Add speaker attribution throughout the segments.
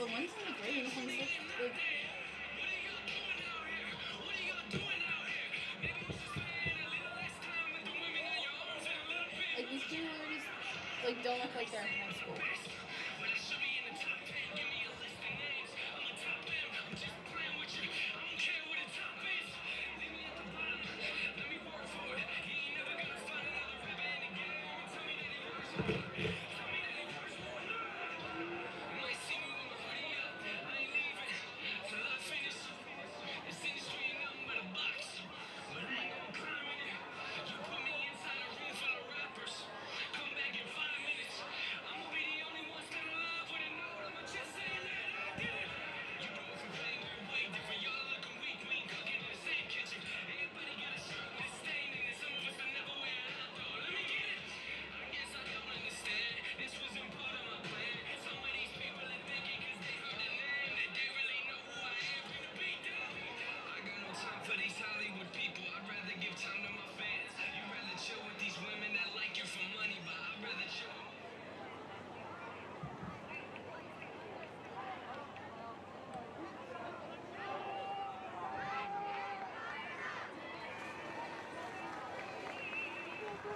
Speaker 1: The ones in the green ones look like. Like these two ladies, like don't look like they're in high school.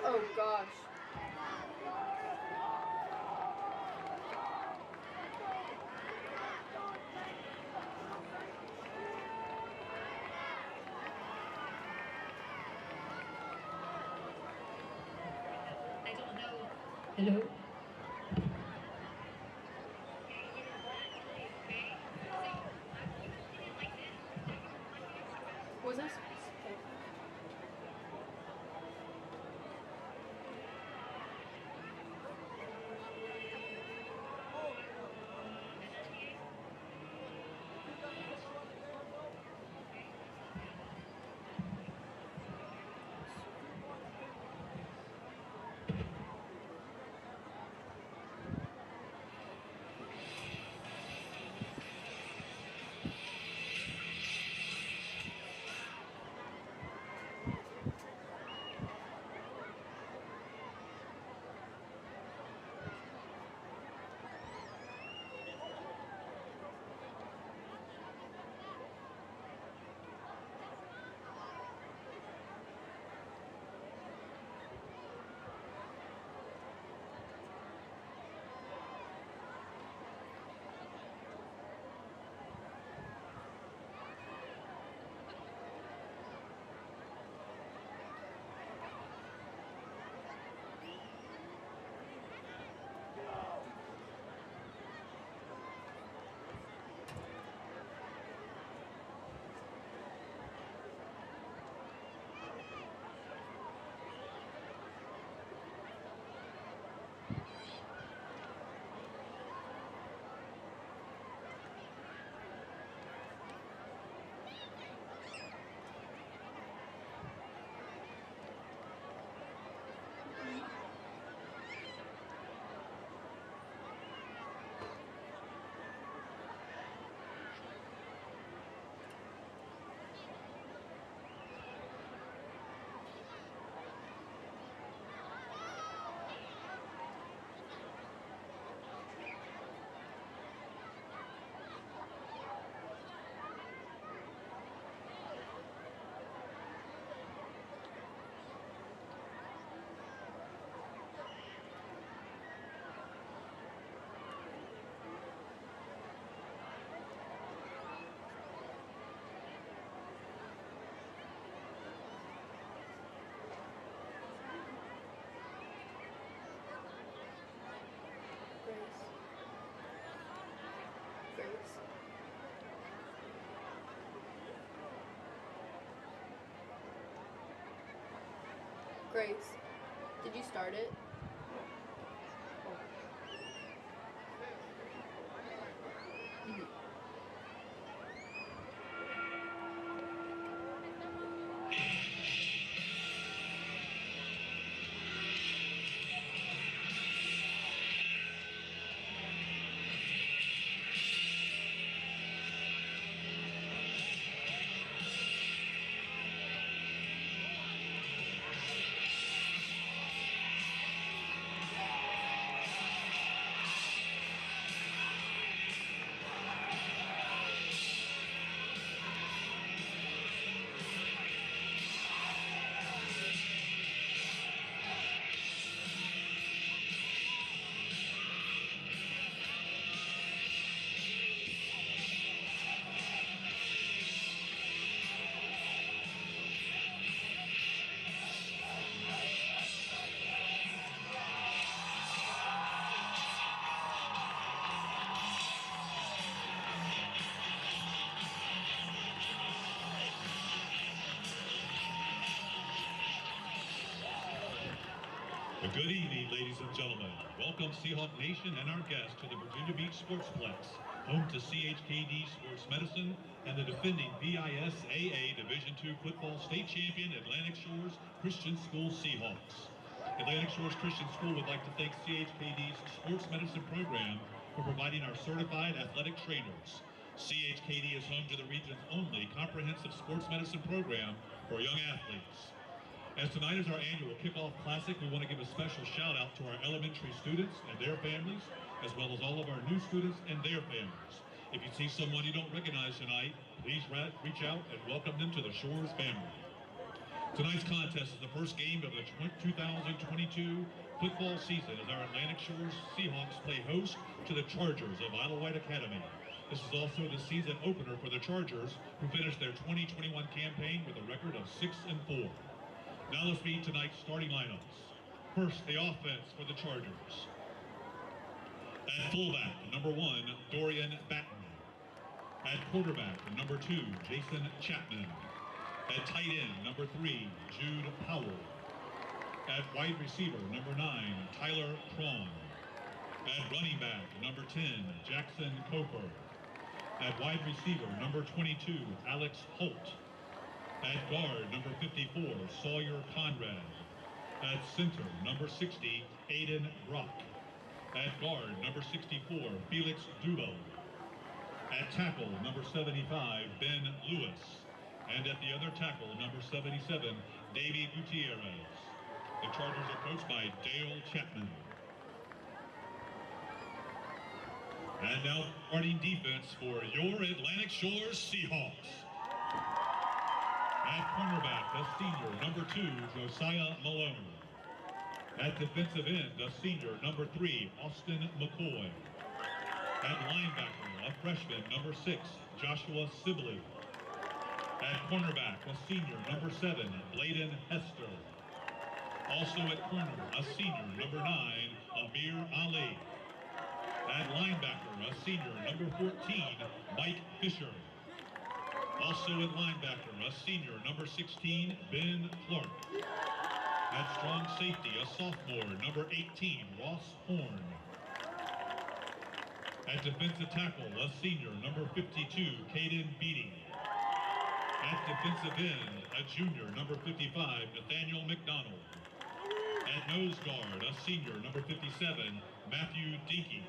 Speaker 1: Oh gosh.
Speaker 2: Hello?
Speaker 1: Was this? Grace, did you start it?
Speaker 2: Good evening, ladies and gentlemen. Welcome, Seahawk Nation and our guests, to the Virginia Beach Sportsplex, home to CHKD Sports Medicine and the defending BISAA Division II football state champion Atlantic Shores Christian School Seahawks. Atlantic Shores Christian School would like to thank CHKD's Sports Medicine program for providing our certified athletic trainers. CHKD is home to the region's only comprehensive sports medicine program for young athletes. As tonight is our annual Kickoff Classic, we want to give a special shout out to our elementary students and their families, as well as all of our new students and their families. If you see someone you don't recognize tonight, please reach out and welcome them to the Shores family. Tonight's contest is the first game of the 2022 football season as our Atlantic Shores Seahawks play host to the Chargers of Isle of Wight Academy. This is also the season opener for the Chargers, who finished their 2021 campaign with a record of 6-4. Now let's meet tonight's starting lineups. First, the offense for the Chargers. At fullback, number 1, Dorian Batten. At quarterback, number 2, Jason Chapman. At tight end, number 3, Jude Powell. At wide receiver, number 9, Tyler Cron. At running back, number 10, Jackson Cofer. At wide receiver, number 22, Alex Holt. At guard, number 54, Sawyer Conrad. At center, number 60, Aiden Brock. At guard, number 64, Felix Dubo. At tackle, number 75, Ben Lewis. And at the other tackle, number 77, Davey Gutierrez. The Chargers are coached by Dale Chapman. And now starting defense for your Atlantic Shores Seahawks. At cornerback, the senior, number 2, Josiah Malone. At defensive end, the senior, number 3, Austin McCoy. At linebacker, a freshman, number 6, Joshua Sibley. At cornerback, a senior, number 7, Bladen Hester. Also at corner, a senior, number 9, Amir Ali. At linebacker, a senior, number 14, Mike Fisher. Also at linebacker, a senior, number 16, Ben Clark. At strong safety, a sophomore, number 18, Ross Horn. At defensive tackle, a senior, number 52, Caden Beatty. At defensive end, a junior, number 55, Nathaniel McDonald. At nose guard, a senior, number 57, Matthew Dinky.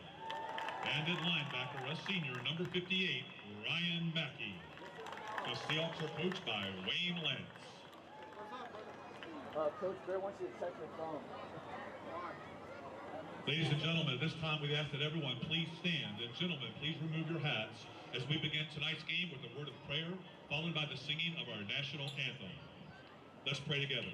Speaker 2: And at linebacker, a senior, number 58, Ryan Mackey. The Seahawks are coached by Wayne Lance.
Speaker 3: Coach Bear wants you to check your phone.
Speaker 2: Ladies and gentlemen, at this time we ask that everyone please stand. And gentlemen, please remove your hats as we begin tonight's game with a word of prayer, followed by the singing of our national anthem. Let's pray together.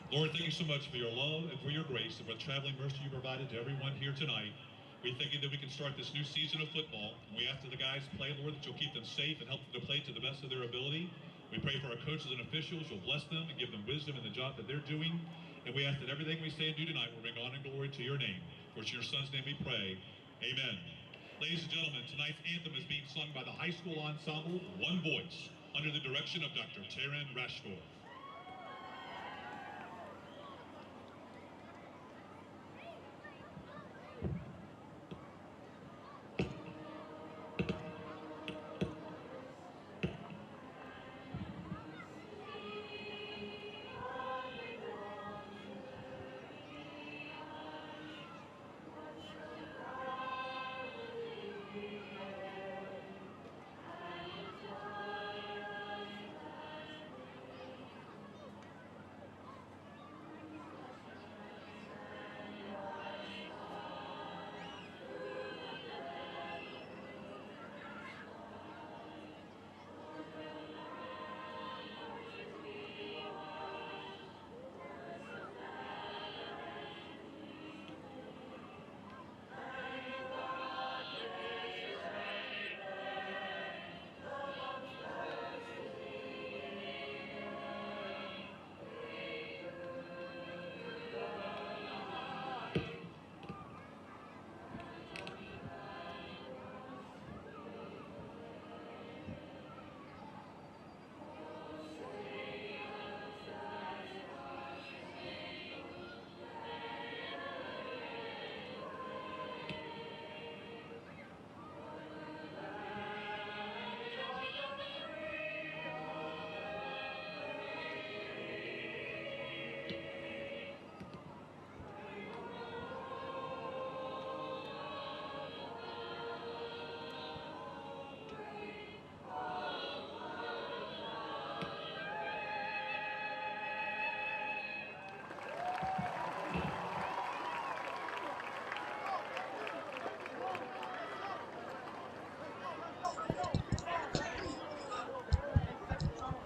Speaker 2: Lord, thank you so much for your love and for your grace and for the traveling mercy you provided to everyone here tonight. We thank you that we can start this new season of football. And we ask that the guys play, Lord, that you'll keep them safe and help them to play to the best of their ability. We pray for our coaches and officials. You'll bless them and give them wisdom in the job that they're doing. And we ask that everything we say and do tonight will bring honor and glory to your name. For it's in your son's name we pray. Amen. Ladies and gentlemen, tonight's anthem is being sung by the high school ensemble, One Voice, under the direction of Dr. Taryn Rashford.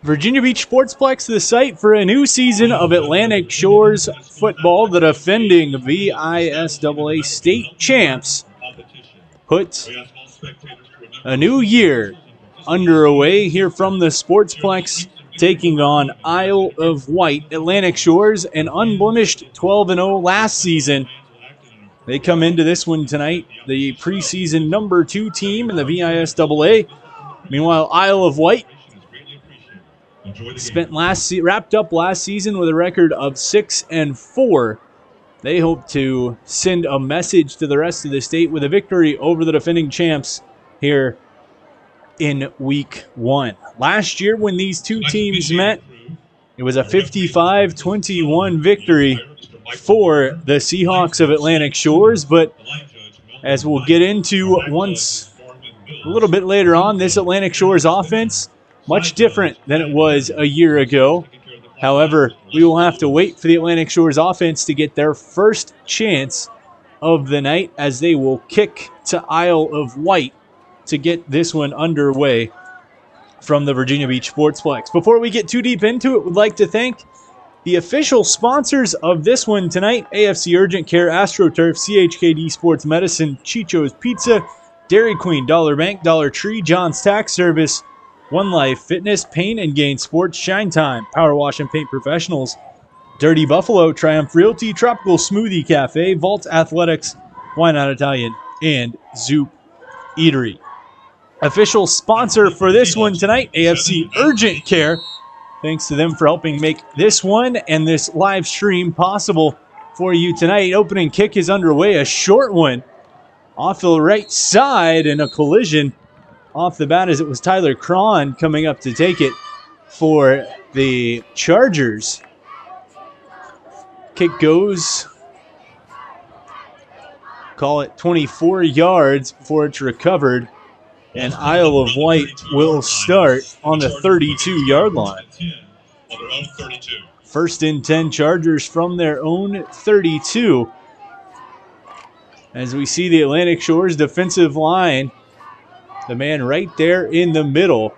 Speaker 4: Virginia Beach Sportsplex, the site for a new season of Atlantic Shores football. The defending VISAA state champs put a new year underway here from the Sportsplex, taking on Isle of Wight. Atlantic Shores, an unblemished 12-0 last season. They come into this one tonight, the preseason number 2 team in the VISAA. Meanwhile, Isle of Wight wrapped up last season with a record of 6-4. They hope to send a message to the rest of the state with a victory over the defending champs here in week 1. Last year when these two teams met, it was a 55-21 victory for the Seahawks of Atlantic Shores, but as we'll get into a little bit later on, this Atlantic Shores offense, much different than it was a year ago. However, we will have to wait for the Atlantic Shores offense to get their first chance of the night, as they will kick to Isle of Wight to get this one underway from the Virginia Beach Sportsplex. Before we get too deep into it, we'd like to thank the official sponsors of this one tonight: AFC Urgent Care, AstroTurf, CHKD Sports Medicine, Chicho's Pizza, Dairy Queen, Dollar Bank, Dollar Tree, John's Tax Service, One Life Fitness, Paint and Gain Sports, Shine Time, Power Wash and Paint Professionals, Dirty Buffalo, Triumph Realty, Tropical Smoothie Cafe, Vault Athletics, Why Not Italian, and Zoop Eatery. Official sponsor for this one tonight, AFC Urgent Care. Thanks to them for helping make this one and this live stream possible for you tonight. Opening kick is underway, a short one off the right side, and a collision off the bat as it was Tyler Cron coming up to take it for the Chargers. Kick goes, call it 24 yards before it's recovered, and Isle of Wight will start on the 32-yard line. First and 10 Chargers from their own 32. As we see the Atlantic Shores defensive line, the man right there in the middle.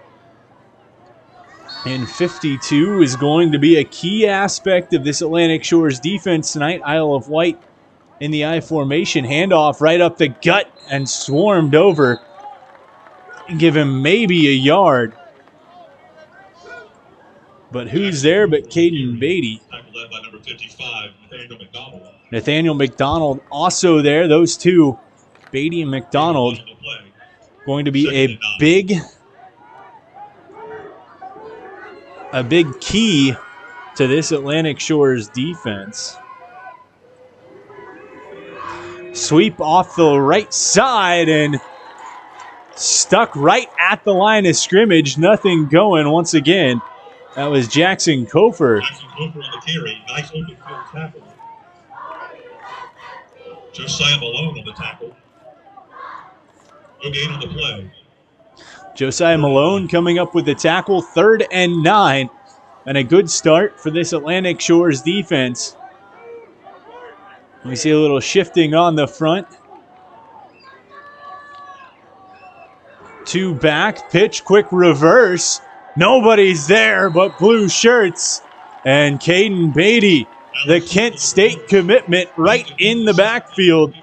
Speaker 4: And 52 is going to be a key aspect of this Atlantic Shores defense tonight. Isle of Wight in the I formation. Handoff right up the gut and swarmed over. Give him maybe a yard. But who's there but Caden Beatty?
Speaker 2: Led by number 55, Nathaniel McDonald.
Speaker 4: Nathaniel McDonald also there. Those two, Beatty and McDonald, going to be a big key to this Atlantic Shores defense. Sweep off the right side and stuck right at the line of scrimmage. Nothing going once again. That was Jackson Kofer.
Speaker 2: Jackson Kofer on the carry. Nice open field tackle. Josiah Malone on the tackle. No gain on the play.
Speaker 4: Josiah Malone coming up with the tackle. 3rd and 9. And a good start for this Atlantic Shores defense. We see a little shifting on the front. 2 back, pitch, quick reverse. Nobody's there but blue shirts. And Caden Beatty, the Kent State commitment, right in the backfield.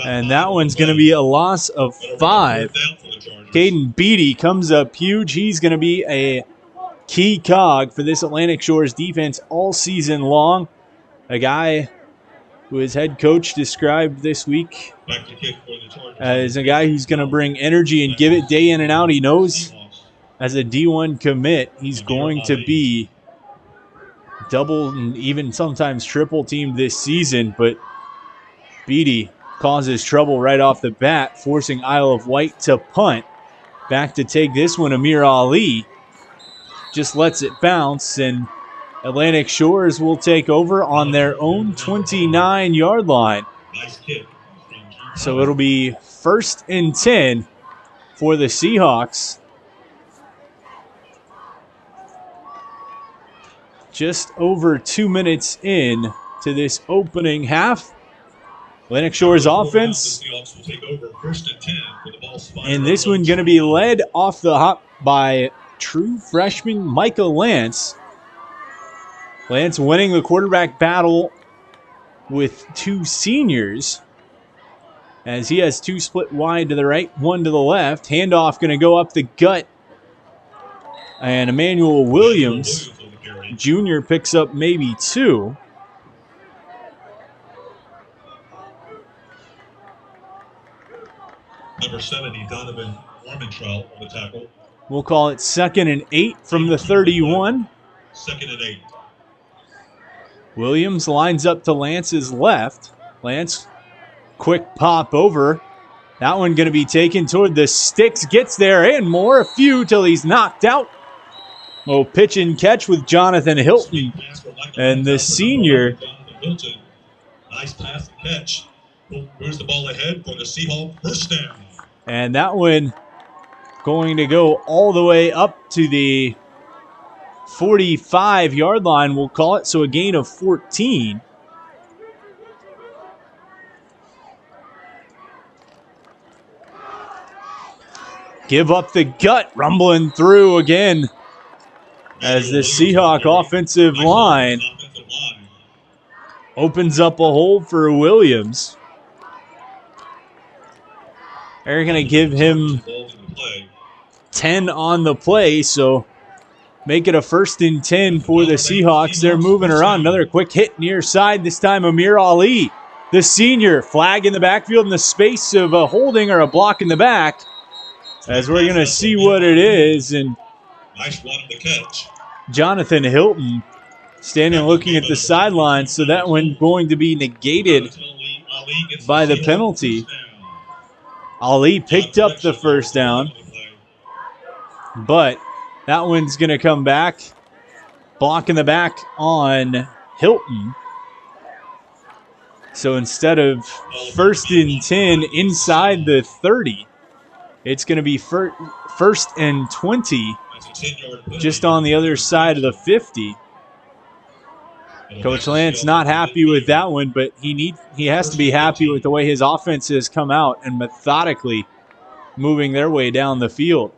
Speaker 4: And that one's going to be a loss of 5. Caden Beatty comes up huge. He's going to be a key cog for this Atlantic Shores defense all season long. A guy who his head coach described this week as a guy who's going to bring energy and give it day in and out. He knows as a D1 commit, he's going to be double and even sometimes triple teamed this season. But Beatty causes trouble right off the bat, forcing Isle of Wight to punt. Back to take this one, Amir Ali just lets it bounce, and Atlantic Shores will take over on their own 29-yard line. So it'll be 1st and 10 for the Seahawks. Just over 2 minutes in to this opening half. Atlantic Shores offense. And this one going to be led off the hop by true freshman Micah Lance. Lance winning the quarterback battle with two seniors, as he has two split wide to the right, one to the left. Handoff going to go up the gut. And Emmanuel Williams, Jr., picks up maybe two.
Speaker 2: Number 70, Donovan Warmentrout on the tackle.
Speaker 4: We'll call it 2nd and 8 from the 31.
Speaker 2: 2nd and 8.
Speaker 4: Williams lines up to Lance's left. Lance, quick pop over. That one going to be taken toward the sticks. Gets there and more. A few till he's knocked out. Oh, pitch and catch with Jonathan Hilton. And the senior.
Speaker 2: Nice pass and catch. Moves the ball ahead for the Seahawks first down.
Speaker 4: And that one going to go all the way up to the 45-yard line, we'll call it. So a gain of 14. Give up the gut, rumbling through again as the Seahawk offensive line opens up a hole for Williams. They're going to give him 10 on the play, so make it a 1st and 10 for the Seahawks. They're moving around. Another quick hit near side, this time Amir Ali, the senior. Flag in the backfield in the space of a holding or a block in the back, as we're going to see what it is. And
Speaker 2: nice run to catch.
Speaker 4: Jonathan Hilton standing looking at the sideline, so that one going to be negated by the penalty. Ali picked up the first down, but that one's going to come back, blocking the back on Hilton. So instead of 1st and 10 inside the 30, it's going to be 1st and 20 just on the other side of the 50. Coach Lance not happy with that one, but he has to be happy with the way his offense has come out and methodically moving their way down the field.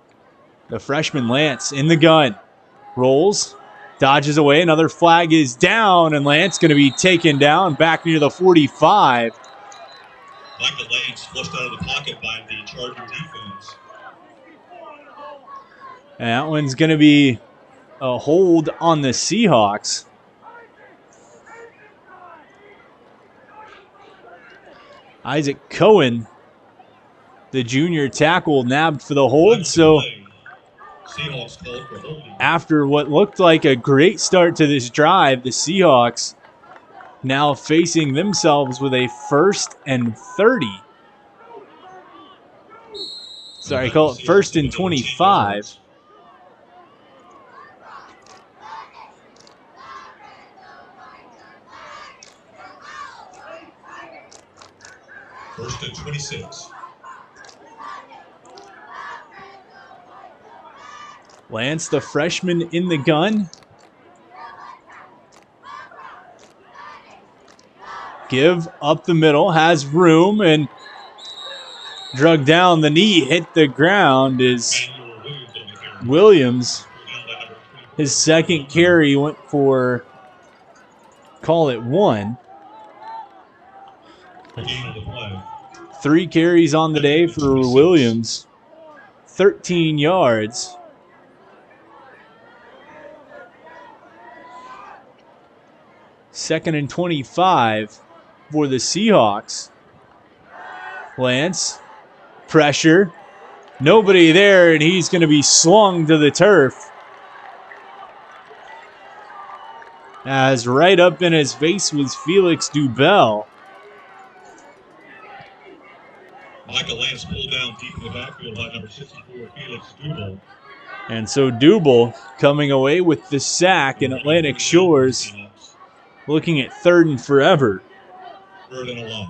Speaker 4: The freshman Lance in the gun, rolls, dodges away. Another flag is down, and Lance going to be taken down back near the 45.
Speaker 2: Michael Lance flushed out of the pocket by the Charger defense.
Speaker 4: And that one's going to be a hold on the Seahawks. Isaac Cohen, the junior tackle, nabbed for the hold. So after what looked like a great start to this drive, the Seahawks now facing themselves with a 1st and 30. Sorry, call it 1st and 25.
Speaker 2: First and 26.
Speaker 4: Lance, the freshman, in the gun. Give up the middle, has room, and drug down. The knee hit the ground is Williams. His 2nd carry went for, call it 1. 3 carries on the day for Williams. 13 yards. Second and 25 for the Seahawks. Lance, pressure. Nobody there, and he's going to be slung to the turf. As right up in his face was Felix Dubell.
Speaker 2: Michael Lance pulled down deep in the backfield by number 64, Felix Dubell.
Speaker 4: And so Dubell coming away with the sack, in Atlantic Shores looking at 3rd and forever.
Speaker 2: 3rd and 11.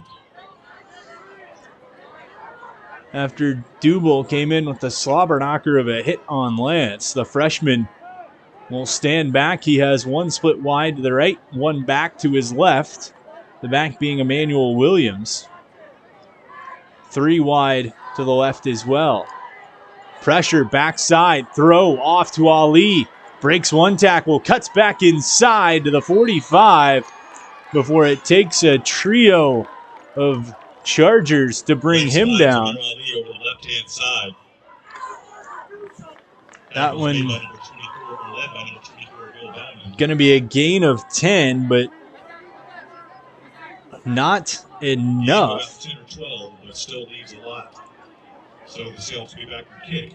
Speaker 4: After Dubell came in with the slobber knocker of a hit on Lance, the freshman will stand back. He has one split wide to the right, one back to his left. The back being Emmanuel Williams. 3 wide to the left as well. Pressure, backside, throw off to Ali. Breaks one tackle, cuts back inside to the 45 before it takes a trio of Chargers to bring him down. That one going to be a gain of 10, but not enough.
Speaker 2: 10 or 12, but still leaves a lot. So the Seahawks will be back to kick.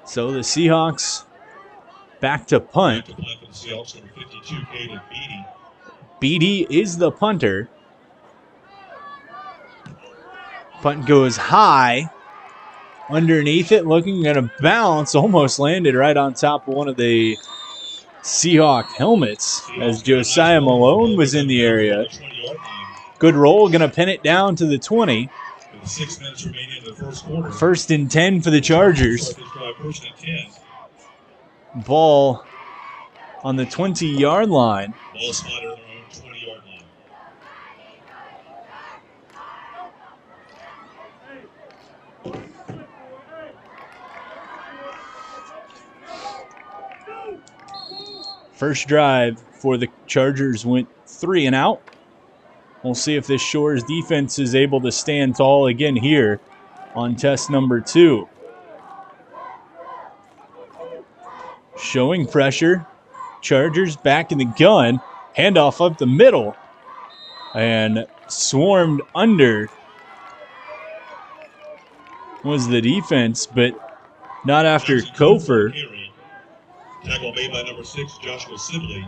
Speaker 4: So the Seahawks back to punt.
Speaker 2: Back to punt for the Seahawks, number 52, Caden Beatty.
Speaker 4: Beatty is the punter. Punt goes high. Underneath it, looking at a bounce, almost landed right on top of one of the Seahawk helmets as Josiah Malone was in the area. Good roll, going to pin it down to the 20.
Speaker 2: 6 minutes remaining in the first quarter.
Speaker 4: 1st and 10 for the Chargers. Ball on the 20-yard line.
Speaker 2: Ball spotted on their own 20-yard line.
Speaker 4: First drive for the Chargers went 3 and out. We'll see if this Shores defense is able to stand tall again here on test number 2. Showing pressure. Chargers back in the gun. Handoff up the middle. And swarmed under was the defense, but not after Kofer.
Speaker 2: Tackle made by number 6, Joshua Sibley.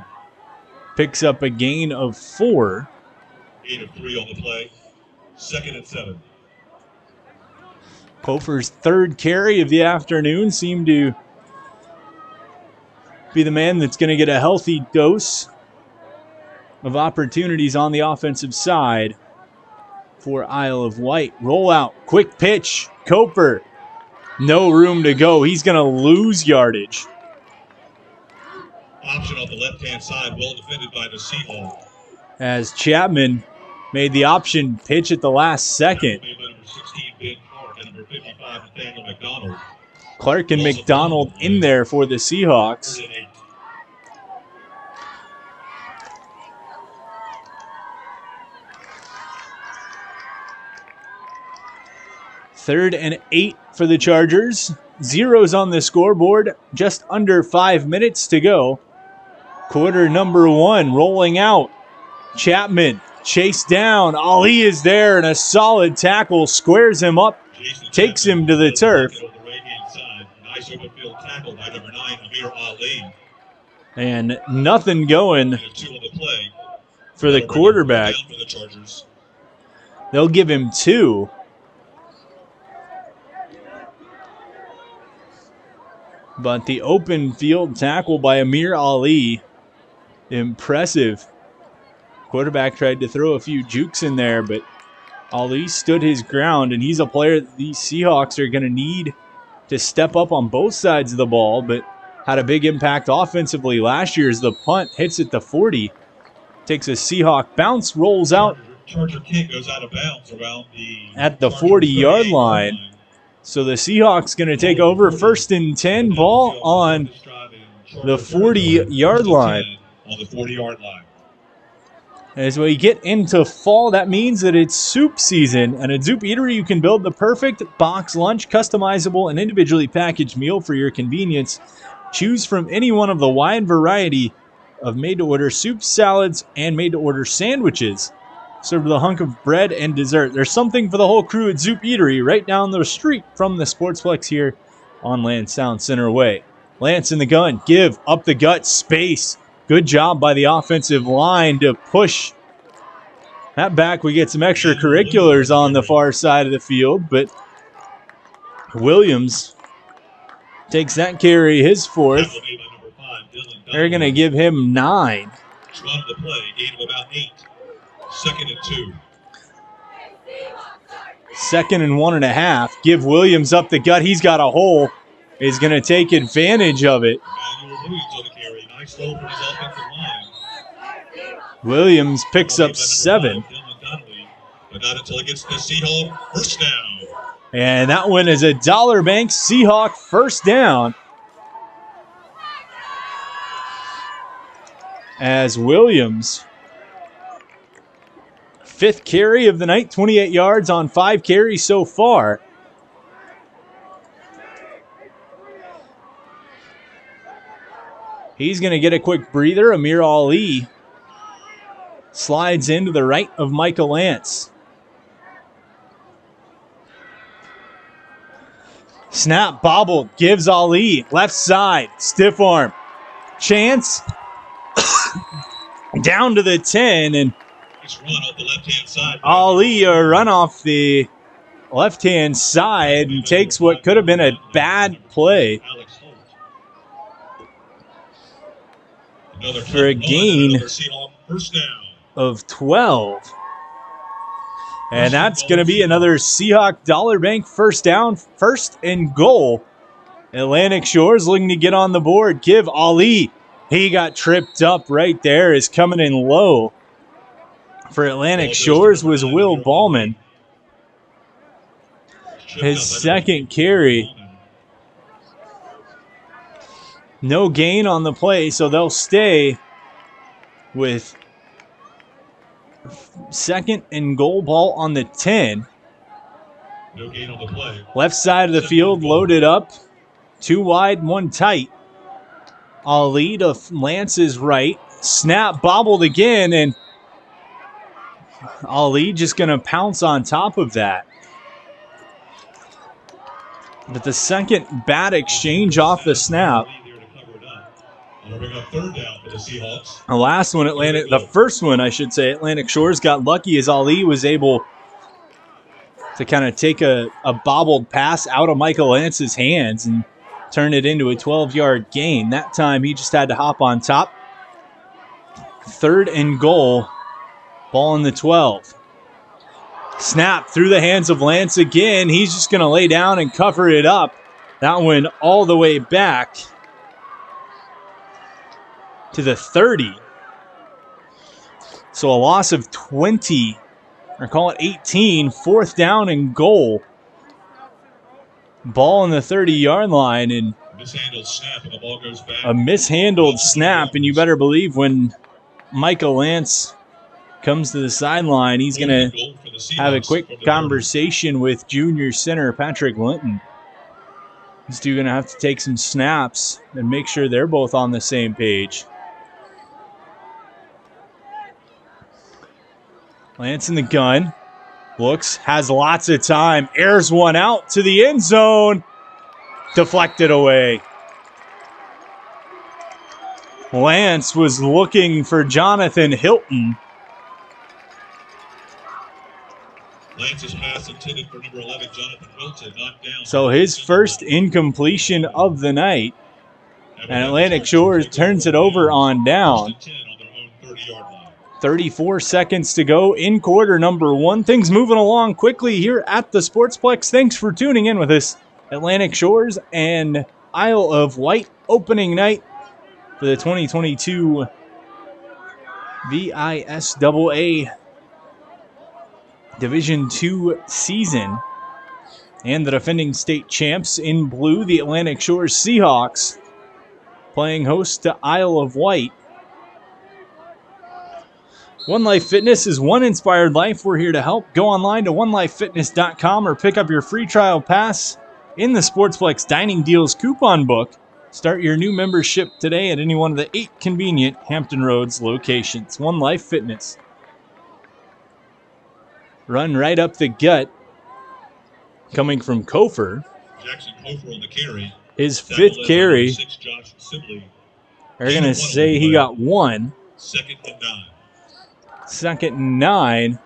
Speaker 4: Picks up a gain of 4.
Speaker 2: 8 of 3 on the play. 2nd and 7.
Speaker 4: Kofer's 3rd carry of the afternoon seemed to be the man that's going to get a healthy dose of opportunities on the offensive side for Isle of Wight. Rollout, quick pitch, Kofer. No room to go. He's going to lose yardage.
Speaker 2: Option on the left-hand side, well defended by the Seahawks.
Speaker 4: As Chapman made the option pitch at the last second.
Speaker 2: Made by number 16, Ben Clark, and number 55, Nathaniel McDonald.
Speaker 4: Clark and McDonald in there for the Seahawks. 3rd and 8 for the Chargers. Zeros on the scoreboard. Just under 5 minutes to go. Quarter number 1 rolling out. Chapman chased down. Ali is there, and a solid tackle squares him up, takes him to the turf.
Speaker 2: Nice open field tackle by number 9, Amir Ali.
Speaker 4: And nothing going for the quarterback. They'll give him 2. But the open field tackle by Amir Ali, impressive. Quarterback tried to throw a few jukes in there, but Ali stood his ground, and he's a player that these Seahawks are going to need to step up on both sides of the ball, but had a big impact offensively last year as the punt hits at the 40. Takes a Seahawk bounce, rolls out.
Speaker 2: Charger kick goes out of bounds around
Speaker 4: at the 40-yard line. So the Seahawks going to take over. 1st and 10, ball on the 40-yard line.
Speaker 2: On the 40-yard line.
Speaker 4: As we get into fall, that means that it's soup season. And at Zoop Eatery, you can build the perfect box lunch, customizable and individually packaged meal for your convenience. Choose from any one of the wide variety of made-to-order soups, salads, and made-to-order sandwiches. Served with a hunk of bread and dessert. There's something for the whole crew at Zoop Eatery right down the street from the Sportsplex here on Lansdowne Center Way. Lance in the gun. Give up the gut. Space. Good job by the offensive line to push that back. We get some extracurriculars on the far side of the field, but Williams takes that carry, his 4th. They're going to give him 9.
Speaker 2: Run the play, gain of about 8. 2nd and 2.
Speaker 4: 2nd and 1.5. Give Williams up the gut. He's got a hole. He's going to take advantage of it.
Speaker 2: Emmanuel Williams on the carry. Nice throw from his offensive line.
Speaker 4: Williams picks up 7.
Speaker 2: But not until it gets the Seahawk first down.
Speaker 4: And that one is a Dollar Bank Seahawk first down. As Williams, 5th carry of the night, 28 yards on 5 carries so far. He's going to get a quick breather. Amir Ali slides into the right of Michael Lance. Snap, bobbled, gives Ali, left side, stiff arm. Chance, down to the 10, and
Speaker 2: Nice run off the left-hand side.
Speaker 4: Ali a run off the left-hand side and takes what could have been a bad play for a gain of 12. And that's going to be another Seahawk Dollar Bank first down, 1st and goal. Atlantic Shores looking to get on the board. Give Ali. He got tripped up right there. Is coming in low. For Atlantic Shores was Will Ballman. His 2nd carry. No gain on the play, so they'll stay with 2nd and goal, ball on the 10.
Speaker 2: No gain on the play.
Speaker 4: Left side of the field loaded up. 2 wide, 1 tight. Ali to Lance's right. Snap bobbled again, and Ali just going to pounce on top of that. But the second bad exchange off the snap.
Speaker 2: Bring up 3rd down for the Seahawks.
Speaker 4: The last one, the first one, I should say, Atlantic Shores got lucky as Ali was able to kind of take a bobbled pass out of Michael Lance's hands and turn it into a 12-yard gain. That time he just had to hop on top. 3rd and goal, ball in the 12. Snap through the hands of Lance again. He's just going to lay down and cover it up. That one all the way back to the 30. So a loss of 20, or call it 18, 4th down and goal. Ball on the 30-yard line, and
Speaker 2: mishandled snap, and the ball goes back.
Speaker 4: A mishandled snap, and you better believe when Michael Lance comes to the sideline, he's going to have a quick conversation with junior center Patrick Linton. He's still going to have to take some snaps and make sure they're both on the same page. Lance in the gun. Looks, has lots of time. Airs one out to the end zone. Deflected away. Lance was looking for Jonathan Hilton.
Speaker 2: Lance's pass intended for number 11, Jonathan Hilton, knocked down.
Speaker 4: So his first incompletion of the night. And Atlantic Shores turns it over on down. 34 seconds to go in quarter number 1. Things moving along quickly here at the Sportsplex. Thanks for tuning in with us. Atlantic Shores and Isle of Wight opening night for the 2022 VISAA Division II season. And the defending state champs in blue, the Atlantic Shores Seahawks, playing host to Isle of Wight. One Life Fitness is one inspired life. We're here to help. Go online to onelifefitness.com or pick up your free trial pass in the Sportsplex Dining Deals coupon book. Start your new membership today at any one of the 8 convenient Hampton Roads locations. One Life Fitness. Run right up the gut. Coming from Kofer.
Speaker 2: Jackson Kofer on the carry.
Speaker 4: His 5th carry.
Speaker 2: Josh Sibley.
Speaker 4: They're going to say he got 1.
Speaker 2: 2nd and 9.
Speaker 4: 2nd and 9.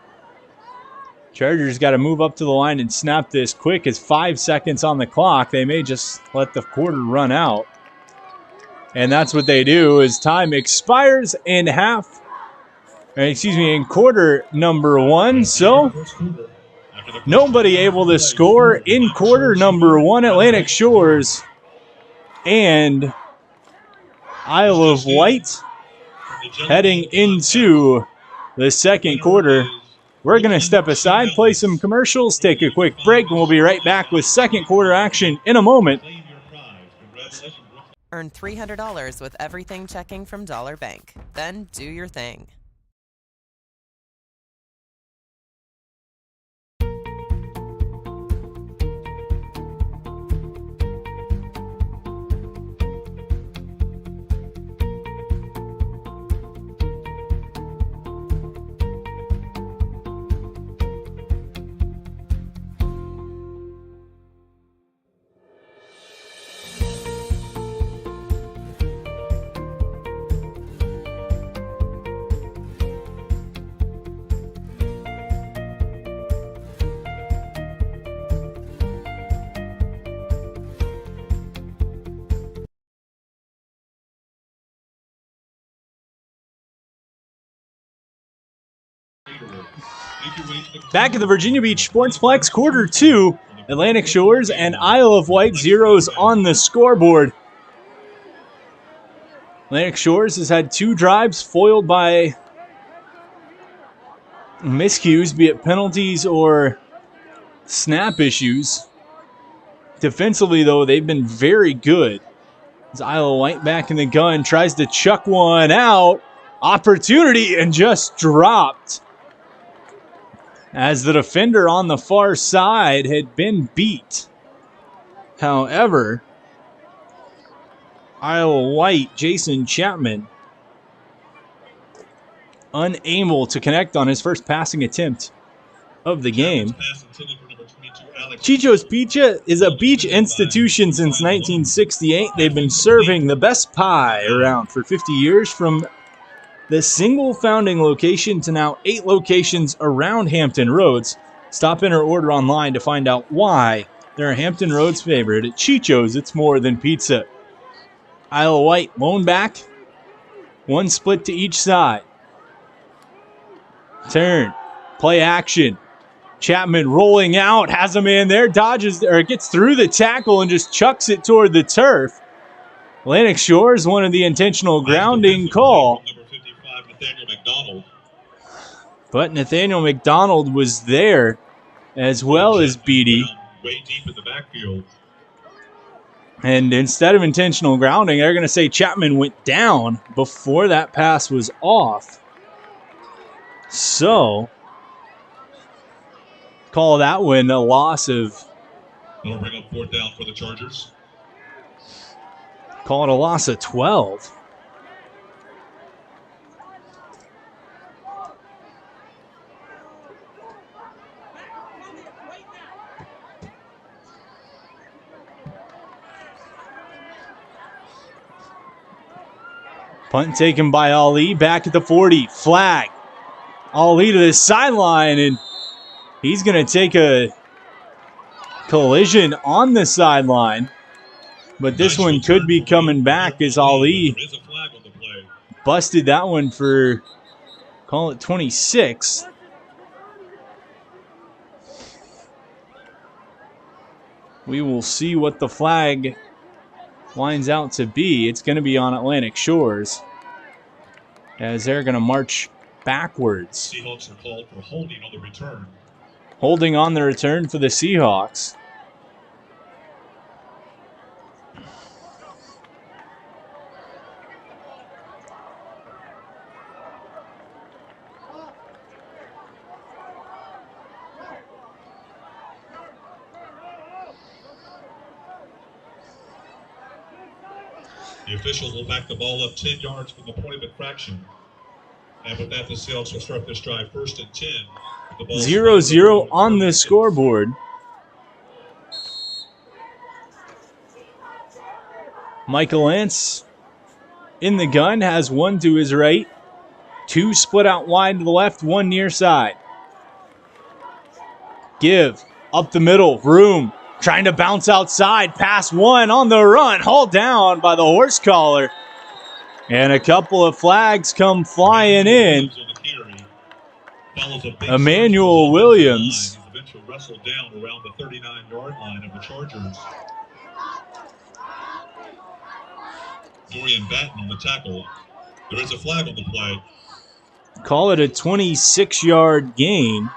Speaker 4: Chargers got to move up to the line and snap this quick as 5 seconds on the clock. They may just let the quarter run out. And that's what they do as time expires in in quarter number 1. So nobody able to score in quarter number 1. Atlantic Shores and Isle of Wight heading into the second quarter. We're going to step aside, play some commercials, take a quick break, and we'll be right back with second quarter action in a moment.
Speaker 5: Earn $300 with everything checking from Dollar Bank. Then do your thing.
Speaker 4: Back at the Virginia Beach Sportsplex, quarter two, Atlantic Shores and Isle of Wight zeros on the scoreboard. Atlantic Shores has had 2 drives foiled by miscues, be it penalties or snap issues. Defensively, though, they've been very good. As Isle of Wight back in the gun, tries to chuck one out. Opportunity and just dropped. As the defender on the far side had been beat. However, Isle of Wight, Jason Chapman, unable to connect on his first passing attempt of the game. Chicho's Pizza is a beach institution since 1968. They've been serving the best pie around for 50 years, from the single founding location to now 8 locations around Hampton Roads. Stop in or order online to find out why they're a Hampton Roads favorite. At Chicho's, it's more than pizza. Isle of Wight, lone back. 1 split to each side. Turn. Play action. Chapman rolling out. Has a man there. Dodges, or gets through the tackle and just chucks it toward the turf. Atlantic Shores wanted the intentional grounding call. But Nathaniel McDonald was there, as well as Beatty. And instead of intentional grounding, they're going to say Chapman went down before that pass was off. So, call that one a loss of...
Speaker 2: That'll bring up 4th down for the Chargers.
Speaker 4: Call it a loss of 12. Punt taken by Ali, back at the 40, flag. Ali to the sideline, and he's going to take a collision on the sideline. But this one could be coming back, as Ali busted that one for, call it 26. We will see what the flag lines out to be. It's going to be on Atlantic Shores, as they're going to march backwards.
Speaker 2: Seahawks are called for holding on the return.
Speaker 4: Holding on the return for the Seahawks.
Speaker 2: The officials will back the ball up 10 yards from the point of infraction. And with that, the Seahawks will start this drive 1st and 10.
Speaker 4: 0-0 on the scoreboard. Michael Lance in the gun, has 1 to his right. 2 split out wide to the left, 1 near side. Give up the middle, room. Trying to bounce outside, pass 1 on the run, hauled down by the horse collar. And a couple of flags come flying in. Emmanuel Williams.
Speaker 2: He's eventually wrestled down around the 39-yard line of the Chargers. Dorian Batten on the tackle. There is a flag on the play.
Speaker 4: Call it a 26-yard gain.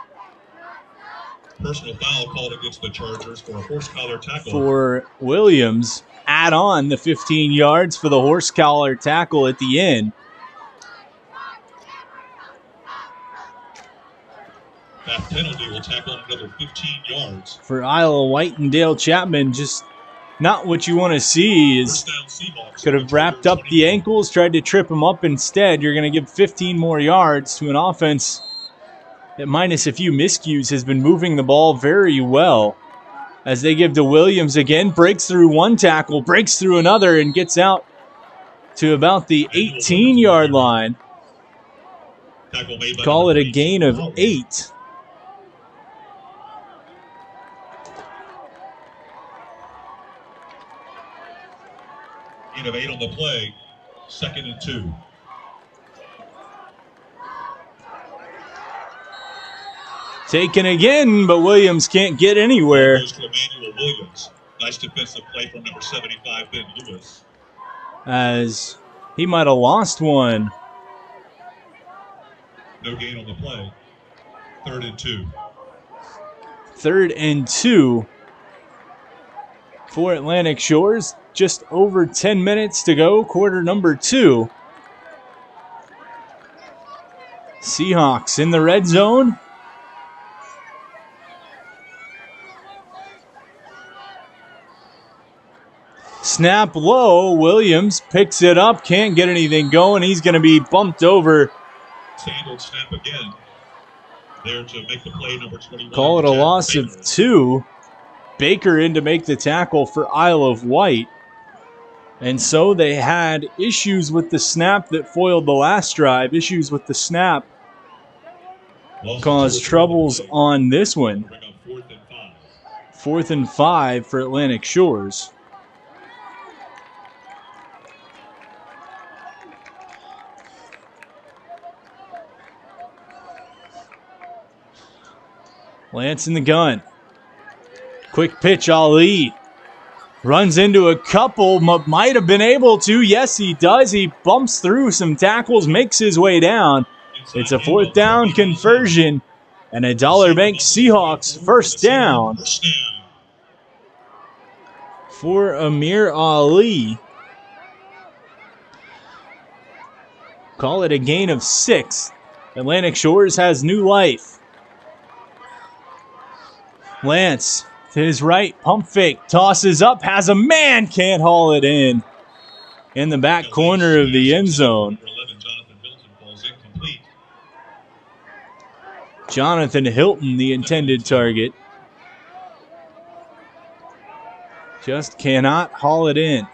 Speaker 2: Personal foul called against the Chargers for a horse collar tackle.
Speaker 4: For Williams, add on the 15 yards for the horse collar tackle at the end.
Speaker 2: That penalty will tackle another 15 yards.
Speaker 4: For Iowa, Wight and Dale Chapman, just not what you want to see. Is could have wrapped up the ankles, tried to trip him up instead. You're going to give 15 more yards to an offense that, minus a few miscues, has been moving the ball very well. As they give to Williams again, breaks through one tackle, breaks through another, and gets out to about the 18-yard line. Call it a gain of 8.
Speaker 2: Gain of 8 on the play, 2nd and 2.
Speaker 4: Taken again, but Williams can't get anywhere.
Speaker 2: Goes to Emmanuel Williams. Nice defensive play from number 75, Ben Lewis.
Speaker 4: As he might have lost one.
Speaker 2: No gain on the play. 3rd and 2.
Speaker 4: 3rd and 2 for Atlantic Shores. Just over 10 minutes to go, quarter number 2. Seahawks in the red zone. Snap low. Williams picks it up, can't get anything going. He's going to be bumped over.
Speaker 2: Handled snap again. There to make the play, number 21.
Speaker 4: Call it a loss of 2. Baker in to make the tackle for Isle of Wight. And so they had issues with the snap that foiled the last drive. Issues with the snap caused troubles on this one. 4th and 5 for Atlantic Shores. Lance in the gun. Quick pitch, Ali. Runs into a couple, might have been able to. Yes, he does. He bumps through some tackles, makes his way down. It's a 4th down conversion, and a Dollar Bank Seahawks 1st down for Amir Ali. Call it a gain of 6. Atlantic Shores has new life. Lance to his right, pump fake, tosses up, has a man, can't haul it in the back corner of the end zone. Jonathan Hilton, the intended target, just cannot haul it in.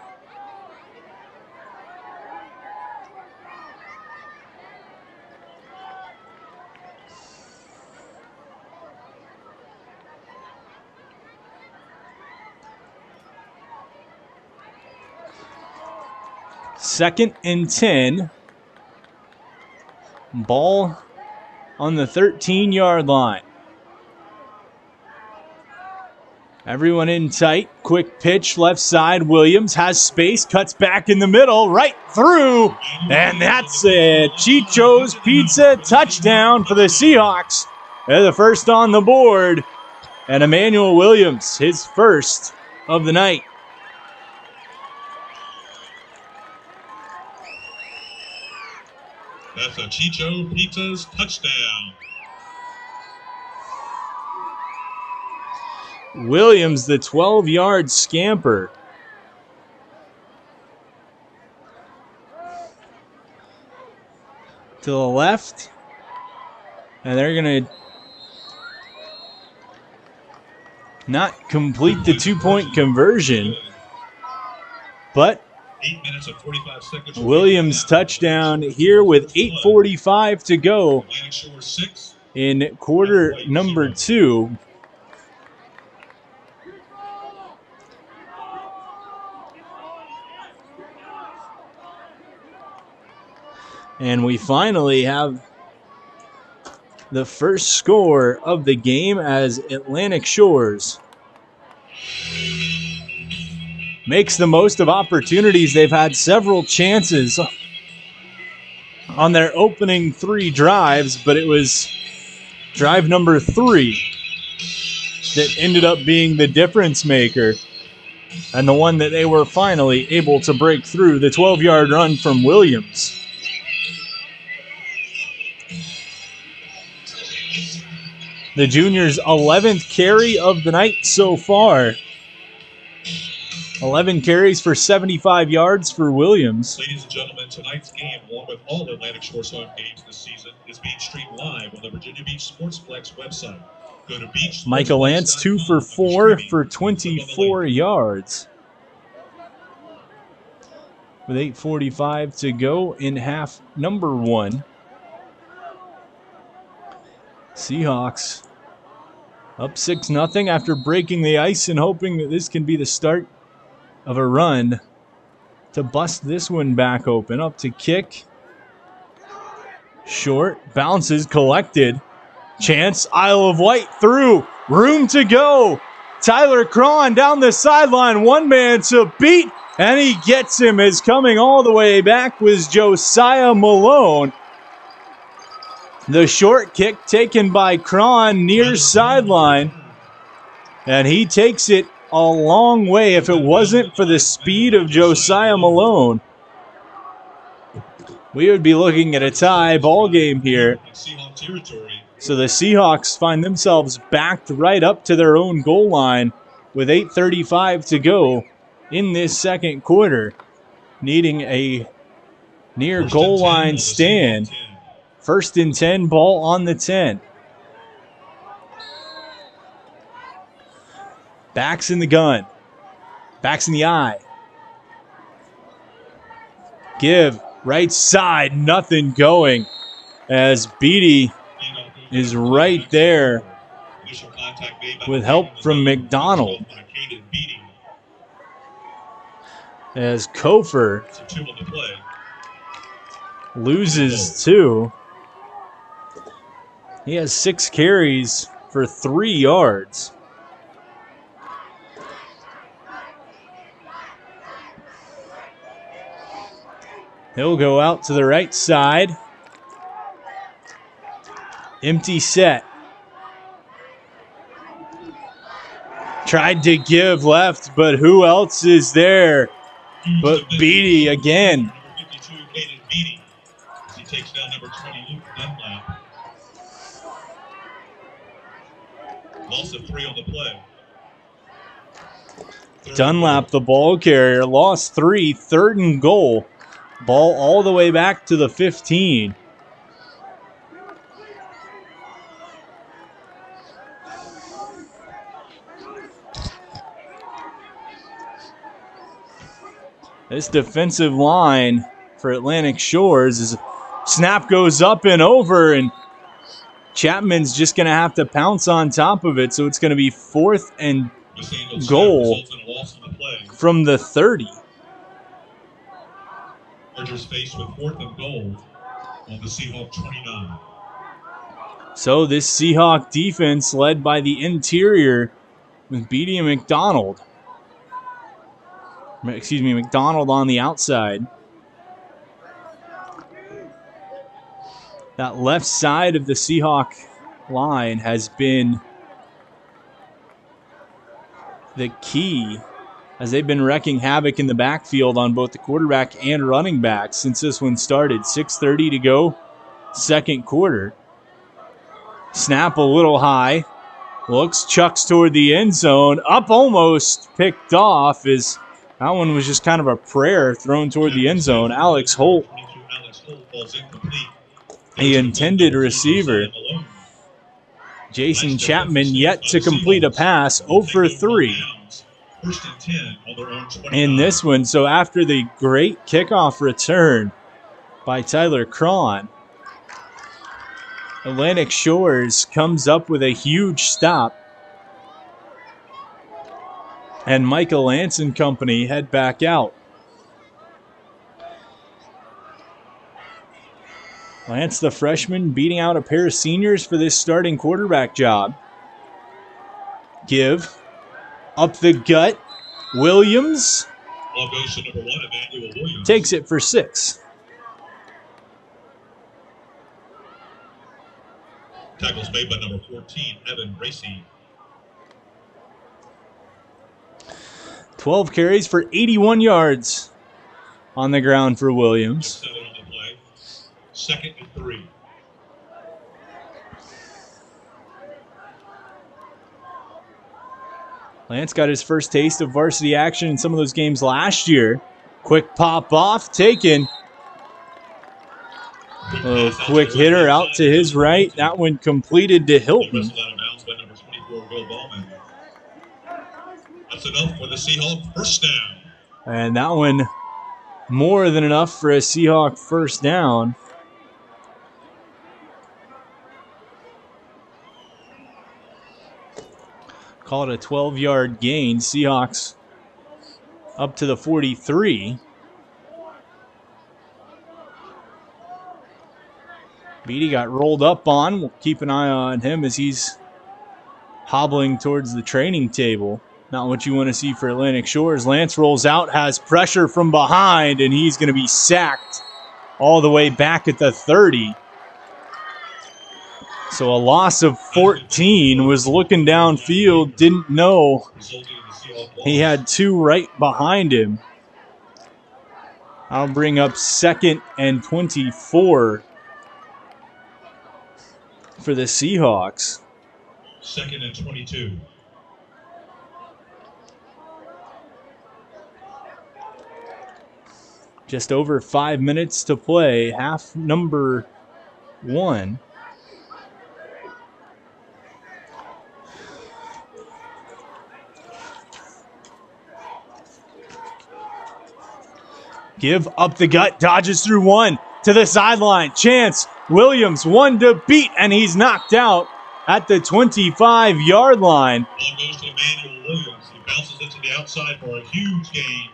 Speaker 4: Second and 10. Ball on the 13-yard line. Everyone in tight. Quick pitch, left side. Williams has space, cuts back in the middle, right through. And that's it. Chicho's Pizza touchdown for the Seahawks. They're the first on the board. And Emmanuel Williams, his first of the night.
Speaker 2: That's a Chicho Pizza's touchdown.
Speaker 4: Williams, the 12-yard scamper. To the left. And they're going to not complete the two-point conversion. But
Speaker 2: 8 minutes and 45 seconds.
Speaker 4: Williams touchdown here with 8:45 to go in quarter number 2. And we finally have the first score of the game as Atlantic Shores makes the most of opportunities. They've had several chances on their opening 3 drives, but it was drive number 3 that ended up being the difference maker and the one that they were finally able to break through, the 12-yard run from Williams. The junior's 11th carry of the night so far. 11 carries for 75 yards for Williams.
Speaker 2: Ladies and gentlemen, tonight's game, along with all Atlantic Shore's home games this season, is being streamed live on the Virginia Beach Sportsplex website. Go to Beach.
Speaker 4: Michael Lance 2 for 4 for 24 yards. With 8:45 to go in half number 1. Seahawks up 6-0 after breaking the ice and hoping that this can be the start of a run to bust this one back open. Up to kick. Short. Bounces. Collected. Chance. Isle of Wight through. Room to go. Tyler Cron down the sideline. One man to beat. And he gets him. As coming all the way back was Josiah Malone. The short kick taken by Cron near sideline. And he takes it a long way. If it wasn't for the speed of Josiah Malone, we would be looking at a tie ball game here. So the Seahawks find themselves backed right up to their own goal line with 8:35 to go in this second quarter, needing a near goal line stand. 1st and 10, ball on the 10. Backs in the gun. Backs in the eye. Give. Right side. Nothing going. As Beatty is right there with help from McDonald. As Kofer loses 2. He has 6 carries for 3 yards. He'll go out to the right side. Empty set. Tried to give left, but who else is there but Beatty again?
Speaker 2: Number 52, Caden Beatty, as he takes down number 20, Luke Dunlap. Loss of 3 on the play.
Speaker 4: Dunlap, the ball carrier, lost 3, 3rd and goal. Ball all the way back to the 15. This defensive line for Atlantic Shores is snap goes up and over, and Chapman's just going to have to pounce on top of it. So it's going to be 4th and goal from the 30.
Speaker 2: Chargers faced with 4th and goal on the Seahawk 29.
Speaker 4: So this Seahawk defense led by the interior with Beatty and McDonald. Excuse me, McDonald on the outside. That left side of the Seahawk line has been the key as they've been wrecking havoc in the backfield on both the quarterback and running back since this one started. 6:30 to go, second quarter. Snap a little high. Looks, chucks toward the end zone. Up almost picked off as that one was just kind of a prayer thrown toward the end zone. Alex Holt, the intended receiver. Jason Chapman yet to complete a pass, 0 for 3 in this one. So after the great kickoff return by Tyler Cron, Atlantic Shores comes up with a huge stop. And Michael Lance and company head back out. Lance, the freshman, beating out a pair of seniors for this starting quarterback job. Give. Up the gut. Williams.
Speaker 2: Ball goes to number 1, Emmanuel Williams.
Speaker 4: Takes it for 6.
Speaker 2: Tackles made by number 14, Evan Racy.
Speaker 4: 12 carries for 81 yards on the ground for Williams.
Speaker 2: 7 on the play. 2nd and 3.
Speaker 4: Lance got his first taste of varsity action in some of those games last year. Quick pop off, taken. A quick hitter out to his right. That one completed to Hilton.
Speaker 2: That's enough for the Seahawk first down.
Speaker 4: And that one more than enough for a Seahawk first down. Call it a 12-yard gain. Seahawks up to the 43. Beatty got rolled up on. We'll keep an eye on him as he's hobbling towards the training table. Not what you want to see for Atlantic Shores. Lance rolls out, has pressure from behind, and he's going to be sacked all the way back at the 30. So a loss of 14, was looking downfield, didn't know he had 2 right behind him. I'll bring up 2nd and 24 for the Seahawks.
Speaker 2: 2nd and 22.
Speaker 4: Just over 5 minutes to play, half number 1. Give up the gut, dodges through 1 to the sideline. Chance Williams, 1 to beat, and he's knocked out at the 25-yard line.
Speaker 2: Ball goes to Emmanuel Williams. He bounces it to the outside for a huge gain.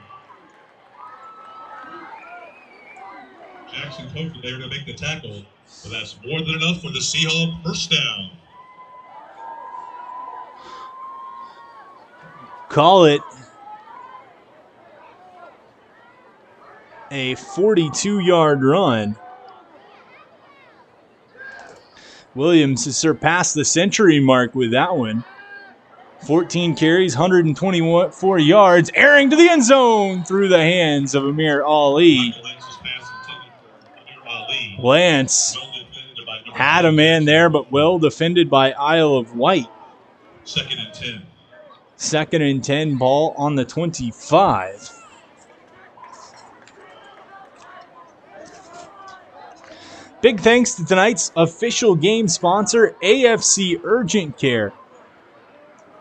Speaker 2: Jackson Coker there to make the tackle, but that's more than enough for the Seahawks first down.
Speaker 4: Call it a 42-yard run. Williams has surpassed the century mark with that one. 14 carries, 124 yards, airing to the end zone through the hands of Amir Ali. Lance had a man there, but well defended by Isle of Wight.
Speaker 2: 2nd and 10.
Speaker 4: 2nd and 10, ball on the 25. Big thanks to tonight's official game sponsor, AFC Urgent Care,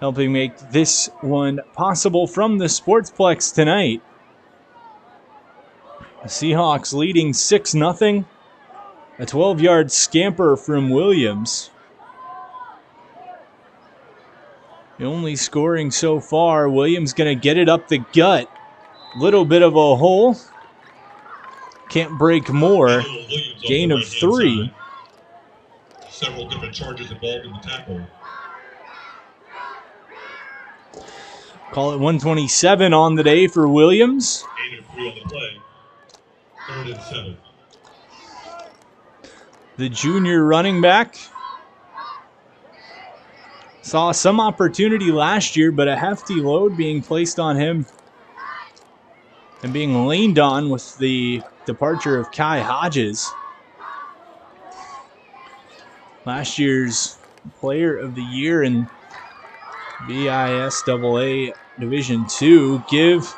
Speaker 4: helping make this one possible from the Sportsplex tonight. The Seahawks leading 6-0. A 12-yard scamper from Williams. The only scoring so far, Williams going to get it up the gut. Little bit of a hole. Can't break more. Gain of 3.
Speaker 2: Several different charges involved in the tackle.
Speaker 4: Call it 127 on the day for Williams.
Speaker 2: Gain of 3 on the play. 3rd and 7.
Speaker 4: The junior running back saw some opportunity last year, but a hefty load being placed on him and being leaned on with the departure of Kai Hodges. Last year's Player of the Year in BISAA Division II. Give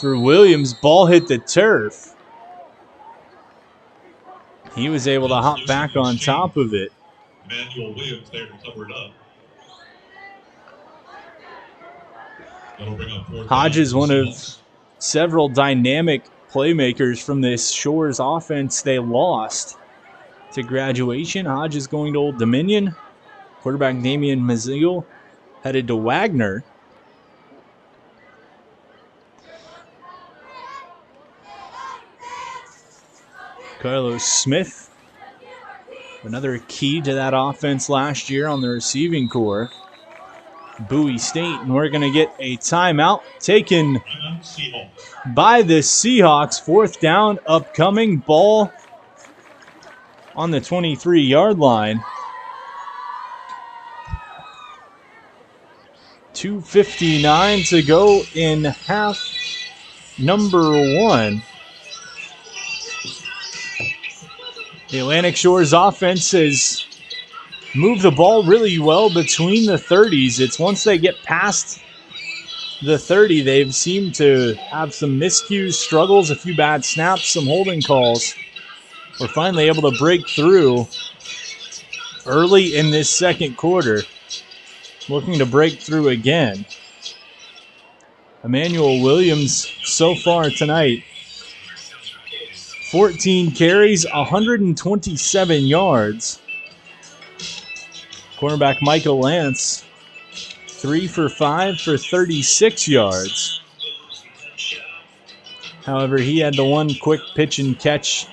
Speaker 4: for Williams. Ball hit the turf. He was able to hop back on top of it.
Speaker 2: Emmanuel Williams there to cover it up. That'll bring up 4th.
Speaker 4: Hodges, one of several dynamic playmakers from this Shores offense they lost to graduation. Hodges going to Old Dominion. Quarterback Damian Maziel headed to Wagner. Carlos Smith, another key to that offense last year on the receiving corps. Bowie State, and we're going to get a timeout taken by the Seahawks. 4th down upcoming, ball on the 23-yard line. 2:59 to go in half number 1. The Atlantic Shores offense has moved the ball really well between the 30s. It's once they get past the 30, they've seemed to have some miscues, struggles, a few bad snaps, some holding calls. We're finally able to break through early in this second quarter. Looking to break through again. Emmanuel Williams so far tonight, 14 carries, 127 yards. Cornerback Michael Lance, 3 for 5 for 36 yards. However, he had the one quick pitch and catch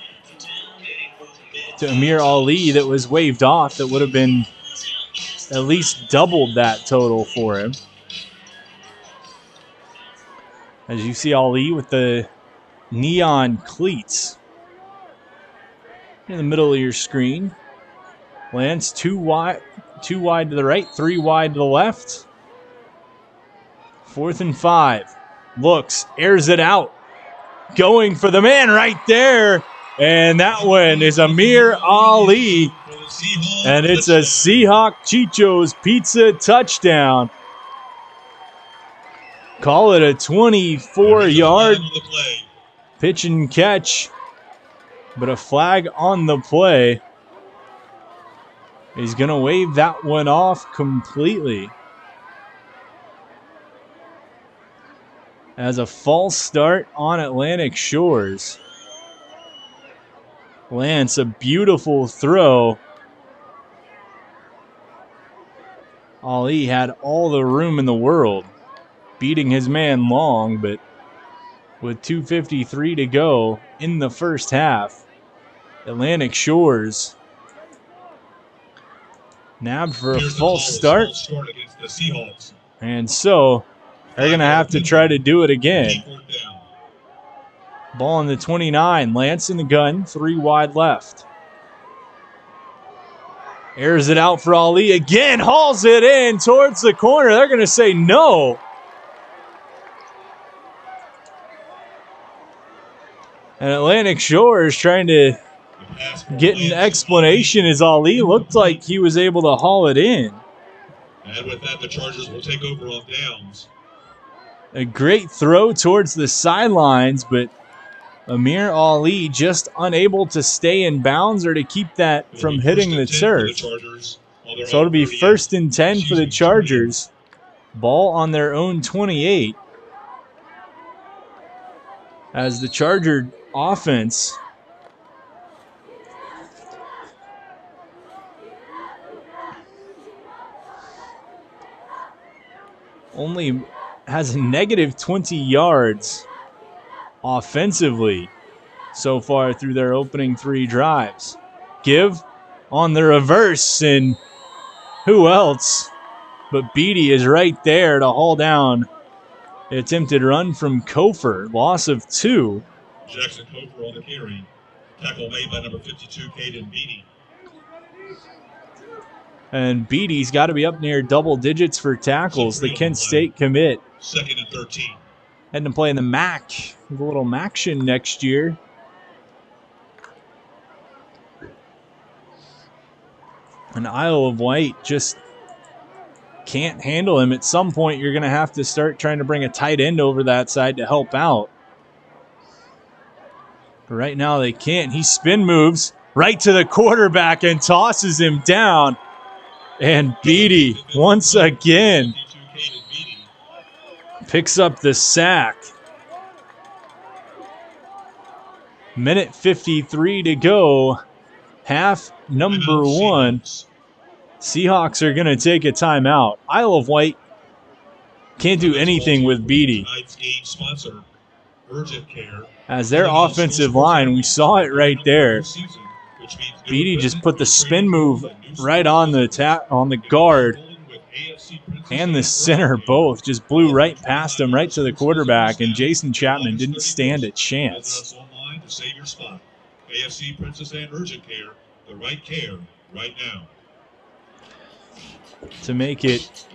Speaker 4: to Amir Ali that was waved off that would have been at least doubled that total for him. As you see Ali with the neon cleats in the middle of your screen. Lance two wide to the right, 3 wide to the left. 4th and 5. Looks, airs it out. Going for the man right there. And that one is Amir Ali. And it's a Seahawk Chicho's Pizza touchdown. Call it a 24-yard pitch and catch. But a flag on the play. He's going to wave that one off completely. As a false start on Atlantic Shores. Lance, a beautiful throw. Ali had all the room in the world, beating his man long, but with 2:53 to go in the first half, Atlantic Shores nabbed for a false start.
Speaker 2: Against the Seahawks.
Speaker 4: And so they're going to have to try to do it again. Ball on the 29. Lance in the gun. 3 wide left. Airs it out for Ali. Again, hauls it in towards the corner. They're going to say no. And Atlantic Shores trying to get an explanation as Ali looked like he was able to haul it in.
Speaker 2: And with that, the Chargers will take over on downs.
Speaker 4: A great throw towards the sidelines, but Amir Ali just unable to stay in bounds or to keep that from hitting the turf. So it'll be 1st and 10 for the Chargers. Ball on their own 28. As the Charger offense only has a negative 20 yards offensively so far through their opening 3 drives. Give on the reverse, and who else but Beatty is right there to haul down the attempted run from Kofer. Loss of 2.
Speaker 2: Jackson Kofer on the carry. Tackle made by number 52, Caden Beatty.
Speaker 4: And Beatty's got to be up near double digits for tackles. The Kent State commit.
Speaker 2: 2nd and 13.
Speaker 4: Heading to play in the MAC. A little MACtion next year. And Isle of Wight just can't handle him. At some point, you're going to have to start trying to bring a tight end over that side to help out. But right now, they can't. He spin moves right to the quarterback and tosses him down. And Beatty, once again, picks up the sack. Minute 53 to go. Half number 1. Seahawks are going to take a timeout. Isle of Wight can't do anything with Beatty. As their offensive line, we saw it right there. Beatty just put the spin move right on the guard and the center both. Just blew right past him, right to the quarterback, and Jason Chapman didn't stand a chance.
Speaker 2: AFC Princess Anne Urgent Care, the right care right now.
Speaker 4: To make it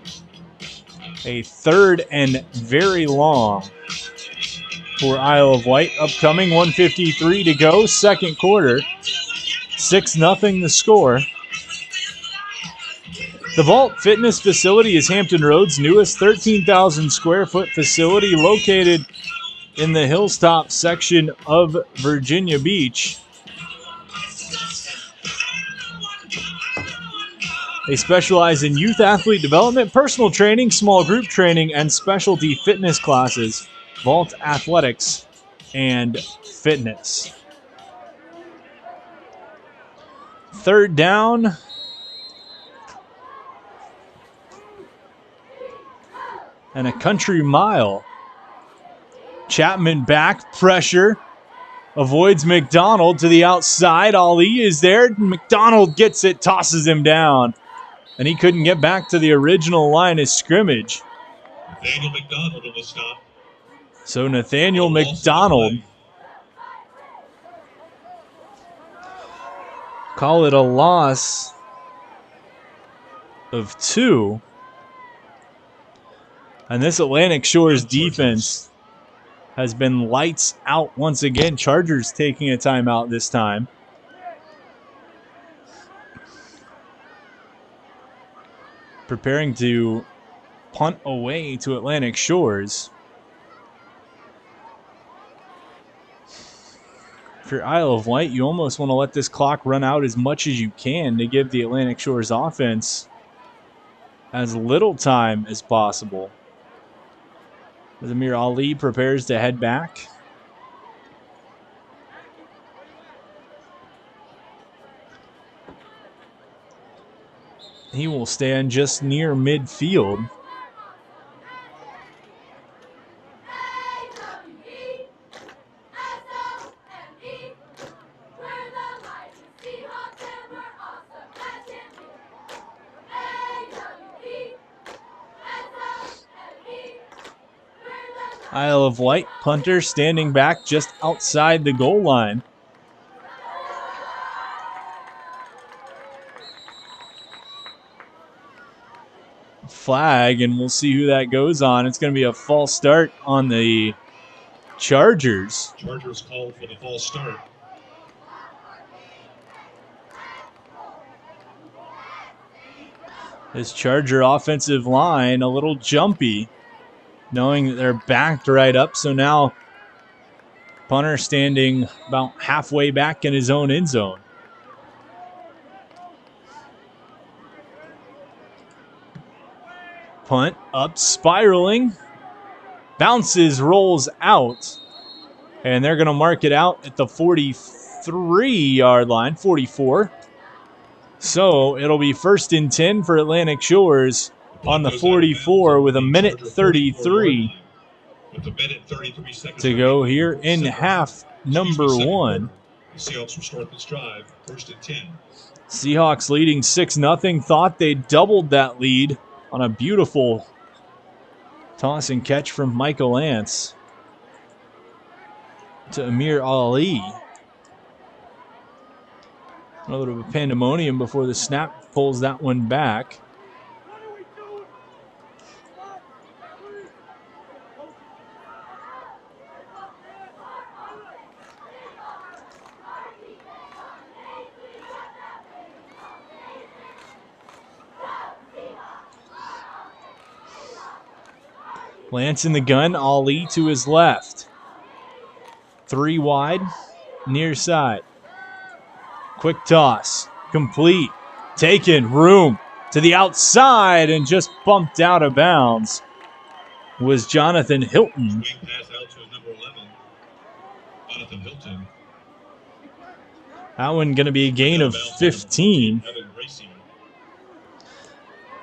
Speaker 4: A 3rd and very long for Isle of Wight. Upcoming, 1:53 to go, second quarter. 6-0 the score. The Vault Fitness Facility is Hampton Roads' newest 13,000 square foot facility located in the Hilltop section of Virginia Beach. They specialize in youth athlete development, personal training, small group training, and specialty fitness classes, Vault Athletics, and Fitness. 3rd down. And a country mile. Chapman back, pressure. Avoids McDonald to the outside. Ali is there. McDonald gets it, tosses him down. And he couldn't get back to the original line of scrimmage.
Speaker 2: Nathaniel McDonald on the stop.
Speaker 4: So Nathaniel McDonald. Call it a loss of 2. And this Atlantic Shores defense has been lights out once again. Chargers taking a timeout this time. Preparing to punt away to Atlantic Shores. If you're Isle of Wight, you almost want to let this clock run out as much as you can to give the Atlantic Shores offense as little time as possible. Amir Ali prepares to head back. He will stand just near midfield. Isle of Wight punter standing back just outside the goal line. Flag, and we'll see who that goes on. It's going to be a false start on the Chargers.
Speaker 2: Chargers called for the false start.
Speaker 4: This Charger offensive line a little jumpy, knowing that they're backed right up. So now punter standing about halfway back in his own end zone. Punt up, spiraling, bounces, rolls out, and they're going to mark it out at the 43-yard line, 44. So it'll be 1st and 10 for Atlantic Shores on the 44 with a minute 33 to go here in half number 1.
Speaker 2: The Seahawks will start this drive, 1st and 10.
Speaker 4: Seahawks leading 6-0. Thought they doubled that lead on a beautiful toss and catch from Michael Lance to Amir Ali. A little bit of a pandemonium before the snap pulls that one back. Lance in the gun, Ali to his left. 3 wide, near side. Quick toss, complete, taken, room to the outside, and just bumped out of bounds was Jonathan Hilton.
Speaker 2: Swing pass out to number 11, Jonathan Hilton.
Speaker 4: That one going to be a gain of 15.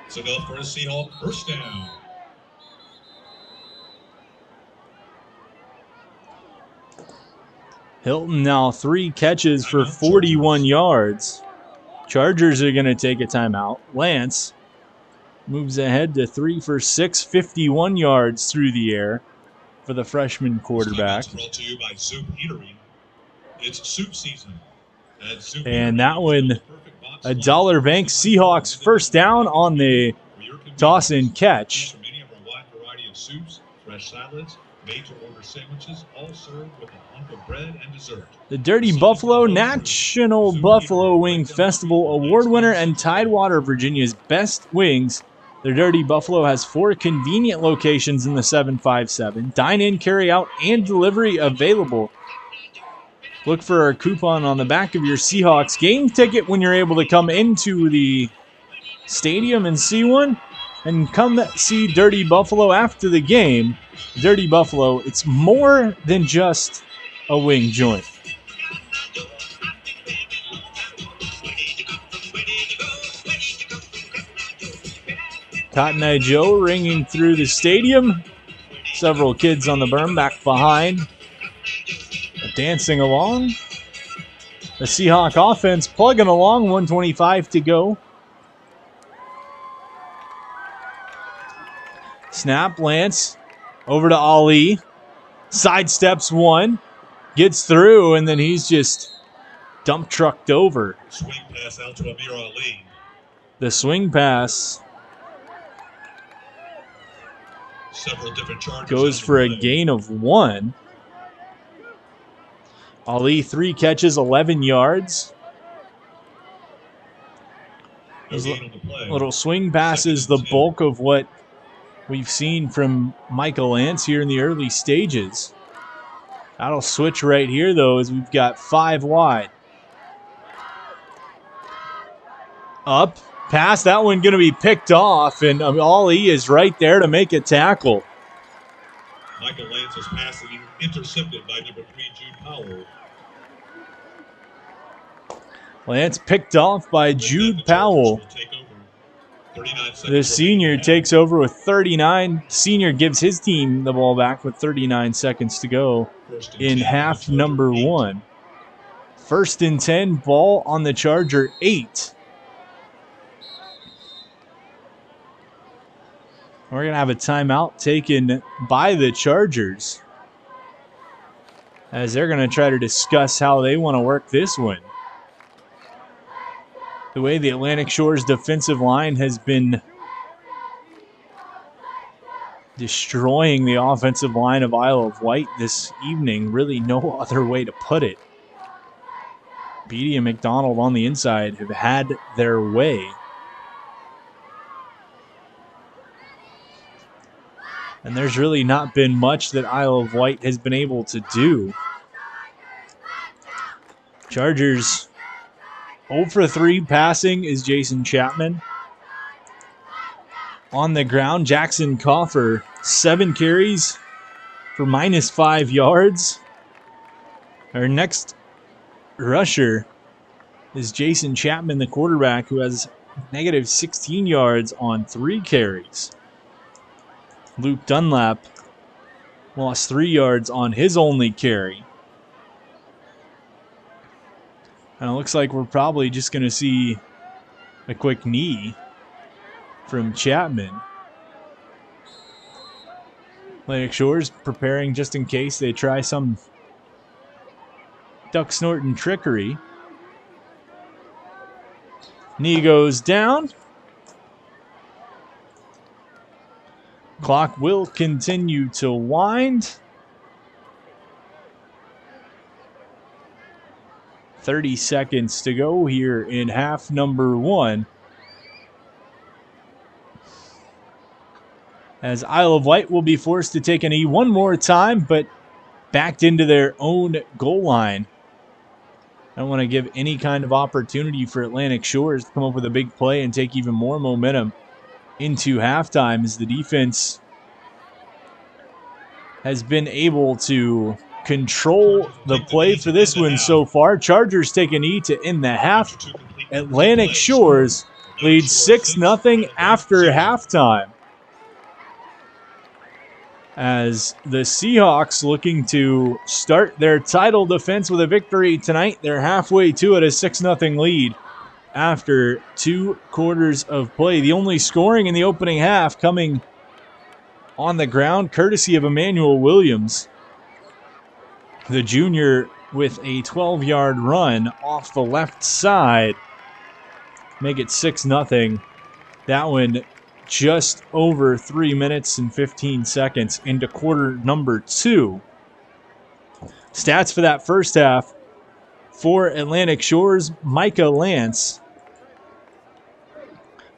Speaker 2: So go for a Seahawk 1st down.
Speaker 4: Hilton now 3 catches for 41 yards. Chargers are going to take a timeout. Lance moves ahead to 3 for 6, 51 yards through the air for the freshman quarterback.
Speaker 2: Brought to you by Soup Eatery. It's soup season.
Speaker 4: And that one, a Dollar Bank Seahawks 1st down on the toss and catch.
Speaker 2: Homemade soups, fresh salads, made-to-order sandwiches, all served with a hunk of bread and dessert.
Speaker 4: The Dirty Buffalo National Buffalo Wing Festival Award winner and Tidewater, Virginia's best wings. The Dirty Buffalo has 4 convenient locations in the 757. Dine-in, carry-out, and delivery available. Look for our coupon on the back of your Seahawks game ticket when you're able to come into the stadium and see one. And come see Dirty Buffalo after the game. Dirty Buffalo, it's more than just a wing joint. Cotton Eye Joe ringing through the stadium. Several kids on the berm back behind, dancing along. The Seahawk offense plugging along, 1:25 to go. Snap, Lance, over to Ali. Sidesteps one, gets through, and then he's just dump trucked over.
Speaker 2: Swing pass out to Amir Ali.
Speaker 4: The swing pass
Speaker 2: Several different charges
Speaker 4: goes for a gain of 1. Ali, 3 catches, 11 yards. Little swing pass is the bulk of what we've seen from Michael Lance here in the early stages. That'll switch right here, though, as we've got 5 wide. Up, pass, that one going to be picked off, and Ali is right there to make a tackle.
Speaker 2: Michael Lance's pass intercepted by number 3, Jude Powell.
Speaker 4: Lance picked off by Jude Powell. The senior takes over with 39. Senior gives his team the ball back with 39 seconds to go in half number 1. 1st and 10, ball on the Charger 8. We're going to have a timeout taken by the Chargers as they're going to try to discuss how they want to work this one. The way the Atlantic Shores defensive line has been destroying the offensive line of Isle of Wight this evening, really no other way to put it. Beatty and McDonald on the inside have had their way. And there's really not been much that Isle of Wight has been able to do. Chargers 0 for 3 passing is Jason Chapman. On the ground, Jackson Coffer, 7 carries for -5 yards. Our next rusher is Jason Chapman, the quarterback, who has -16 yards on 3 carries. Luke Dunlap lost 3 yards on his only carry. And it looks like we're probably just going to see a quick knee from Chapman. Atlantic Shores preparing just in case they try some duck snorting trickery. Knee goes down. Clock will continue to wind. 30 seconds to go here in half number 1. As Isle of Wight will be forced to take a knee one more time, but backed into their own goal line. I don't want to give any kind of opportunity for Atlantic Shores to come up with a big play and take even more momentum into halftime, as the defense has been able to control the play for this one so far. Chargers take a knee to end the half. Atlantic Shores leads 6-0 after halftime, as the Seahawks looking to start their title defense with a victory tonight. They're halfway to it, a 6-0 lead after 2 quarters of play. The only scoring in the opening half coming on the ground, courtesy of Emmanuel Williams, the junior, with a 12-yard run off the left side. Make it 6-0. That one just over 3 minutes and 15 seconds into quarter number 2. Stats for that first half for Atlantic Shores: Micah Lance,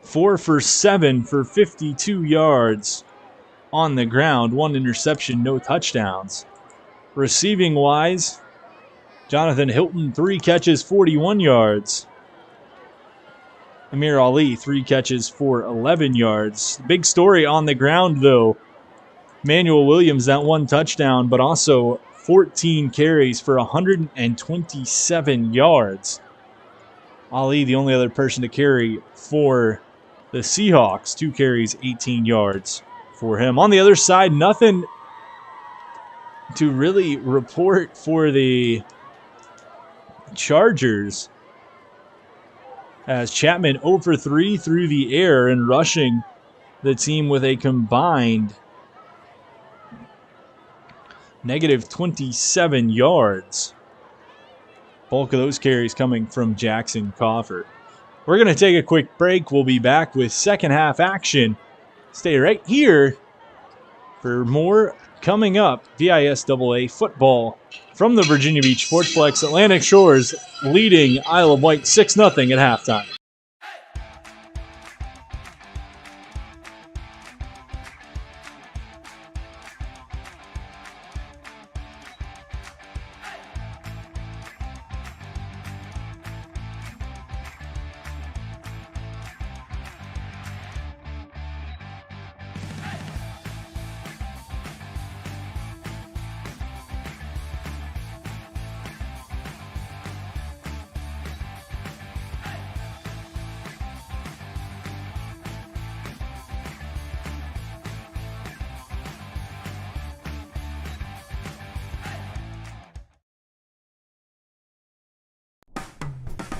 Speaker 4: 4 for 7 for 52 yards on the ground, 1 interception, no touchdowns. Receiving wise, Jonathan Hilton, 3 catches, 41 yards. Amir Ali, 3 catches for 11 yards. Big story on the ground, though. Manuel Williams, that 1 touchdown, but also 14 carries for 127 yards. Ali, the only other person to carry for the Seahawks, 2 carries, 18 yards for him. On the other side, nothing to really report for the Chargers, as Chapman 0 for 3 through the air and rushing the team with a combined negative 27 yards. Bulk of those carries coming from Jackson Coffer. We're going to take a quick break. We'll be back with second half action. Stay right here for more coming up. VISAA football from the Virginia Beach Sportsplex. Atlantic Shores leading Isle of Wight 6-0 at halftime.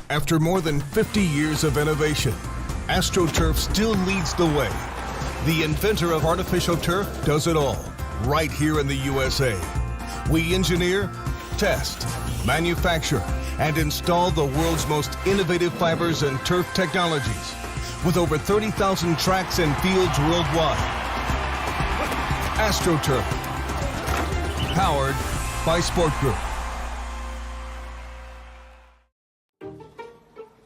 Speaker 6: After more than 50 years of innovation, AstroTurf still leads the way. The inventor of artificial turf does it all, right here in the USA. We engineer, test, manufacture, and install the world's most innovative fibers and turf technologies, with over 30,000 tracks and fields worldwide. AstroTurf, powered by Sport Group.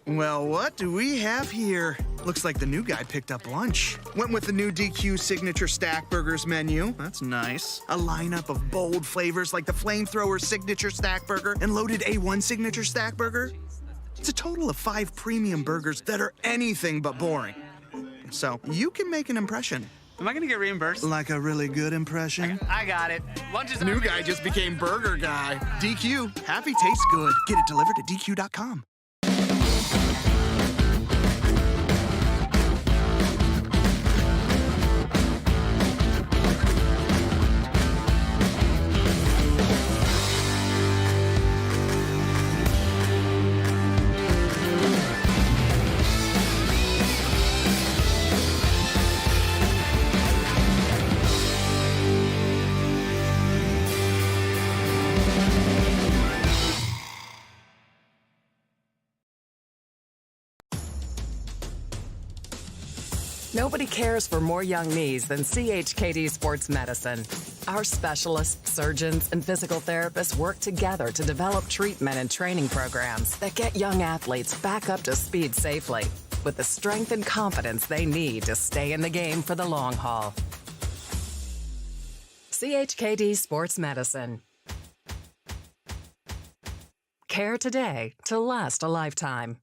Speaker 7: Well, what do we have here? Looks like the new guy picked up lunch. Went with the new DQ Signature Stack Burgers menu. That's nice. A lineup of bold flavors like the Flamethrower Signature Stack Burger and Loaded A1 Signature Stack Burger. It's a total of 5 premium burgers that are anything but boring. So, you can make an impression.
Speaker 8: Am I gonna get reimbursed?
Speaker 7: Like a really good impression?
Speaker 8: I got it. Lunch is
Speaker 7: New guy just became burger guy. DQ. Happy tastes good. Get it delivered at DQ.com.
Speaker 5: Nobody cares for more young knees than CHKD Sports Medicine. Our specialists, surgeons, and physical therapists work together to develop treatment and training programs that get young athletes back up to speed safely with the strength and confidence they need to stay in the game for the long haul. CHKD Sports Medicine. Care today to last a lifetime.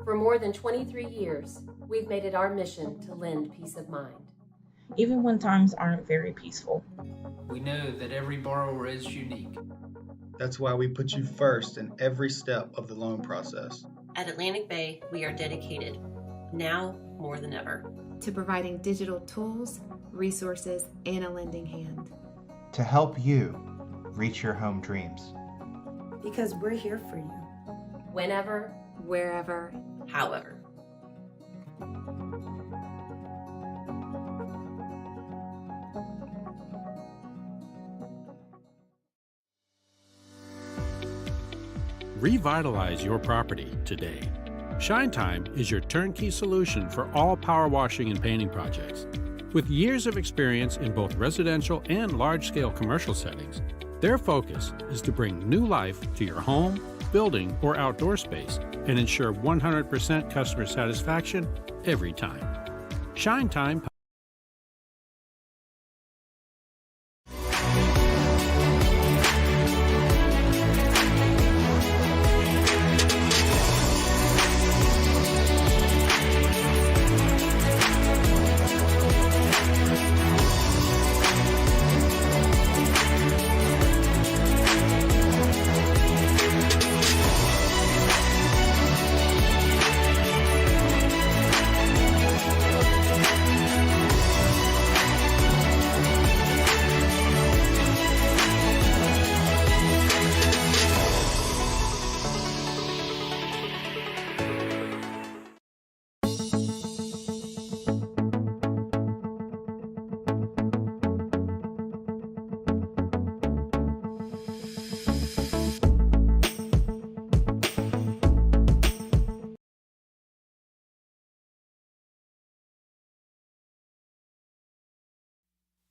Speaker 9: For more than 23 years, we've made it our mission to lend peace of mind.
Speaker 10: Even when times aren't very peaceful.
Speaker 11: We know that every borrower is unique.
Speaker 12: That's why we put you first in every step of the loan process.
Speaker 9: At Atlantic Bay, we are dedicated, now more than ever,
Speaker 13: to providing digital tools, resources, and a lending hand.
Speaker 14: To help you reach your home dreams.
Speaker 15: Because we're here for you.
Speaker 9: Whenever,
Speaker 13: wherever,
Speaker 9: however.
Speaker 16: Revitalize your property today. Shine Time is your turnkey solution for all power washing and painting projects. With years of experience in both residential and large-scale commercial settings, their focus is to bring new life to your home, building, or outdoor space and ensure 100% customer satisfaction every time. Shine Time.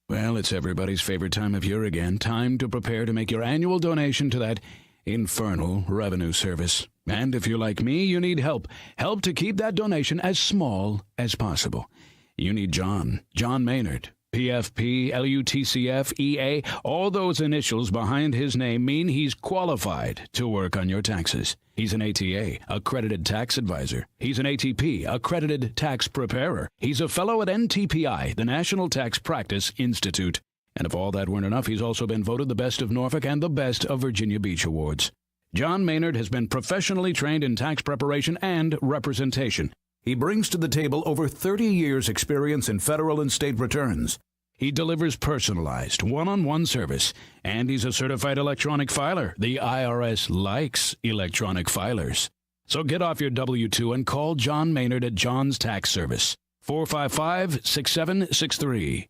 Speaker 17: Well, it's everybody's favorite time of year again. Time to prepare to make your annual donation to that infernal revenue service. And if you're like me, you need help. Help to keep that donation as small as possible. You need John Maynard. PFP, LUTCF, EA, all those initials behind his name mean he's qualified to work on your taxes. He's an ATA, accredited tax advisor. He's an ATP, accredited tax preparer. He's a fellow at NTPI, the National Tax Practice Institute. And if all that weren't enough, he's also been voted the best of Norfolk and the best of Virginia Beach Awards. John Maynard has been professionally trained in tax preparation and representation. He brings to the table over 30 years' experience in federal and state returns. He delivers personalized, one-on-one service, and he's a certified electronic filer. The IRS likes electronic filers. So get off your W-2 and call John Maynard at John's Tax Service, 455-6763.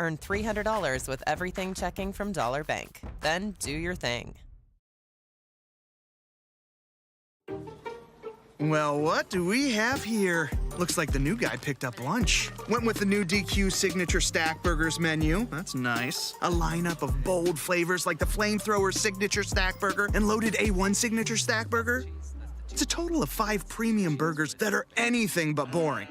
Speaker 18: Earn $300 with everything checking from Dollar Bank. Then do your thing.
Speaker 7: Well, what do we have here? Looks like the new guy picked up lunch. Went with the new DQ Signature Stack Burgers menu. That's nice. A lineup of bold flavors like the Flamethrower Signature Stack Burger and Loaded A1 Signature Stack Burger. It's a total of 5 premium burgers that are anything but boring.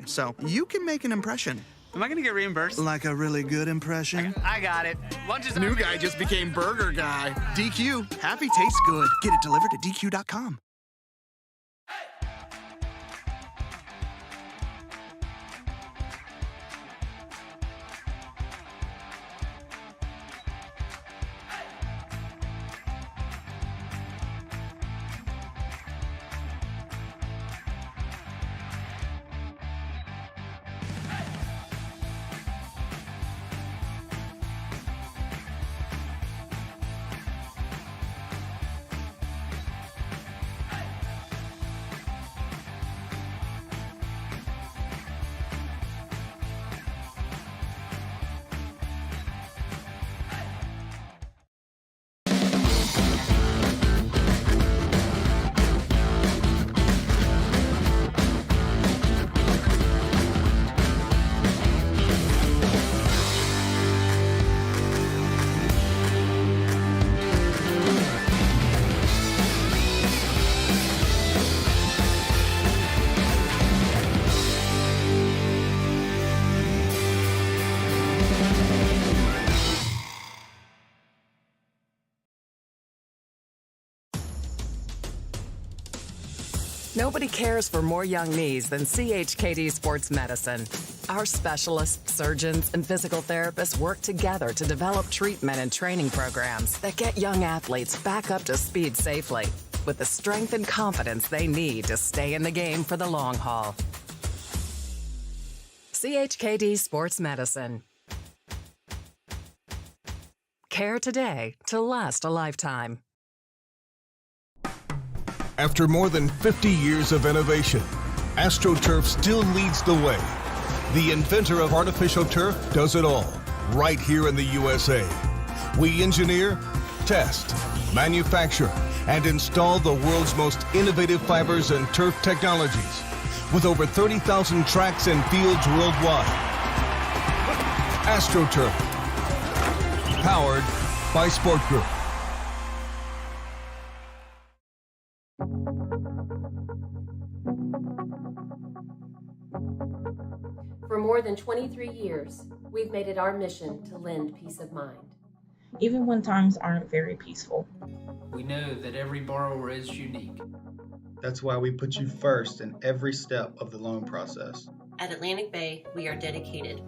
Speaker 7: So you can make an impression.
Speaker 8: Am I gonna get reimbursed?
Speaker 7: Like a really good impression?
Speaker 8: I got it. Lunch is
Speaker 7: New guy just became burger guy. DQ, happy tastes good. Get it delivered at DQ.com.
Speaker 5: Nobody cares for more young knees than CHKD Sports Medicine. Our specialists, surgeons, and physical therapists work together to develop treatment and training programs that get young athletes back up to speed safely with the strength and confidence they need to stay in the game for the long haul. CHKD Sports Medicine. Care today to last a lifetime.
Speaker 6: After more than 50 years of innovation, AstroTurf still leads the way. The inventor of artificial turf does it all, right here in the USA. We engineer, test, manufacture, and install the world's most innovative fibers and turf technologies, with over 30,000 tracks and fields worldwide. AstroTurf, powered by Sport Group.
Speaker 9: For more than 23 years, we've made it our mission to lend peace of mind.
Speaker 10: Even when times aren't very peaceful.
Speaker 11: We know that every borrower is unique.
Speaker 12: That's why we put you first in every step of the loan process.
Speaker 19: At Atlantic Bay, we are dedicated,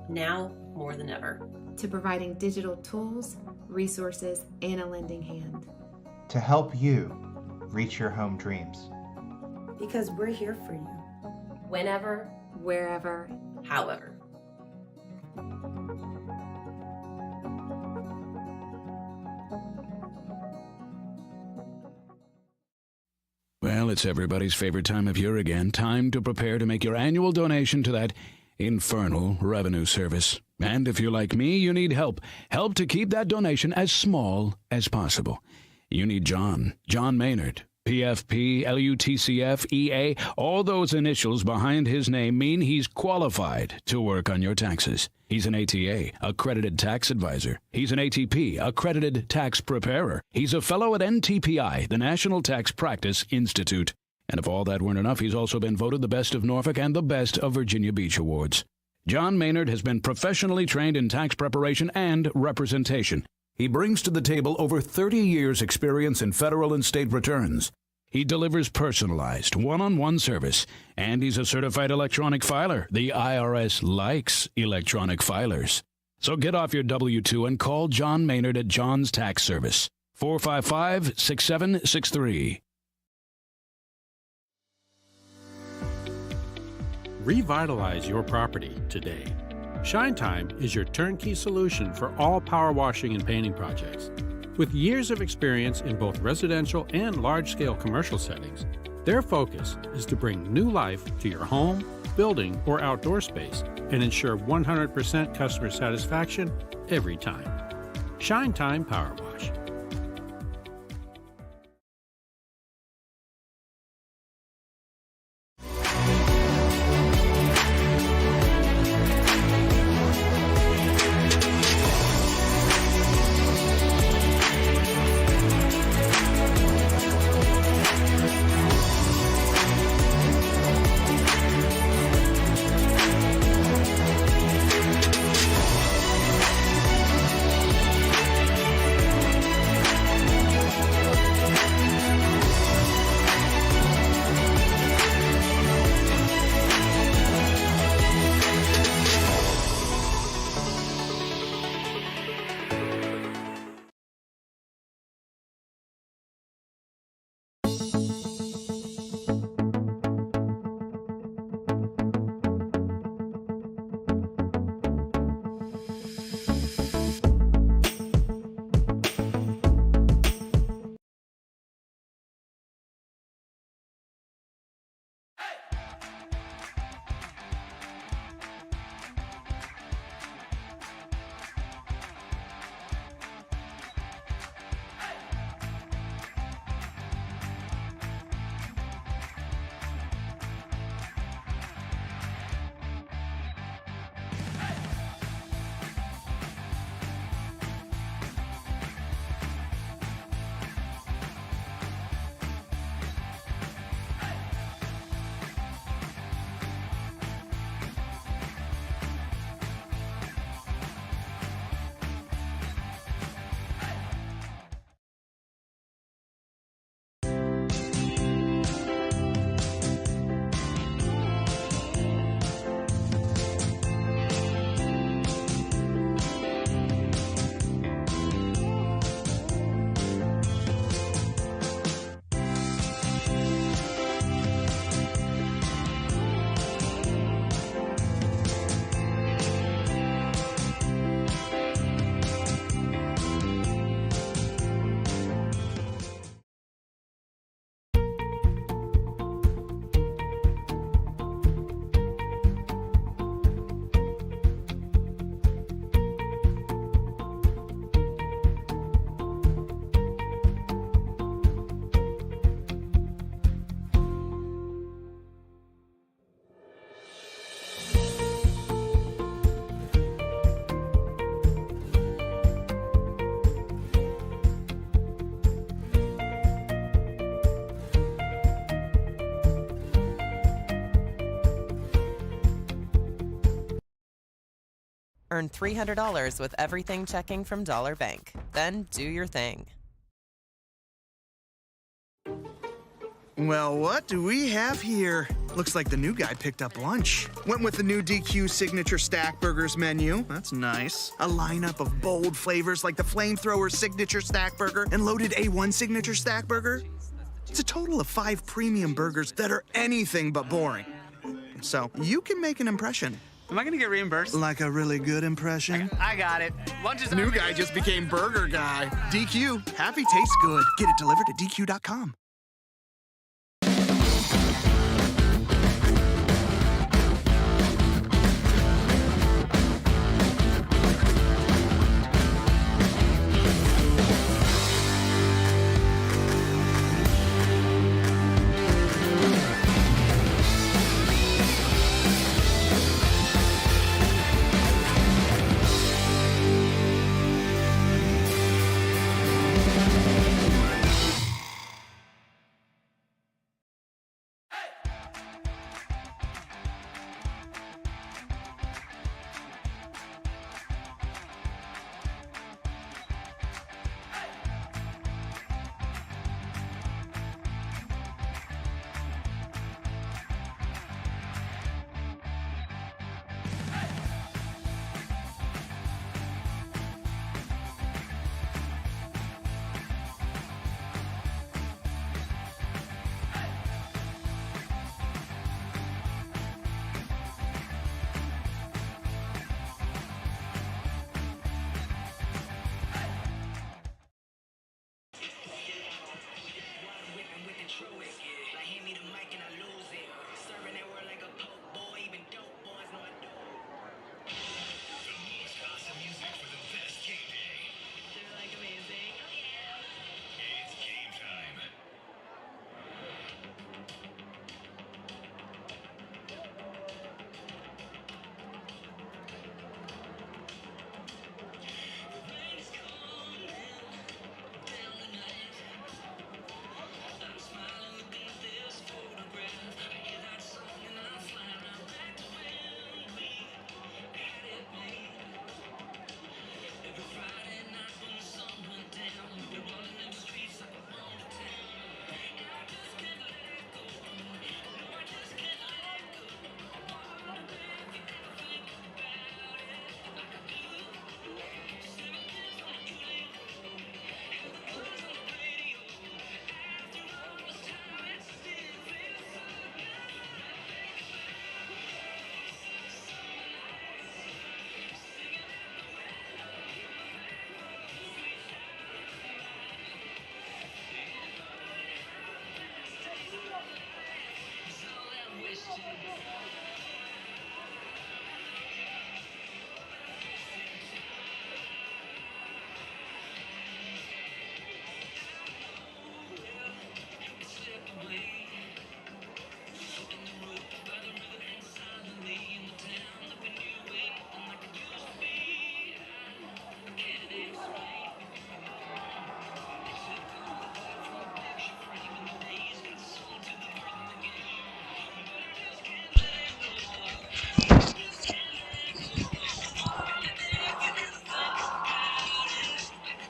Speaker 19: now more than ever,
Speaker 13: to providing digital tools, resources, and a lending hand.
Speaker 14: To help you reach your home dreams.
Speaker 15: Because we're here for you.
Speaker 9: Whenever,
Speaker 13: wherever,
Speaker 19: however.
Speaker 17: Well, it's everybody's favorite time of year again. Time to prepare to make your annual donation to that infernal revenue service. And if you're like me, you need help. Help to keep that donation as small as possible. You need John Maynard. PFP, LUTCF, EA, all those initials behind his name mean he's qualified to work on your taxes. He's an ATA, accredited tax advisor. He's an ATP, accredited tax preparer. He's a fellow at NTPI, the National Tax Practice Institute. And if all that weren't enough, he's also been voted the best of Norfolk and the best of Virginia Beach Awards. John Maynard has been professionally trained in tax preparation and representation. He brings to the table over 30 years' experience in federal and state returns. He delivers personalized, one-on-one service, and he's a certified electronic filer. The IRS likes electronic filers. So get off your W-2 and call John Maynard at John's Tax Service, 455-6763.
Speaker 16: Revitalize your property today. Shine Time is your turnkey solution for all power washing and painting projects. With years of experience in both residential and large-scale commercial settings, their focus is to bring new life to your home, building, or outdoor space and ensure 100% customer satisfaction every time. Shine Time Power Wash.
Speaker 18: Earn $300 with everything checking from Dollar Bank. Then do your thing.
Speaker 7: Well, what do we have here? Looks like the new guy picked up lunch. Went with the new DQ signature stack burgers menu. That's nice. A lineup of bold flavors like the flamethrower signature stack burger and loaded A1 signature stack burger. It's a total of 5 premium burgers that are anything but boring. So you can make an impression.
Speaker 8: Am I gonna get reimbursed?
Speaker 7: Like a really good impression?
Speaker 8: I got it. Lunch is
Speaker 7: New guy just became burger guy. DQ, happy tastes good. Get it delivered at DQ.com.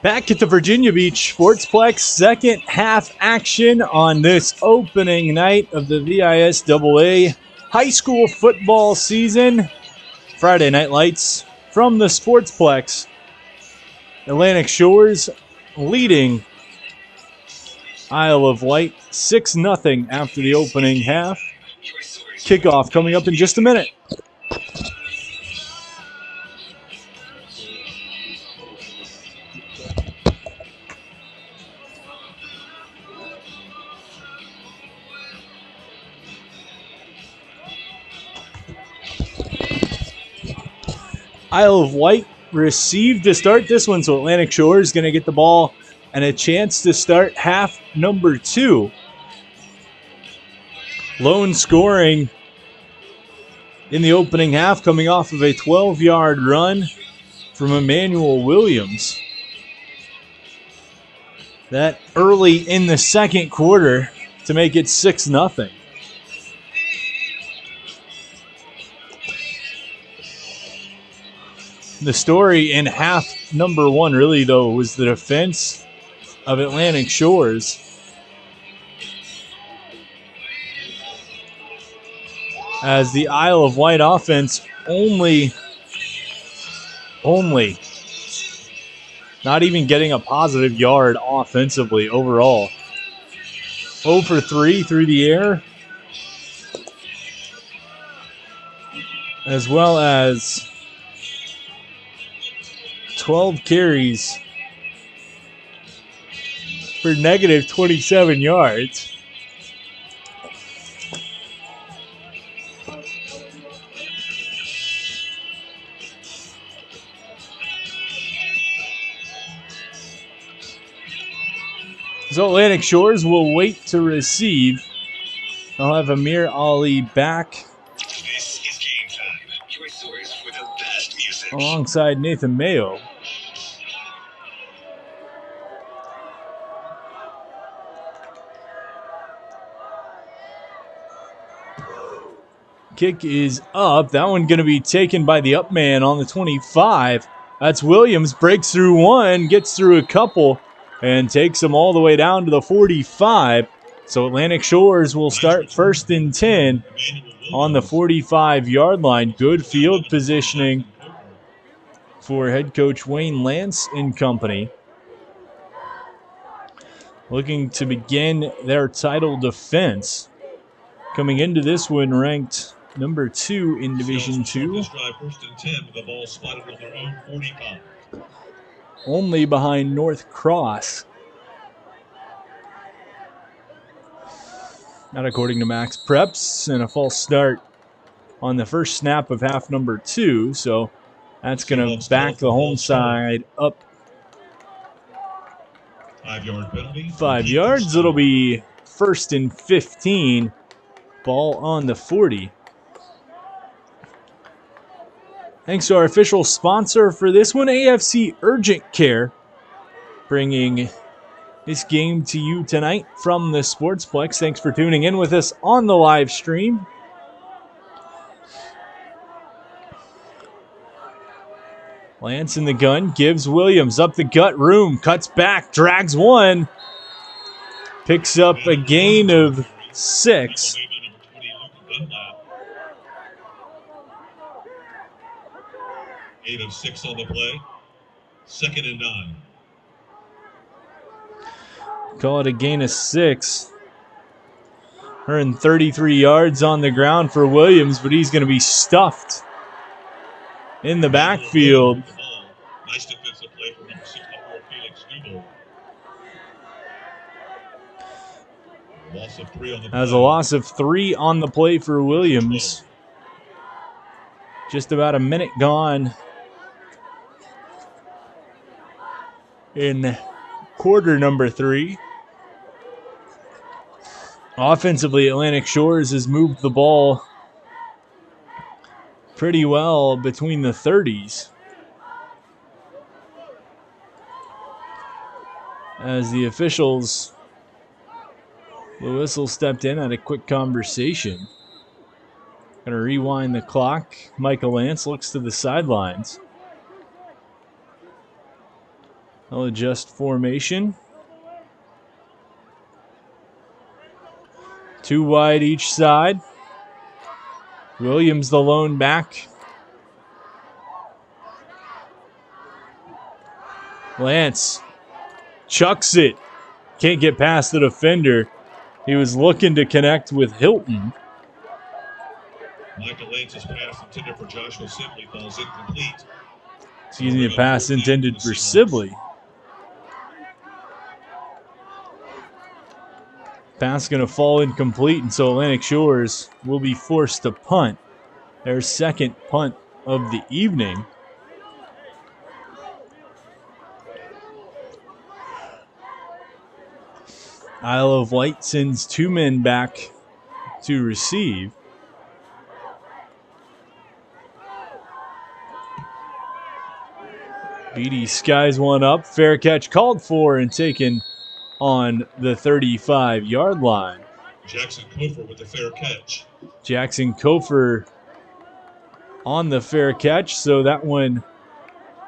Speaker 4: Back at the Virginia Beach Sportsplex, second half action on this opening night of the VISAA high school football season. Friday Night Lights from the Sportsplex. Atlantic Shores leading Isle of Wight 6-0 after the opening half. Kickoff coming up in just a minute. Isle of Wight received to start this one, so Atlantic Shores is going to get the ball and a chance to start half number 2. Lone scoring in the opening half, coming off of a 12-yard run from Emmanuel Williams. That early in the second quarter to make it 6-0. The story in half number one, really, though, was the defense of Atlantic Shores. As the Isle of Wight offense only not even getting a positive yard offensively overall. 0 for 3 through the air, as well as 12 carries for negative 27 yards. So Atlantic Shores will wait to receive. They'll have Amir Ali back
Speaker 20: This is Game Time, your source for the best music.
Speaker 4: alongside Nathan Mayo. Kick is up. That one going to be taken by the up man on the 25. That's Williams. Breaks through one, gets through a couple, and takes them all the way down to the 45. So Atlantic Shores will start 1st and 10 on the 45-yard line. Good field positioning for head coach Wayne Lance and company. Looking to begin their title defense. Coming into this one ranked number 2 in Division 2.
Speaker 2: 1st and 10 with the ball spotted on their own 45.
Speaker 4: Only behind North Cross. Not according to Max Preps, and a false start on the first snap of half number 2. So that's going to back the home side up
Speaker 2: 5-yard penalty.
Speaker 4: 5 yards. It'll be 1st and 15. Ball on the 40. Thanks to our official sponsor for this one, AFC Urgent Care, bringing this game to you tonight from the Sportsplex. Thanks for tuning in with us on the live stream. Lance in the gun, gives Williams up the gut room, cuts back, drags one, picks up a gain of 6.
Speaker 2: 8 of 6 on the play. 2nd and 9.
Speaker 4: Call it a gain of 6. 133 yards on the ground for Williams, but he's going to be stuffed in the backfield.
Speaker 2: Nice defensive play from number 64, Felix Dubel. Loss of 3 on the play.
Speaker 4: Has a loss of 3 on the play for Williams. Just about a minute gone in quarter number 3. Offensively, Atlantic Shores has moved the ball pretty well between the 30s. As the officials, the whistle stepped in, had a quick conversation. Going to rewind the clock. Michael Lance looks to the sidelines. They'll adjust formation. 2 wide each side. Williams the lone back. Lance chucks it. Can't get past the defender. He was looking to connect with Hilton.
Speaker 2: Michael Lance's pass intended for Joshua Sibley falls incomplete.
Speaker 4: Excuse me, a pass intended for Sibley. Pass going to fall incomplete, and so Atlantic Shores will be forced to punt. Their second punt of the evening. Isle of Wight sends 2 men back to receive. Beatty skies one up. Fair catch called for and taken on the 35-yard line.
Speaker 2: Jackson Kofer with the fair catch.
Speaker 4: Jackson Kofer on the fair catch, so that one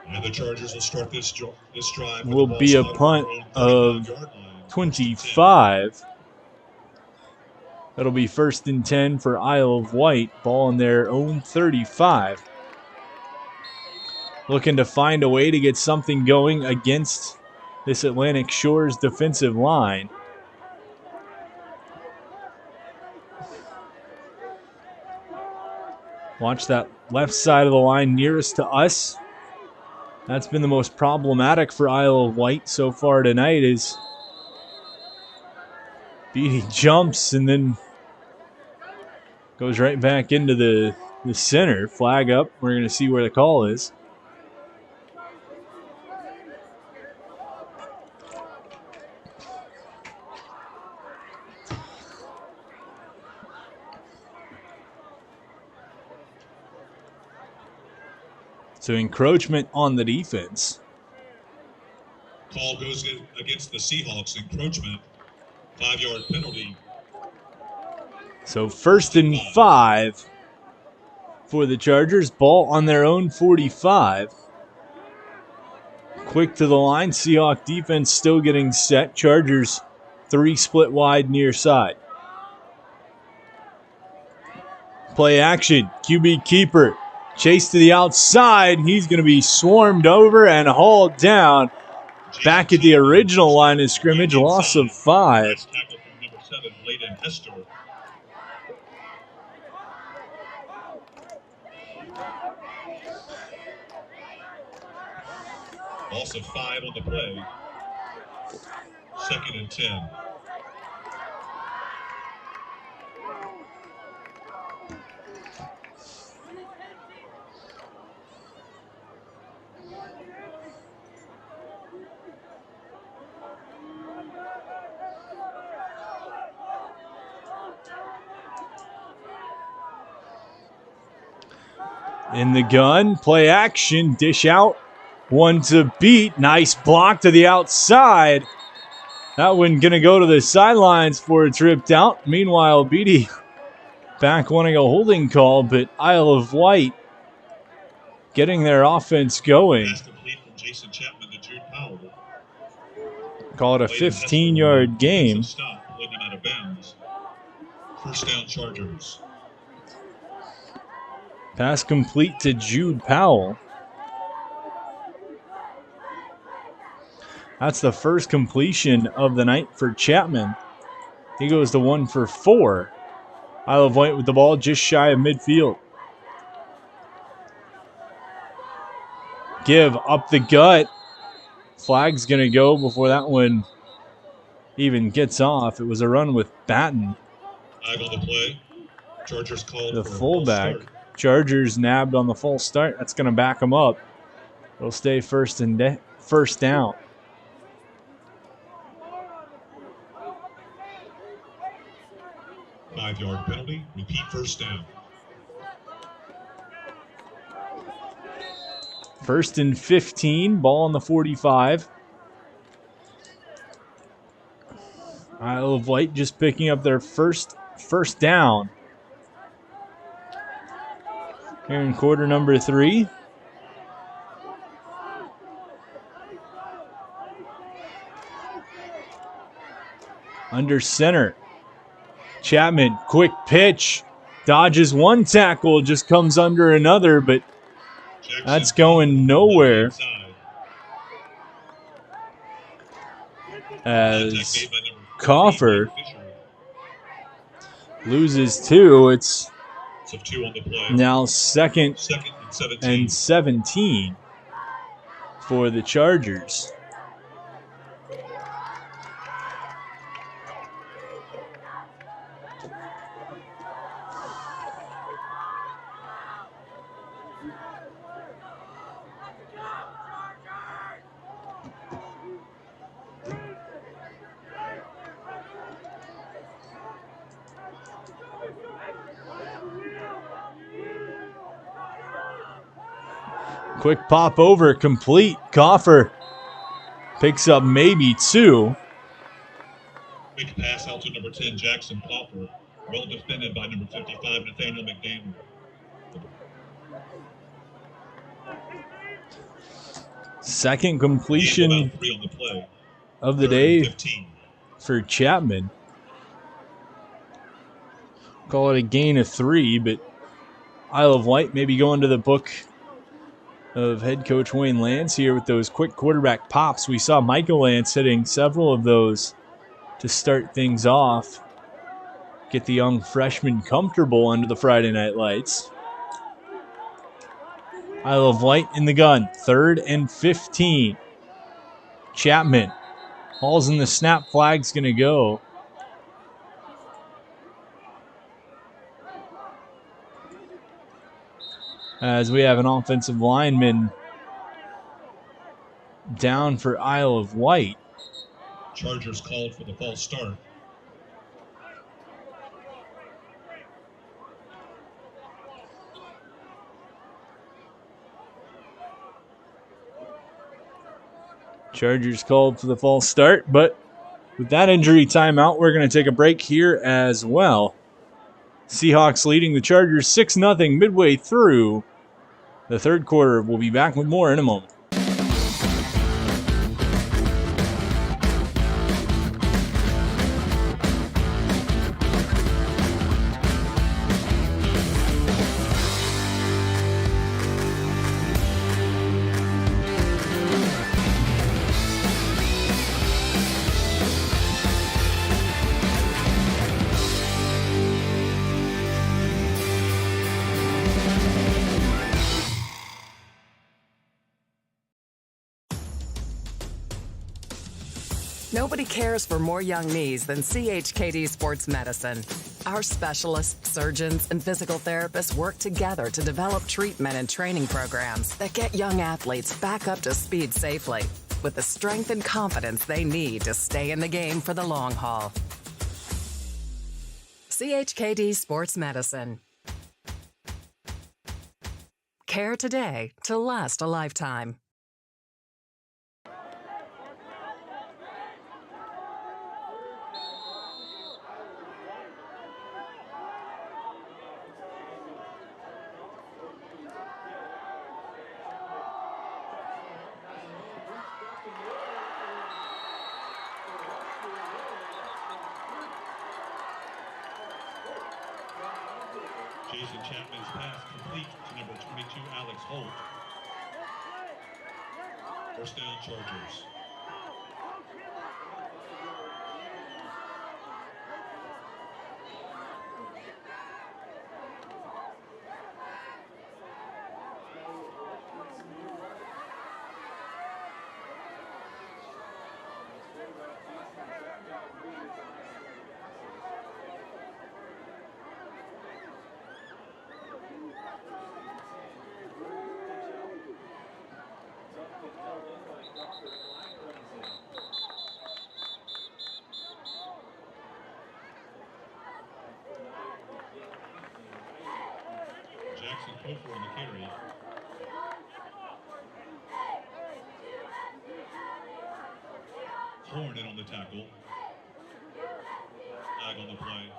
Speaker 2: And the Chargers will start this drive.
Speaker 4: Will be a punt of 25. That'll be 1st and 10 for Isle of Wight. Ball on their own 35. Looking to find a way to get something going against this Atlantic Shores defensive line. Watch that left side of the line nearest to us. That's been the most problematic for Isle of Wight so far tonight, is Beatty jumps and then goes right back into the center. Flag up. We're going to see where the call is. So encroachment on the defense.
Speaker 2: Call goes against the Seahawks. Encroachment. 5-yard penalty.
Speaker 4: So 1st and 5 for the Chargers. Ball on their own 45. Quick to the line. Seahawk defense still getting set. Chargers 3 split wide near side. Play action. QB keeper. Chase to the outside. He's going to be swarmed over and hauled down. Back at the original line of scrimmage. Loss of 5.
Speaker 2: Number 7, Layden Hester. Loss of 5 on the play. 2nd and 10.
Speaker 4: In the gun, play action, dish out, one to beat. Nice block to the outside. That one going to go to the sidelines for a tripped out. Meanwhile, Beatty back wanting a holding call, but Isle of Wight getting their offense going.
Speaker 2: Pass complete from Jason Chapman to Jude Powell.
Speaker 4: Call it a 15-yard game.
Speaker 2: Stop, pulling them out of bounds. 1st down Chargers.
Speaker 4: Pass complete to Jude Powell. That's the first completion of the night for Chapman. He goes to 1 for 4. Isle of Wight with the ball just shy of midfield. Give up the gut. Flag's going to go before that one even gets off. It was a run with Batten.
Speaker 2: Flag on the play. Chargers called
Speaker 4: the
Speaker 2: for
Speaker 4: fullback.
Speaker 2: a false start.
Speaker 4: Chargers nabbed on the false start. That's going to back them up. It'll stay first down.
Speaker 2: Five-yard penalty. Repeat 1st down.
Speaker 4: 1st and 15. Ball on the 45. Isle of Wight just picking up their first down. Here in quarter number 3. Under center. Chapman, quick pitch. Dodges one tackle, just comes under another, but that's going nowhere. As Coffer loses 2, it's now 2nd and 17 for the Chargers. Quick pop over, complete. Coffer picks up maybe 2.
Speaker 2: Big pass out to number 10, Jackson Coffer. Well defended by number 55, Nathaniel McDaniel.
Speaker 4: Second completion of the day for Chapman. Call it a gain of 3, but Isle of Wight maybe going to the book of head coach Wayne Lance here with those quick quarterback pops. We saw Michael Lance hitting several of those to start things off. Get the young freshman comfortable under the Friday night lights. Isle of Wight in the gun. 3rd and 15. Chapman. Ball's in the snap. Flag's going to go. As we have an offensive lineman down for Isle of Wight.
Speaker 2: Chargers called for the false start.
Speaker 4: Chargers called for the false start, but with that injury timeout, we're going to take a break here as well. Seahawks leading the Chargers 6-0 midway through the third quarter. We'll be back with more in a moment.
Speaker 5: Nobody cares for more young knees than CHKD Sports Medicine. Our specialists, surgeons, and physical therapists work together to develop treatment and training programs that get young athletes back up to speed safely with the strength and confidence they need to stay in the game for the long haul. CHKD Sports Medicine. Care today to last a lifetime.
Speaker 2: Jason Chapman's pass complete to number 22, Alex Holt. First down, Chargers. Jackson Cofer on the carry. Horn in on the tackle. Flag on the play.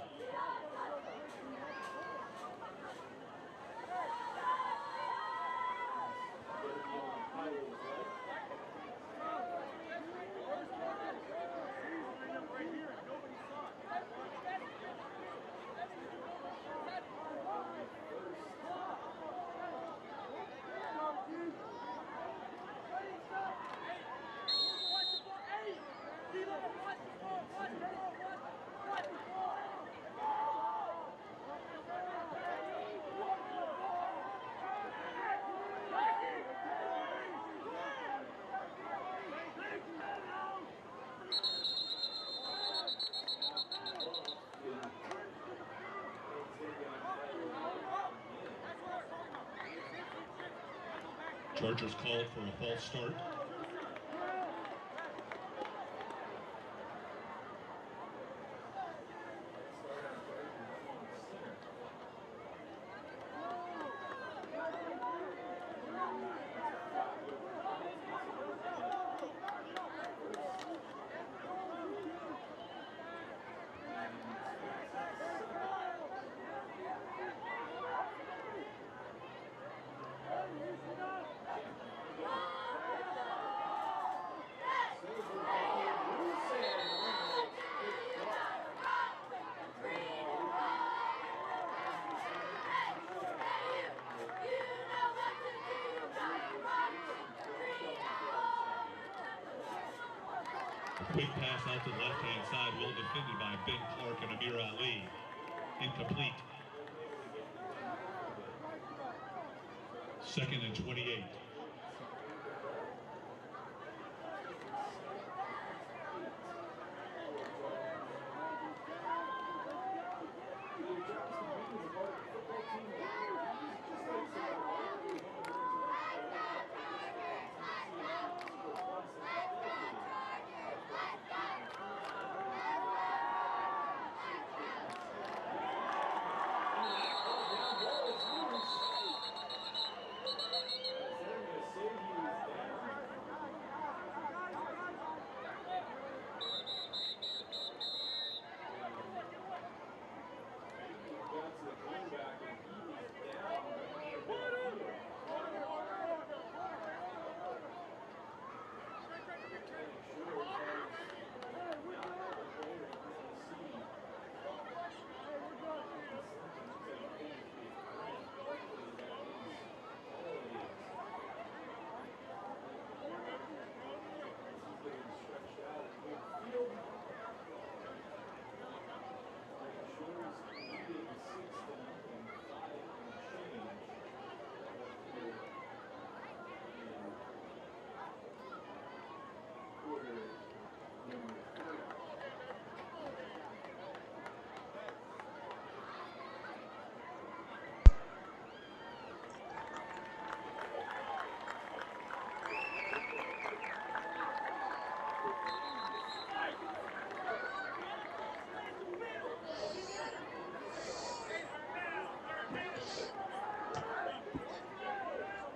Speaker 2: Chargers called for a false start. A quick pass out to the left-hand side, well defended by Ben Clark and Amir Ali. Incomplete. 2nd and 28.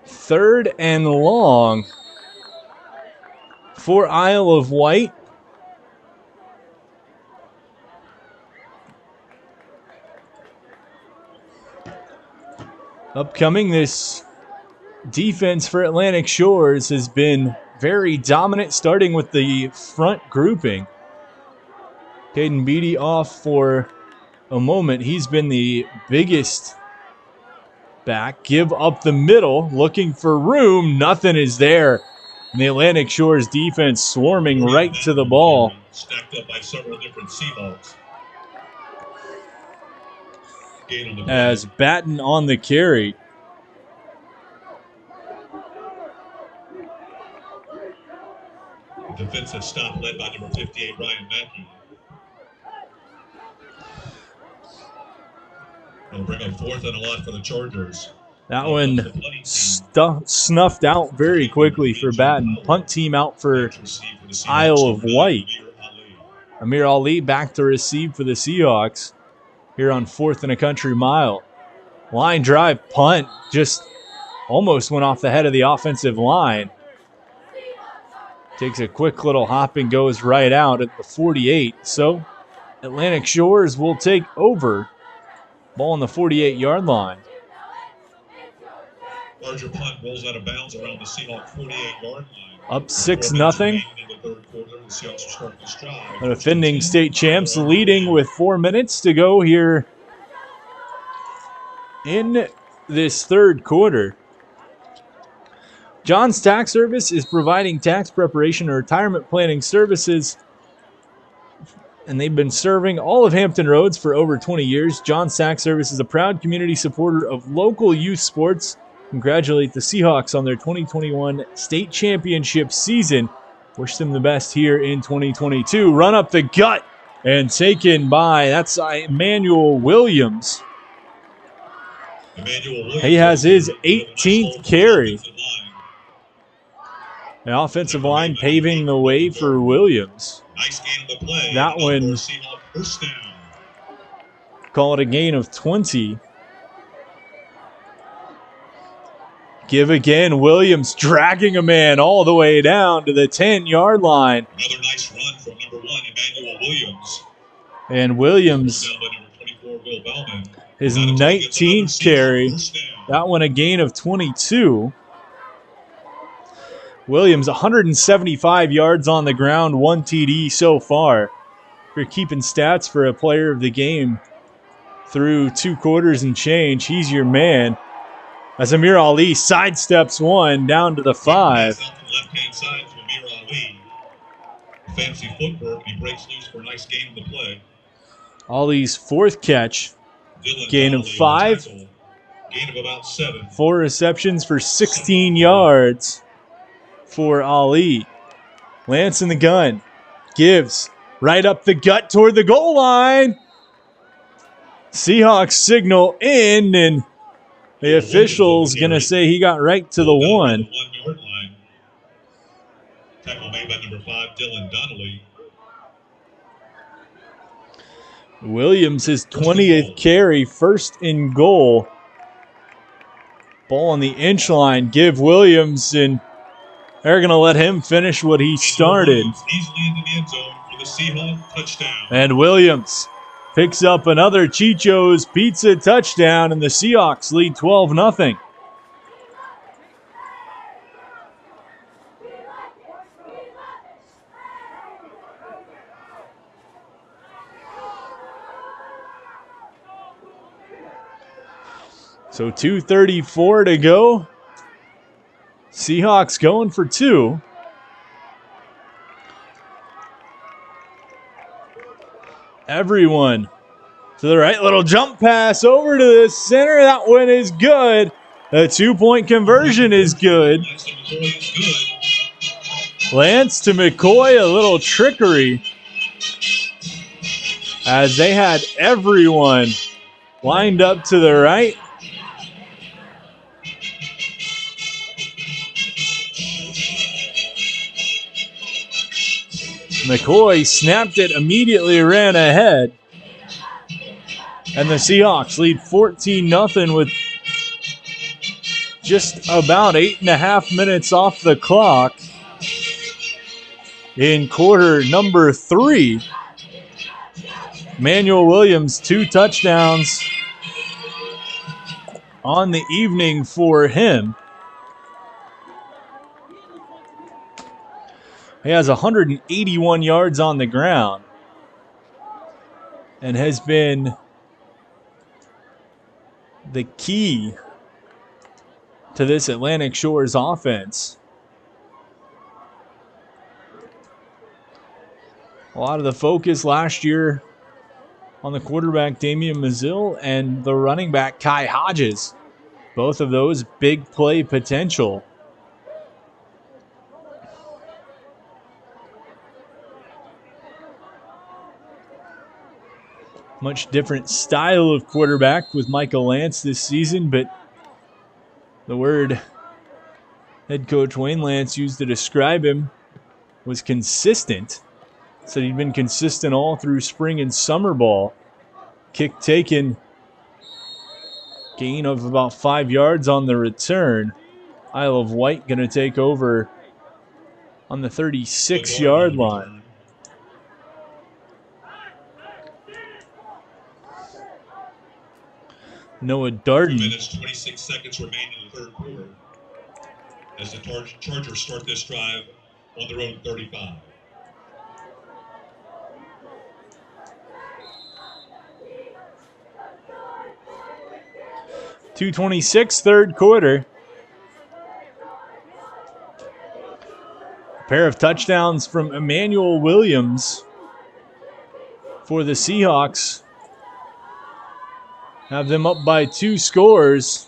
Speaker 4: Third and long for Isle of Wight. Upcoming, this defense for Atlantic Shores has been very dominant, starting with the front grouping. Caden Beatty off for a moment. He's been the biggest back. Give up the middle, looking for room. Nothing is there. And the Atlantic Shores defense swarming right to the ball.
Speaker 2: Stacked up by several different Seahawks.
Speaker 4: As Batten on the carry.
Speaker 2: Defensive stop led by number 58, Ryan Mackey. They'll bring up 4th and a lot for the Chargers.
Speaker 4: That one snuffed out very quickly for Batten. Punt team out for Isle of Wight. Amir Ali back to receive for the Seahawks here on 4th and a country mile. Line drive punt just almost went off the head of the offensive line. Takes a quick little hop and goes right out at the 48. So Atlantic Shores will take over. Ball on the 48-yard line.
Speaker 2: Larger punt rolls out of bounds around the Seahawk 48-yard line.
Speaker 4: Up 6-0. The defending state champs leading with 4 minutes to go here in this third quarter. John's Tax Service is providing tax preparation and retirement planning services, and they've been serving all of Hampton Roads for over 20 years. John's Tax Service is a proud community supporter of local youth sports. Congratulate the Seahawks on their 2021 state championship season. Wish them the best here in 2022. Run up the gut and taken by, that's Emmanuel Williams. He has his 18th carry. The offensive line paving the way for Williams.
Speaker 2: Nice gain of the play.
Speaker 4: That one, call it a gain of 20. Give again, Williams dragging a man all the way down to the 10-yard line.
Speaker 2: Another nice run from number 1, Emmanuel Williams.
Speaker 4: And Williams, his 19th carry. That one a gain of 22. Williams, 175 yards on the ground, 1 TD so far. If you're keeping stats for a player of the game through 2 quarters and change, he's your man. As Amir Ali sidesteps one down to the 5.
Speaker 2: Left-hand side to Amir Ali. fancy footwork. He breaks loose for a nice gain in the play.
Speaker 4: Ollie's fourth catch. Gain of 5.
Speaker 2: Gain of about 7.
Speaker 4: 4 receptions for 16 yards for Ali. Lance in the gun. Gives right up the gut toward the goal line. Seahawks signal in, and the official's going to say he got right to the 1.
Speaker 2: 1 yard line. Tackle made by number 5, Dylan Donnelly.
Speaker 4: Williams, his 20th carry, first in goal. Ball on the inch line. Give Williams, and they're going to let him finish what he started.
Speaker 2: Easily into the end zone for the Seahawks touchdown.
Speaker 4: And Williams picks up another Chicho's Pizza touchdown, and the Seahawks lead 12-0. So 2:34 to go. Seahawks going for 2. Everyone to the right. Little jump pass over to the center. That one is good. The 2-point conversion is good. Lance to McCoy, a little trickery, as they had everyone lined up to the right. McCoy snapped it, immediately ran ahead. And the Seahawks lead 14-0 with just about 8.5 minutes off the clock in quarter number 3. Manuel Williams, 2 touchdowns on the evening for him. He has 181 yards on the ground and has been the key to this Atlantic Shores offense. A lot of the focus last year on the quarterback Damian Mazil and the running back Kai Hodges. Both of those big play potential. Much different style of quarterback with Michael Lance this season, but the word head coach Wayne Lance used to describe him was consistent. Said he'd been consistent all through spring and summer ball. Kick taken. Gain of about 5 yards on the return. Isle of Wight going to take over on the 36-yard line. Noah Darden.
Speaker 2: 2 minutes, 26 seconds remain in the third quarter as the Chargers start this drive on their own 35.
Speaker 4: .226 third quarter. A pair of touchdowns from Emmanuel Williams for the Seahawks. Have them up by 2 scores.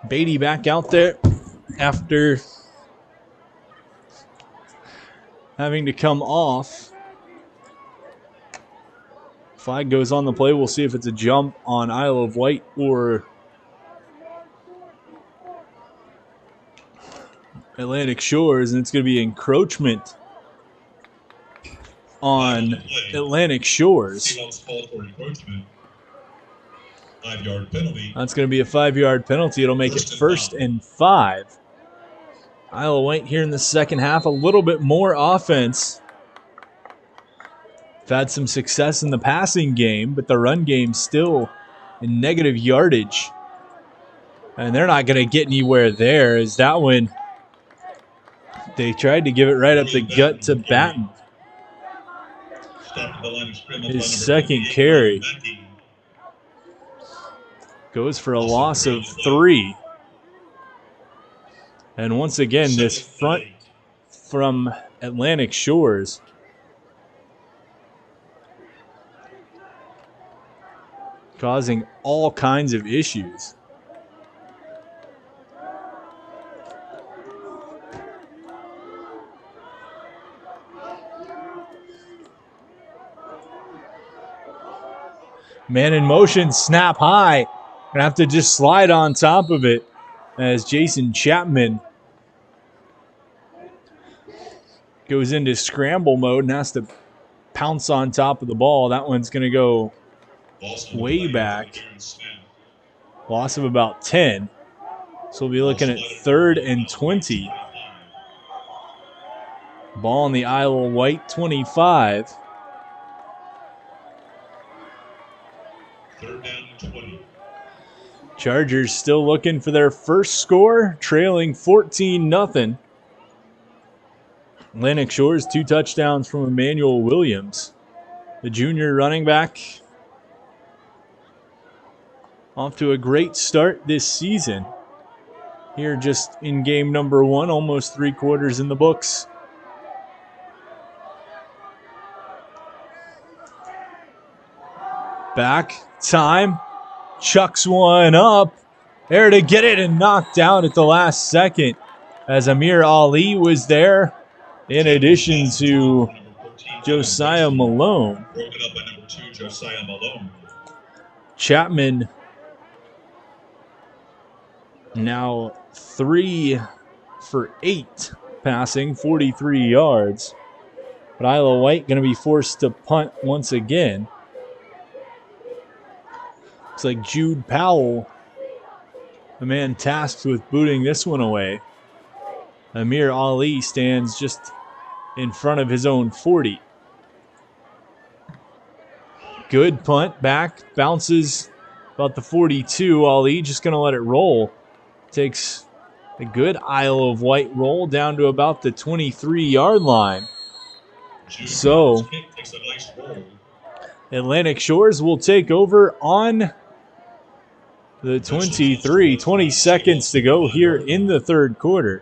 Speaker 4: Beatty back out there after having to come off. Flag goes on the play. We'll see if it's a jump on Isle of Wight or Atlantic Shores, and it's going to be encroachment on Atlantic Shores.
Speaker 2: 5-yard penalty.
Speaker 4: That's going to be a 5-yard penalty. It'll make it first and 5. Isle of Wight here in the second half, a little bit more offense. They've had some success in the passing game, but the run game still in negative yardage. And they're not going to get anywhere there, as that one, they tried to give it right up the gut to Batten. His second carry goes for a loss of 3. And once again, this front from Atlantic Shores. Causing all kinds of issues. Man in motion, snap high. Gonna have to just slide on top of it as Jason Chapman goes into scramble mode and has to pounce on top of the ball. That one's gonna go way back. Loss of about 10. So we'll be looking at 3rd and 20. Ball on the Isle of Wight 25.
Speaker 2: 3rd down and 20.
Speaker 4: Chargers still looking for their first score, trailing 14-0. Atlantic Shores 2 touchdowns from Emmanuel Williams. The junior running back off to a great start this season. Here just in game number 1, almost 3 quarters in the books. Back, time, chucks one up. There to get it and knocked down at the last second as Amir Ali was there, in addition to Josiah Malone.
Speaker 2: Broken up by number 2, Josiah Malone.
Speaker 4: Chapman now 3 for 8 passing, 43 yards. But Isla Wight going to be forced to punt once again. Looks like Jude Powell, the man tasked with booting this one away. Amir Ali stands just in front of his own 40. Good punt back, bounces about the 42. Ali just going to let it roll. Takes a good Isle of Wight roll down to about the 23-yard line. So Atlantic Shores will take over on the 23. 20 seconds to go here in the 3rd quarter.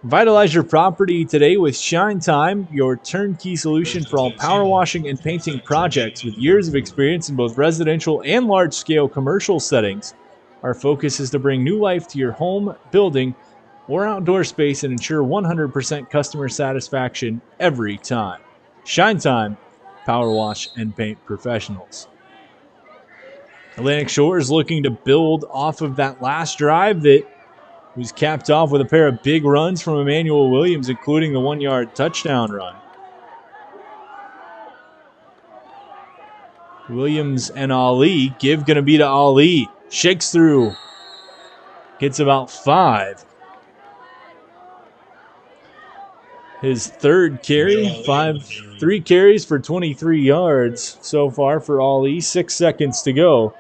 Speaker 4: Vitalize your property today with Shine Time, your turnkey solution for all power washing and painting projects with years of experience in both residential and large-scale commercial settings. Our focus is to bring new life to your home, building, or outdoor space and ensure 100% customer satisfaction every time. Shine Time, power wash and paint professionals. Atlantic Shores looking to build off of that last drive that was capped off with a pair of big runs from Emmanuel Williams, including the 1-yard touchdown run. Williams and Ali. Give going to be to Ali. Shakes through. Gets about 5. His 3rd carry. 3 carries for 23 yards so far for Ali. 6 seconds to go.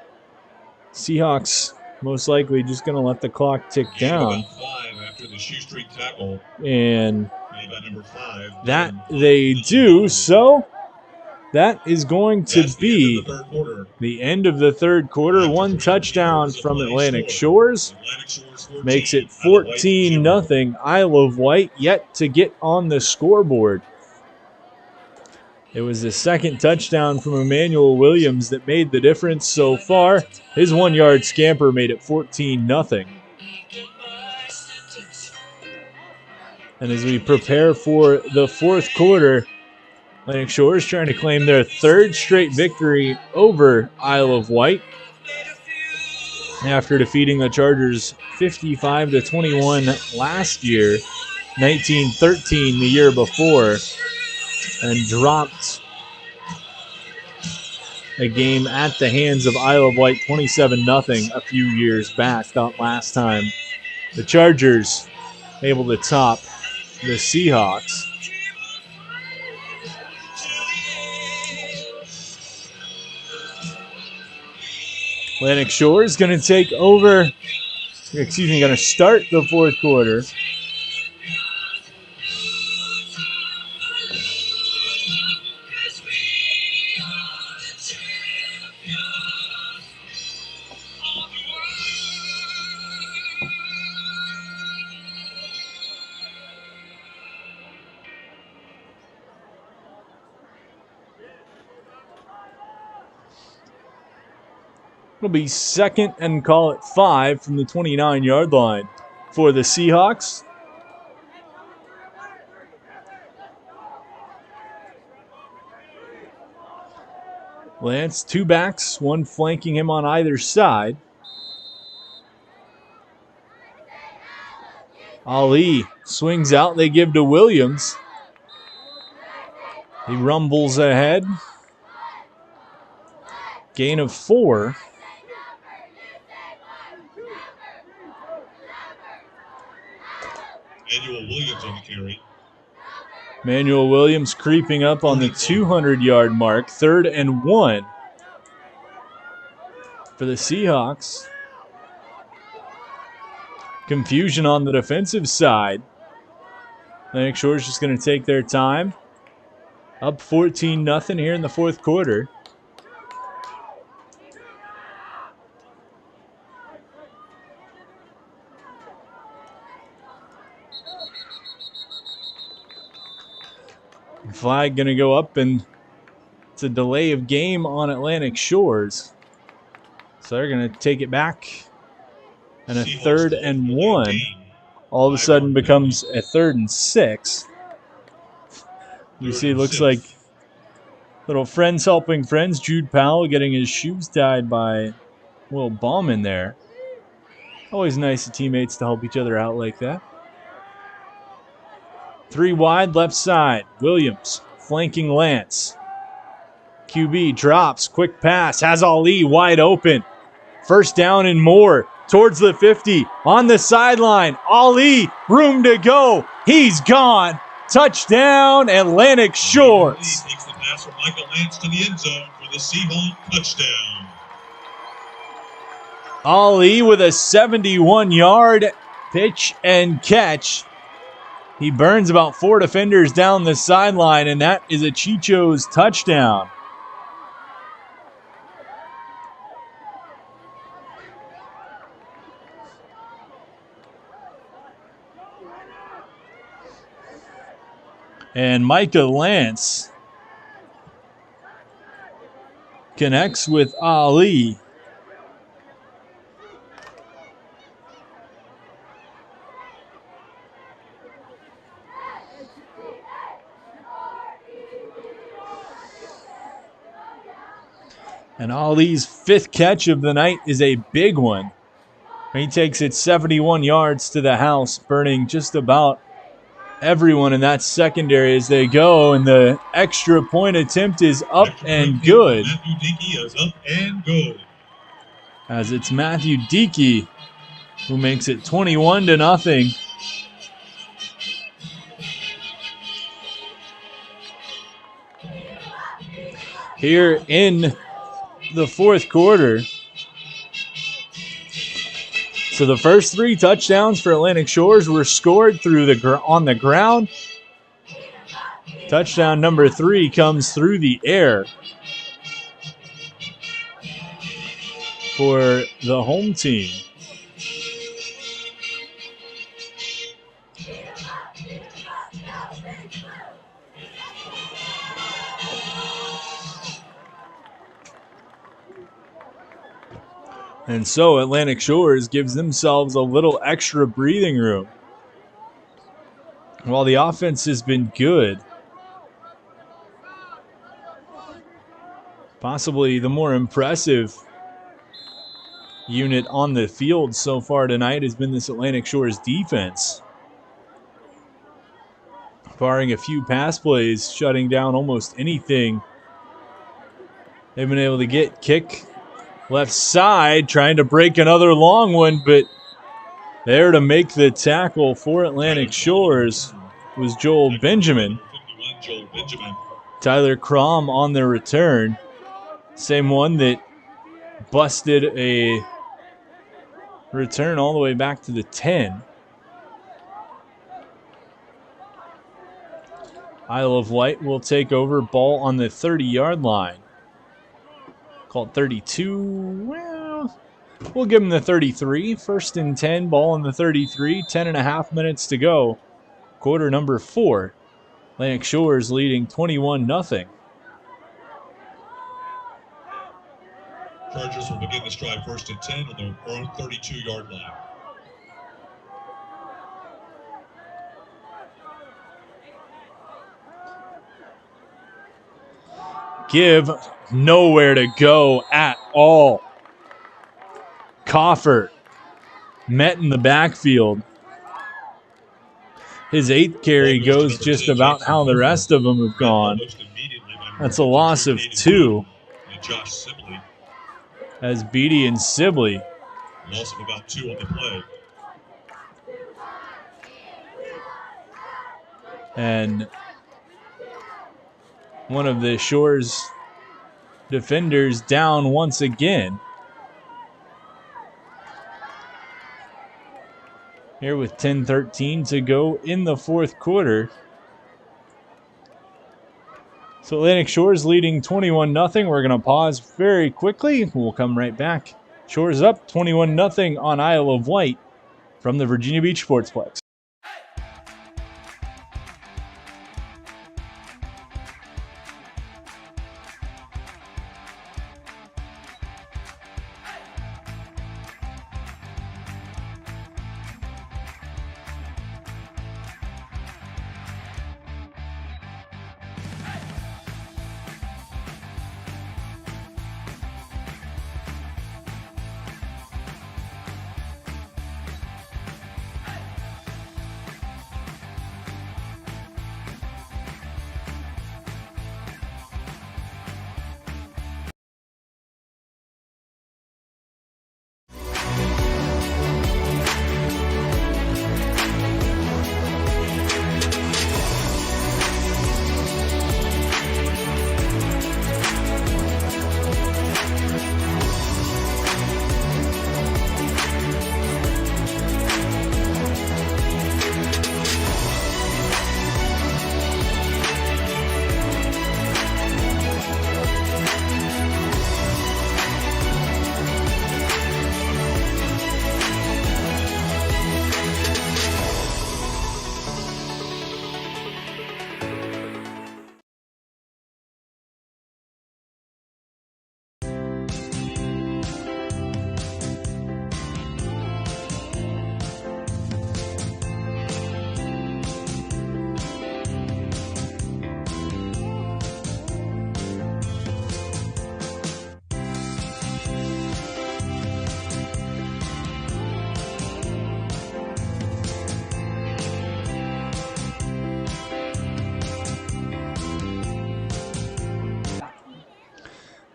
Speaker 4: Seahawks most likely just going to let the clock tick down.
Speaker 2: After the shoestring tackle.
Speaker 4: And
Speaker 2: number 5,
Speaker 4: that they do. So that is going to be the end of the 3rd quarter. 1 touchdown from Atlantic Shores. Makes it 14-0. Isle of Wight yet to get on the scoreboard. It was the 2nd touchdown from Emmanuel Williams that made the difference so far. His 1-yard scamper made it 14-0. And as we prepare for the 4th quarter, Atlantic Shores trying to claim their 3rd straight victory over Isle of Wight after defeating the Chargers 55-21 last year, 19-13 the year before, and dropped a game at the hands of Isle of Wight 27-0 a few years back. That last time the Chargers able to top the Seahawks. Atlantic Shores going to take over, going to start the 4th quarter. It'll be 2nd and call it 5 from the 29-yard line for the Seahawks. Lance, 2 backs, 1 flanking him on either side. Ali swings out, they give to Williams. He rumbles ahead. Gain of 4.
Speaker 2: Manuel Williams on the carry.
Speaker 4: Manuel Williams creeping up on the 200-yard mark. 3rd and 1 for the Seahawks. Confusion on the defensive side. Atlantic Shore's just going to take their time. Up 14-0 here in the 4th quarter. Flag going to go up, and it's a delay of game on Atlantic Shores. So they're going to take it back. And a 3rd and 1 all of a sudden becomes a 3rd and 6. You see, it looks like little friends helping friends. Jude Powell getting his shoes tied by Will Bauman there. Always nice of teammates to help each other out like that. 3 wide, left side. Williams flanking Lance. QB drops, quick pass, has Ali wide open. 1st down and more. Towards the 50, on the sideline. Ali, room to go. He's gone. Touchdown, Atlantic Shores.
Speaker 2: Takes the pass from Michael Lance to the end zone for the Seahawks touchdown.
Speaker 4: Ali with a 71-yard pitch and catch. He burns about 4 defenders down the sideline, and that is a Chicho's touchdown. And Micah Lance connects with Ali. And Ali's 5th catch of the night is a big one. He takes it 71 yards to the house, burning just about everyone in that secondary as they go, and the extra point attempt is up and good.
Speaker 2: Matthew Dickey is up and good.
Speaker 4: As it's Matthew Dickey who makes it 21-0. Here in the 4th quarter. So the first 3 touchdowns for Atlantic Shores were scored through on the ground. Touchdown number 3 comes through the air for the home team. And so Atlantic Shores gives themselves a little extra breathing room. While the offense has been good, possibly the more impressive unit on the field so far tonight has been this Atlantic Shores defense. Barring a few pass plays, shutting down almost anything they've been able to get. Kick left side, trying to break another long one, but there to make the tackle for Atlantic Shores was Joel Benjamin. Tyler Crom on the return. Same one that busted a return all the way back to the 10. Isle of Wight will take over, ball on the 30-yard line. Called 32. Well, we'll give him the 33. 1st and 10, ball on the 33. 10.5 minutes to go. Quarter number 4. Atlantic Shores leading 21-0.
Speaker 2: Chargers will begin this drive 1st and 10 on their own 32-yard line.
Speaker 4: Give nowhere to go at all. Coffer met in the backfield. His 8th carry goes just about how the rest of them have gone. That's a loss of 2. As Beatty and Sibley.
Speaker 2: Loss of about 2 on the play.
Speaker 4: And one of the Shore's defenders down once again. Here with 10:13 to go in the 4th quarter. So Atlantic Shore's leading 21-0. We're going to pause very quickly. We'll come right back. Shore's up 21-0 on Isle of Wight from the Virginia Beach Sportsplex.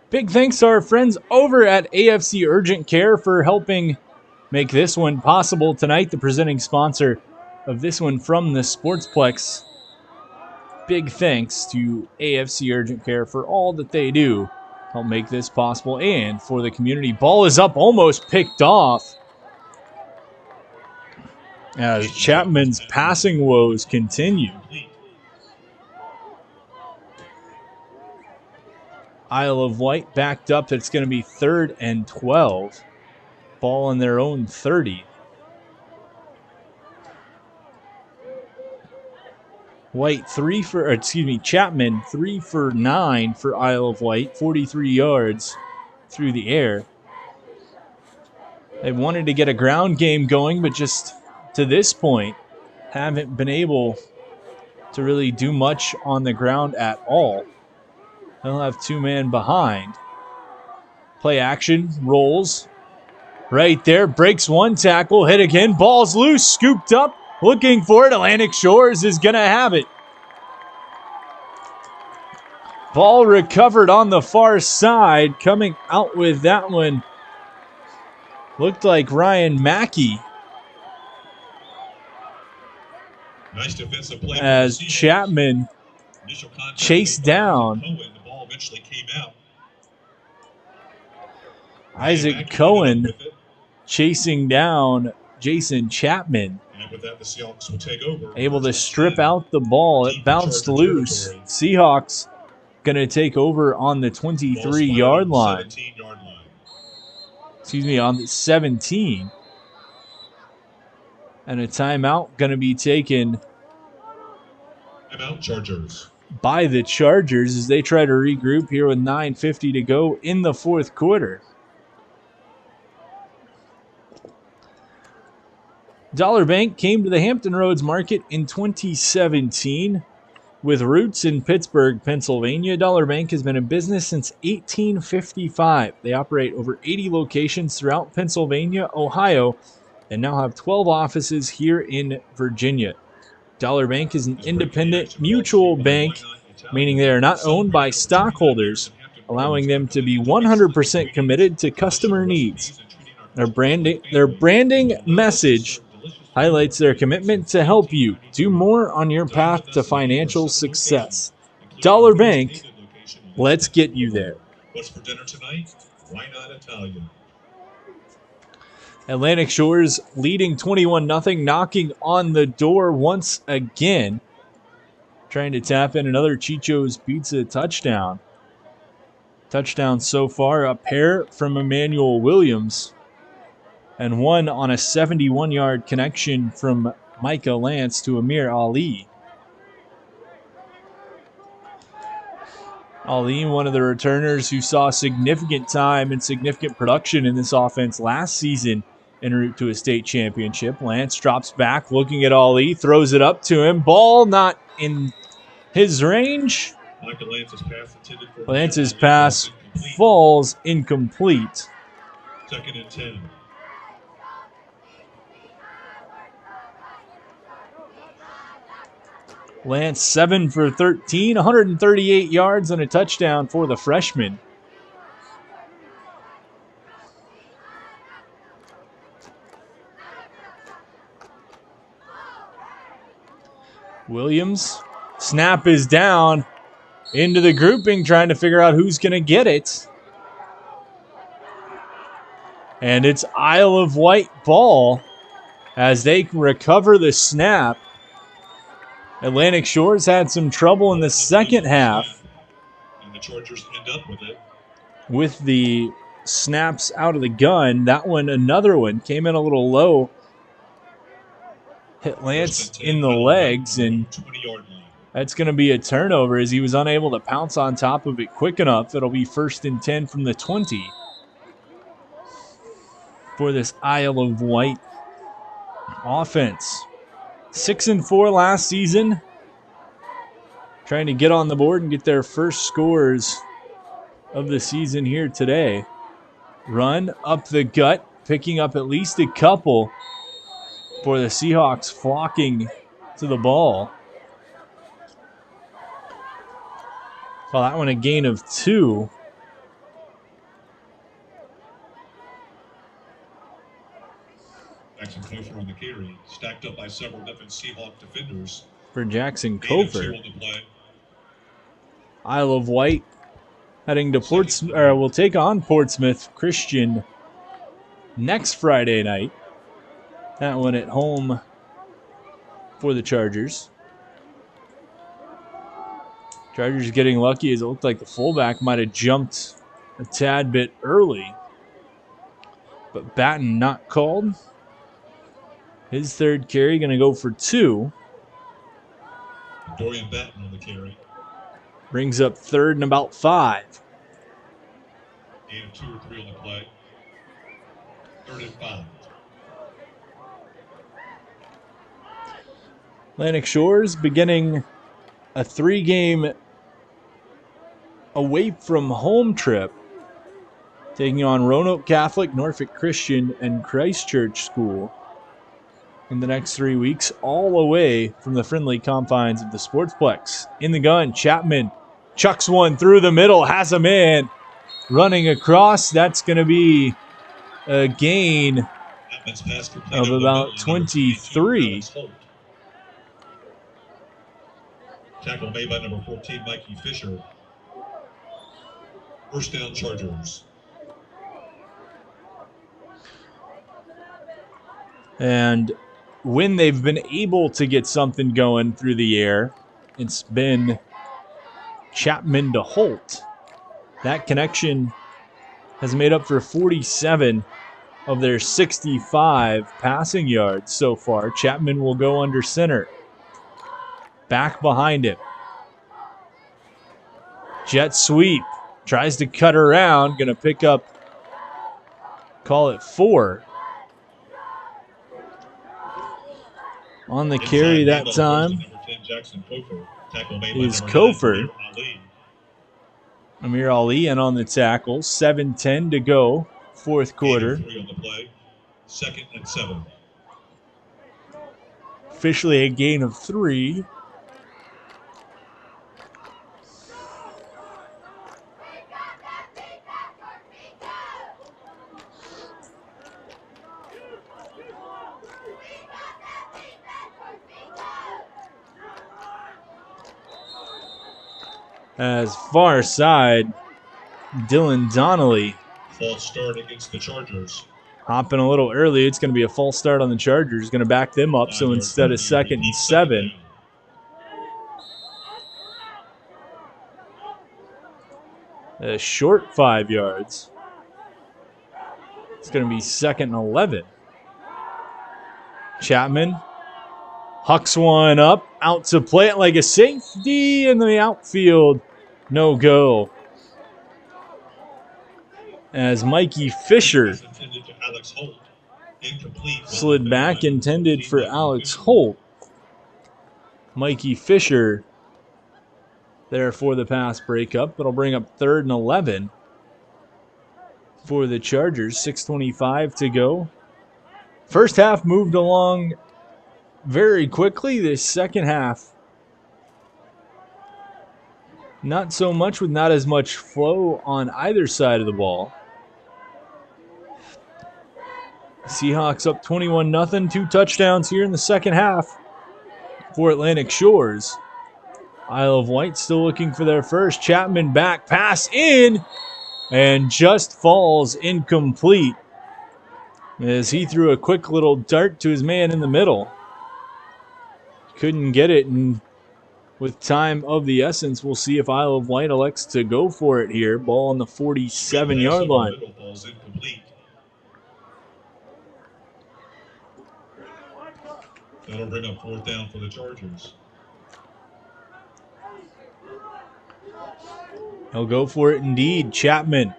Speaker 4: Big thanks to our friends over at AFC Urgent Care for helping make this one possible tonight, the presenting sponsor of this one from the Sportsplex. Big thanks to AFC Urgent Care for all that they do help make this possible and for the community. Ball is up, almost picked off. As Chapman's passing woes continue. Isle of Wight backed up. It's going to be 3rd and 12. Ball on their own 30. Chapman 3 for 9 for Isle of Wight, 43 yards through the air. They wanted to get a ground game going, but just to this point, haven't been able to really do much on the ground at all. They'll have 2-man behind. Play action, rolls. Right there, breaks one tackle, hit again, ball's loose, scooped up, looking for it. Atlantic Shores is going to have it. Ball recovered on the far side. Coming out with that one looked like Ryan Mackey.
Speaker 2: Nice defensive play
Speaker 4: as Chapman chased down.
Speaker 2: The ball eventually came out.
Speaker 4: Isaac Cohen chasing down Jason Chapman.
Speaker 2: And with that, the Seahawks will take over.
Speaker 4: Able to strip out the ball. It bounced loose. Seahawks going to take over on the 23-yard line. Excuse me, on the 17. And a timeout going to be taken
Speaker 2: Chargers
Speaker 4: by the Chargers as they try to regroup here with 9:50 to go in the 4th quarter. Dollar Bank came to the Hampton Roads market in 2017. With roots in Pittsburgh, Pennsylvania, Dollar Bank has been in business since 1855. They operate over 80 locations throughout Pennsylvania, Ohio, and now have 12 offices here in Virginia. Dollar Bank is an independent mutual bank, meaning they are not owned by stockholders, allowing them to be 100% committed to customer needs. Their branding message highlights their commitment to help you do more on your path to financial success. Dollar Bank, let's get you there.
Speaker 2: What's for dinner tonight? Why not Italian?
Speaker 4: Atlantic Shores leading 21-0, knocking on the door once again. Trying to tap in another Chicho's Pizza touchdown. Touchdowns so far, a pair from Emmanuel Williams, and one on a 71-yard connection from Micah Lance to Amir Ali. Ali, one of the returners who saw significant time and significant production in this offense last season en route to a state championship. Lance drops back, looking at Ali, throws it up to him. Ball not in his range. Lance's pass falls incomplete.
Speaker 2: 2nd and 10.
Speaker 4: Lance 7 for 13, 138 yards and a touchdown for the freshman. Williams, snap is down into the grouping, trying to figure out who's going to get it. And it's Isle of Wight ball as they recover the snap. Atlantic Shores had some trouble in the second half.
Speaker 2: And the Chargers end up with it.
Speaker 4: With the snaps out of the gun. That one, another one, came in a little low. Hit Lance in the legs, and that's going to be a turnover as he was unable to pounce on top of it quick enough. It'll be 1st and 10 from the 20 for this Isle of Wight offense. 6-4 last season. Trying to get on the board and get their first scores of the season here today. Run up the gut, picking up at least a couple for the Seahawks, flocking to the ball. Well, that one a gain of 2.
Speaker 2: Jackson Kofer on the carry, stacked up by several different Seahawk defenders.
Speaker 4: For Jackson Kofer. Isle of Wight heading to Portsmouth, or will take on Portsmouth Christian next Friday night. That one at home for the Chargers. Chargers getting lucky as it looked like the fullback might have jumped a tad bit early. But Batten not called. His third carry going to go for 2.
Speaker 2: Dorian Batten on the carry.
Speaker 4: Brings up 3rd and about 5.
Speaker 2: Gain of 2 or 3 on the play. 3rd and 5.
Speaker 4: Atlantic Shores beginning a 3-game away from home trip, taking on Roanoke Catholic, Norfolk Christian, and Christchurch School in the next 3 weeks, all away from the friendly confines of the Sportsplex. In the gun, Chapman chucks one through the middle, has a man running across. That's going to be a gain of about 23.
Speaker 2: Tackle made by number 14, Mikey Fisher. 1st down, Chargers.
Speaker 4: And when they've been able to get something going through the air, it's been Chapman to Holt. That connection has made up for 47 of their 65 passing yards so far. Chapman will go under center. Back behind him. Jet sweep. Tries to cut around. Going to pick up, call it 4. On the carry that time is Kofer. Amir Ali, and on the tackle, 7:10 to go, fourth quarter.
Speaker 2: 3 on the play. 2nd and 7.
Speaker 4: Officially a gain of 3. As far side, Dylan Donnelly.
Speaker 2: False start against the Chargers.
Speaker 4: Hopping a little early. It's going to be a false start on the Chargers. Going to back them up. So instead of 2nd and 7. A short 5 yards. It's going to be 2nd and 11. Chapman hucks one up. Out to play it like a safety in the outfield. No go. As Mikey Fisher slid back, intended for Alex Holt. Mikey Fisher there for the pass breakup. That'll bring up 3rd and 11 for the Chargers. 6:25 to go. First half moved along very quickly. The second half, not so much, with not as much flow on either side of the ball. Seahawks up 21-0. 2 touchdowns here in the second half for Atlantic Shores. Isle of Wight still looking for their first. Chapman back, pass in, and just falls incomplete as he threw a quick little dart to his man in the middle. Couldn't get it, and with time of the essence, we'll see if Isle of Wight elects to go for it here. Ball on the 47-yard line.
Speaker 2: That'll bring up 4th down for the Chargers.
Speaker 4: He'll go for it indeed. Chapman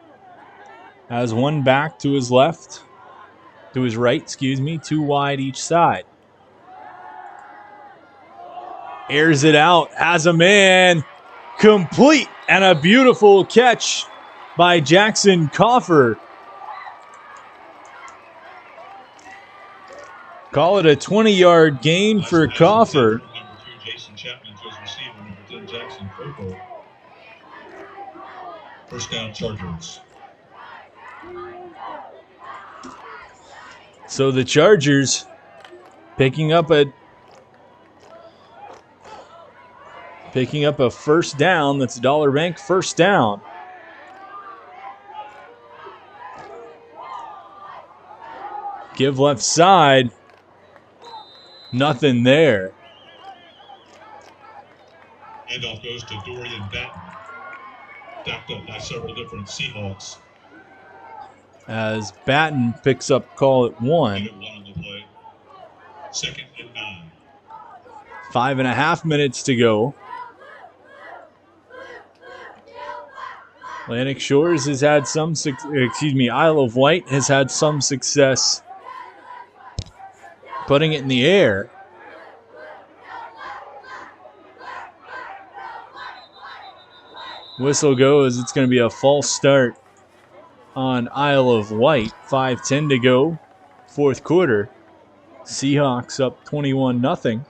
Speaker 4: has one back to his left, to his right, 2 wide each side. Airs it out, has a man, complete, and a beautiful catch by Jackson Coffer. Call it a 20-yard gain for Coffer.
Speaker 2: Jason Chapman to his receiver, number 10, Jackson Coffer. First down, Chargers.
Speaker 4: So the Chargers picking up a first down. That's Dollar Bank first down. Give left side. Nothing there.
Speaker 2: Handoff goes to Dorian Batten. Backed up by several different Seahawks.
Speaker 4: As Batten picks up call at 1.
Speaker 2: On the play. 2nd and 9.
Speaker 4: 5.5 minutes to go. Atlantic Shores has had some, Isle of Wight has had some success putting it in the air. Whistle goes. It's going to be a false start on Isle of Wight. 5:10 to go, fourth quarter. Seahawks up 21-0.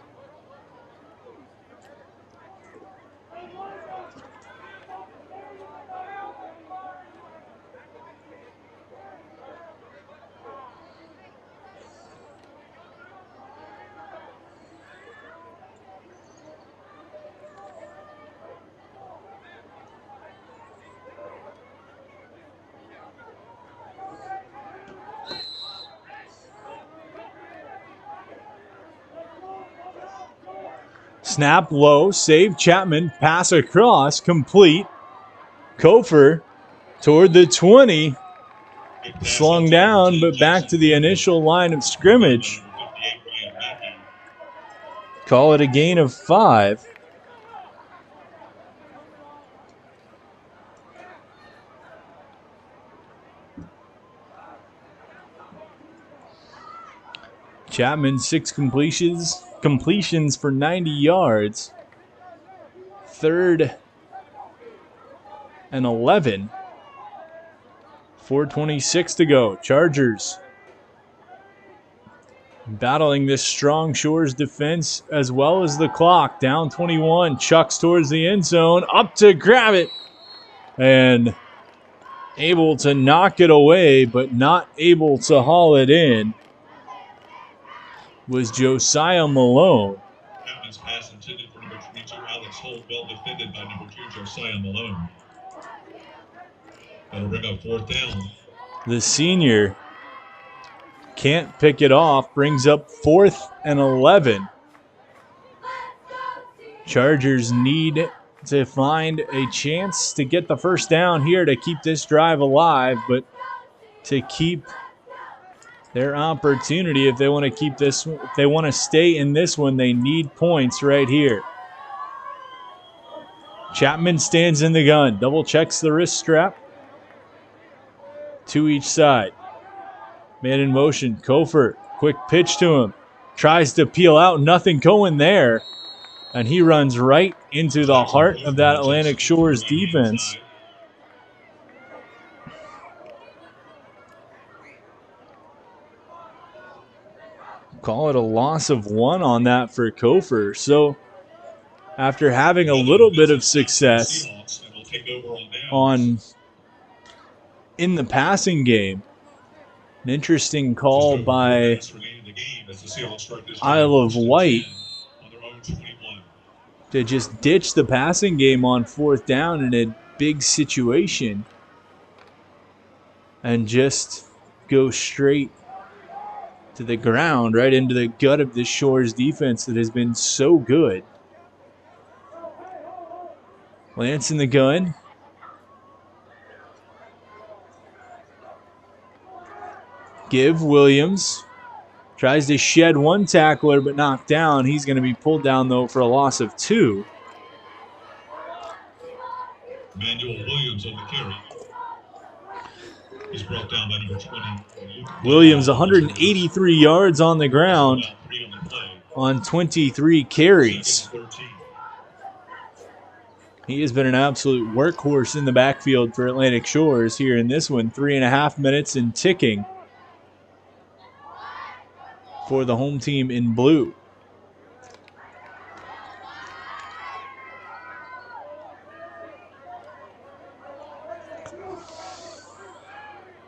Speaker 4: Snap low, save Chapman, pass across, complete. Kofer toward the 20. Slung down, but back to the initial line of scrimmage. Call it a gain of 5. Chapman, 6 completions for 90 yards. 3rd and 11. 4:26 to go. Chargers battling this strong Shores defense as well as the clock. Down 21. Chucks towards the end zone. Up to grab it. And able to knock it away, but not able to haul it in, was Josiah Malone.
Speaker 2: Chapman's pass intended for number 22, Alex Holt, well defended by number 2, Josiah Malone. That'll bring up 4th down.
Speaker 4: The senior can't pick it off, brings up 4th and 11. Chargers need to find a chance to get the first down here to keep this drive alive, but to keep their opportunity, if they want to keep this, if they want to stay in this one, they need points right here. Chapman stands in the gun, double checks the wrist strap. 2 each side. Man in motion, Kofer, quick pitch to him. Tries to peel out, nothing going there. And he runs right into the heart of that Atlantic Shores defense. Call it a loss of 1 on that for Kofer. So after having a little bit of success in the passing game, an interesting call by Isle of Wight to just ditch the passing game on 4th down in a big situation and just go straight to the ground, right into the gut of the Shores defense that has been so good. Lance in the gun. Give Williams. Tries to shed 1 tackler but knocked down. He's going to be pulled down though for a loss of 2.
Speaker 2: Emmanuel Williams on the carry. He's brought down by number 20.
Speaker 4: Williams 183 yards on the ground on 23 carries. He has been an absolute workhorse in the backfield for Atlantic Shores here in this one. 3.5 minutes and ticking for the home team in blue.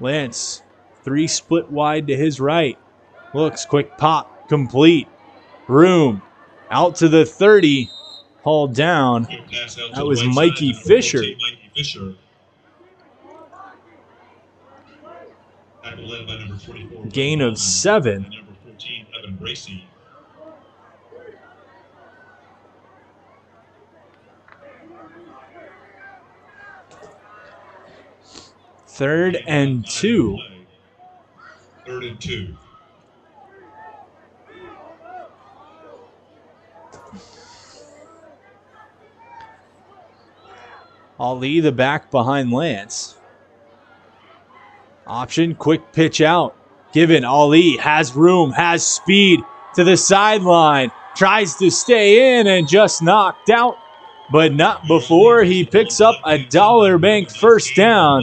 Speaker 4: Lance, 3 split wide to his right. Looks, quick pop, complete. Room, out to the 30, hauled down. That was Mikey Fisher. Gain of 7. Third and 2.
Speaker 2: 3rd and 2.
Speaker 4: Ali, the back behind Lance. Option, quick pitch out. Given, Ali has room, has speed to the sideline. Tries to stay in and just knocked out, but not before he picks up a Dollar Bank first down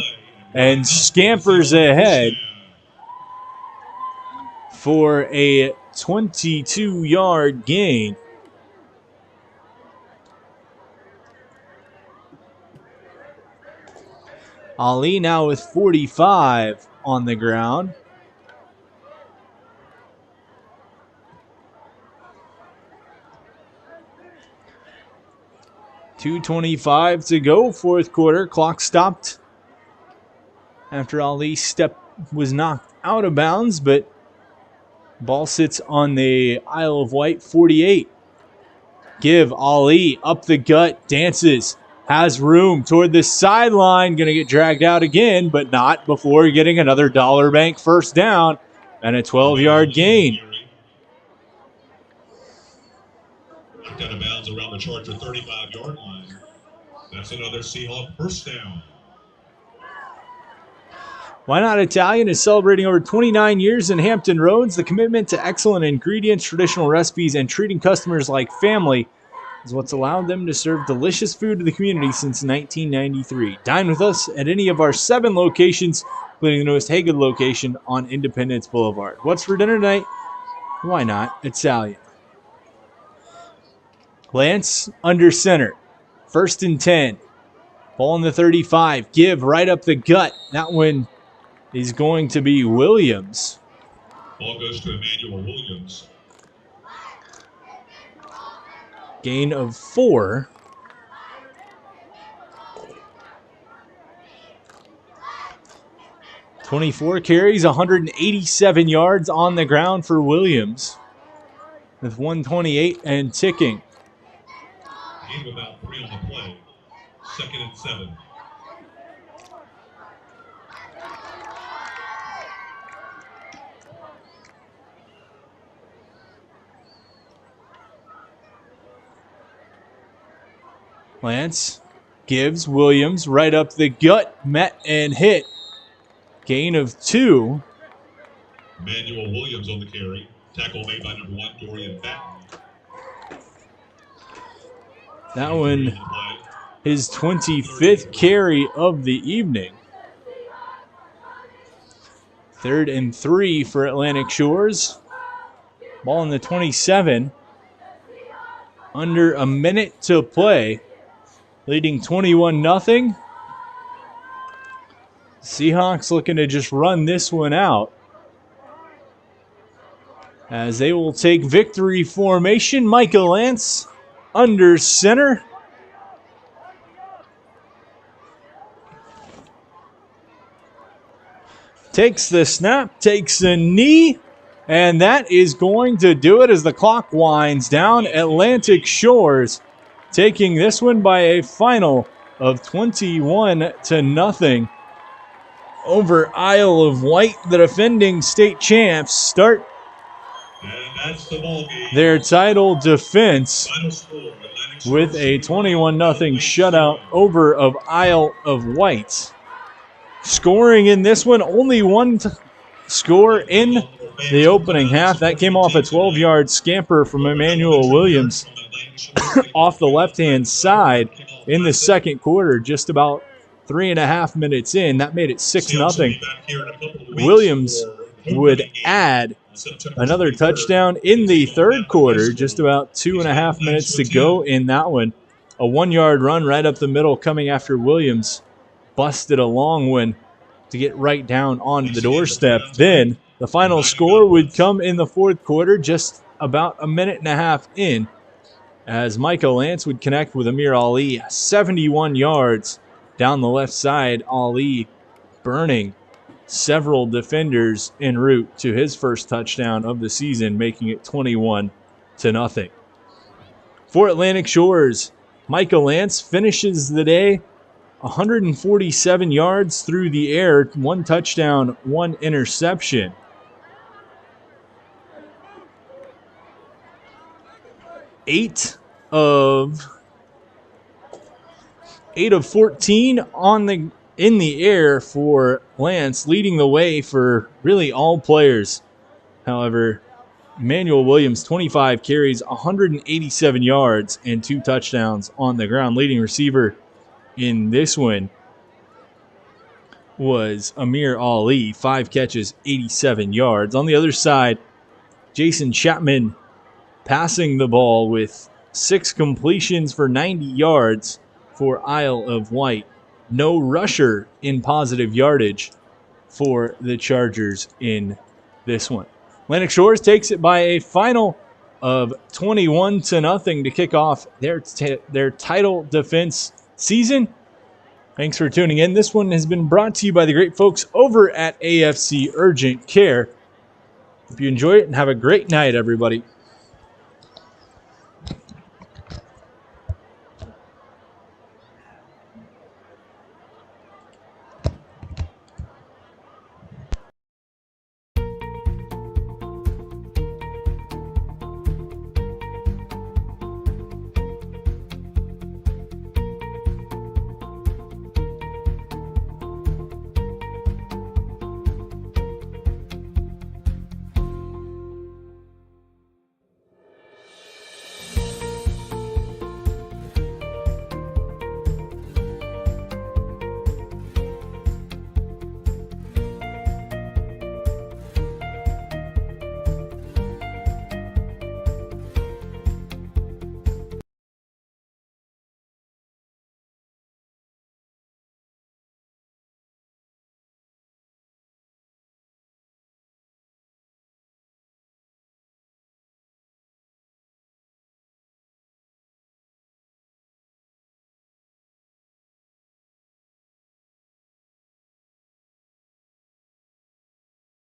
Speaker 4: and scampers ahead for a 22-yard gain. Ali now with 45 on the ground. .225 to go, 4th quarter. Clock stopped after Ali was knocked out of bounds, but ball sits on the Isle of Wight 48. Give Ali up the gut, dances, has room toward the sideline, going to get dragged out again, but not before getting another Dollar Bank first down and a 12-yard gain.
Speaker 2: Knocked out of bounds around the Charger 35-yard line. That's another Seahawk first down.
Speaker 4: Why Not Italian is celebrating over 29 years in Hampton Roads. The commitment to excellent ingredients, traditional recipes, and treating customers like family is what's allowed them to serve delicious food to the community since 1993. Dine with us at any of our 7 locations, including the newest Hagen location on Independence Boulevard. What's for dinner tonight? Why Not Italian? Lance under center. 1st and 10. Ball in the 35. Give right up the gut. That one is going to be Williams.
Speaker 2: Ball goes to Emmanuel Williams.
Speaker 4: Gain of 4. "24 carries, 187 yards on the ground for Williams, with 128 and ticking.
Speaker 2: Gain of about 3 on the play. 2nd and 7.
Speaker 4: Lance gives Williams right up the gut, met and hit. Gain of 2.
Speaker 2: Emmanuel Williams on the carry. Tackle made by number 1, Dorian Batten.
Speaker 4: That one, his 25th carry of the evening. 3rd and 3 for Atlantic Shores. Ball in the 27. Under a minute to play. Leading 21-0. Seahawks looking to just run this one out, as they will take victory formation. Micah Lance under center. Takes the snap, takes the knee, and that is going to do it as the clock winds down. Atlantic Shores taking this one by a final of 21-0 over Isle of Wight. The defending state champs start their title defense with a 21-0 shutout over of Isle of Wight. Scoring in this one, only one score in the opening half. That came off a 12-yard scamper from Emmanuel Williams off the left-hand side in the second quarter, just about 3.5 minutes in. That made it 6-0. Williams would add another touchdown in the third quarter, just about 2.5 minutes to go in that one. A 1-yard run right up the middle coming after Williams busted a long one to get right down onto the doorstep. Then the final score would come in the fourth quarter, just about a minute and a half in, as Michael Lance would connect with Amir Ali, 71 yards down the left side. Ali burning several defenders en route to his first touchdown of the season, making it 21-0. For Atlantic Shores, Michael Lance finishes the day 147 yards through the air, 1 touchdown, 1 interception. Eight of 14 in the air for Lance, leading the way for really all players. However, Emmanuel Williams, 25 carries, 187 yards, and 2 touchdowns on the ground. Leading receiver in this one was Amir Ali, 5 catches, 87 yards. On the other side, Jason Chapman passing the ball with 6 completions for 90 yards for Isle of Wight. No rusher in positive yardage for the Chargers in this one. Atlantic Shores takes it by a final of 21-0 to kick off their title defense season. Thanks for tuning in. This one has been brought to you by the great folks over at AFC Urgent Care. Hope you enjoy it and have a great night, everybody.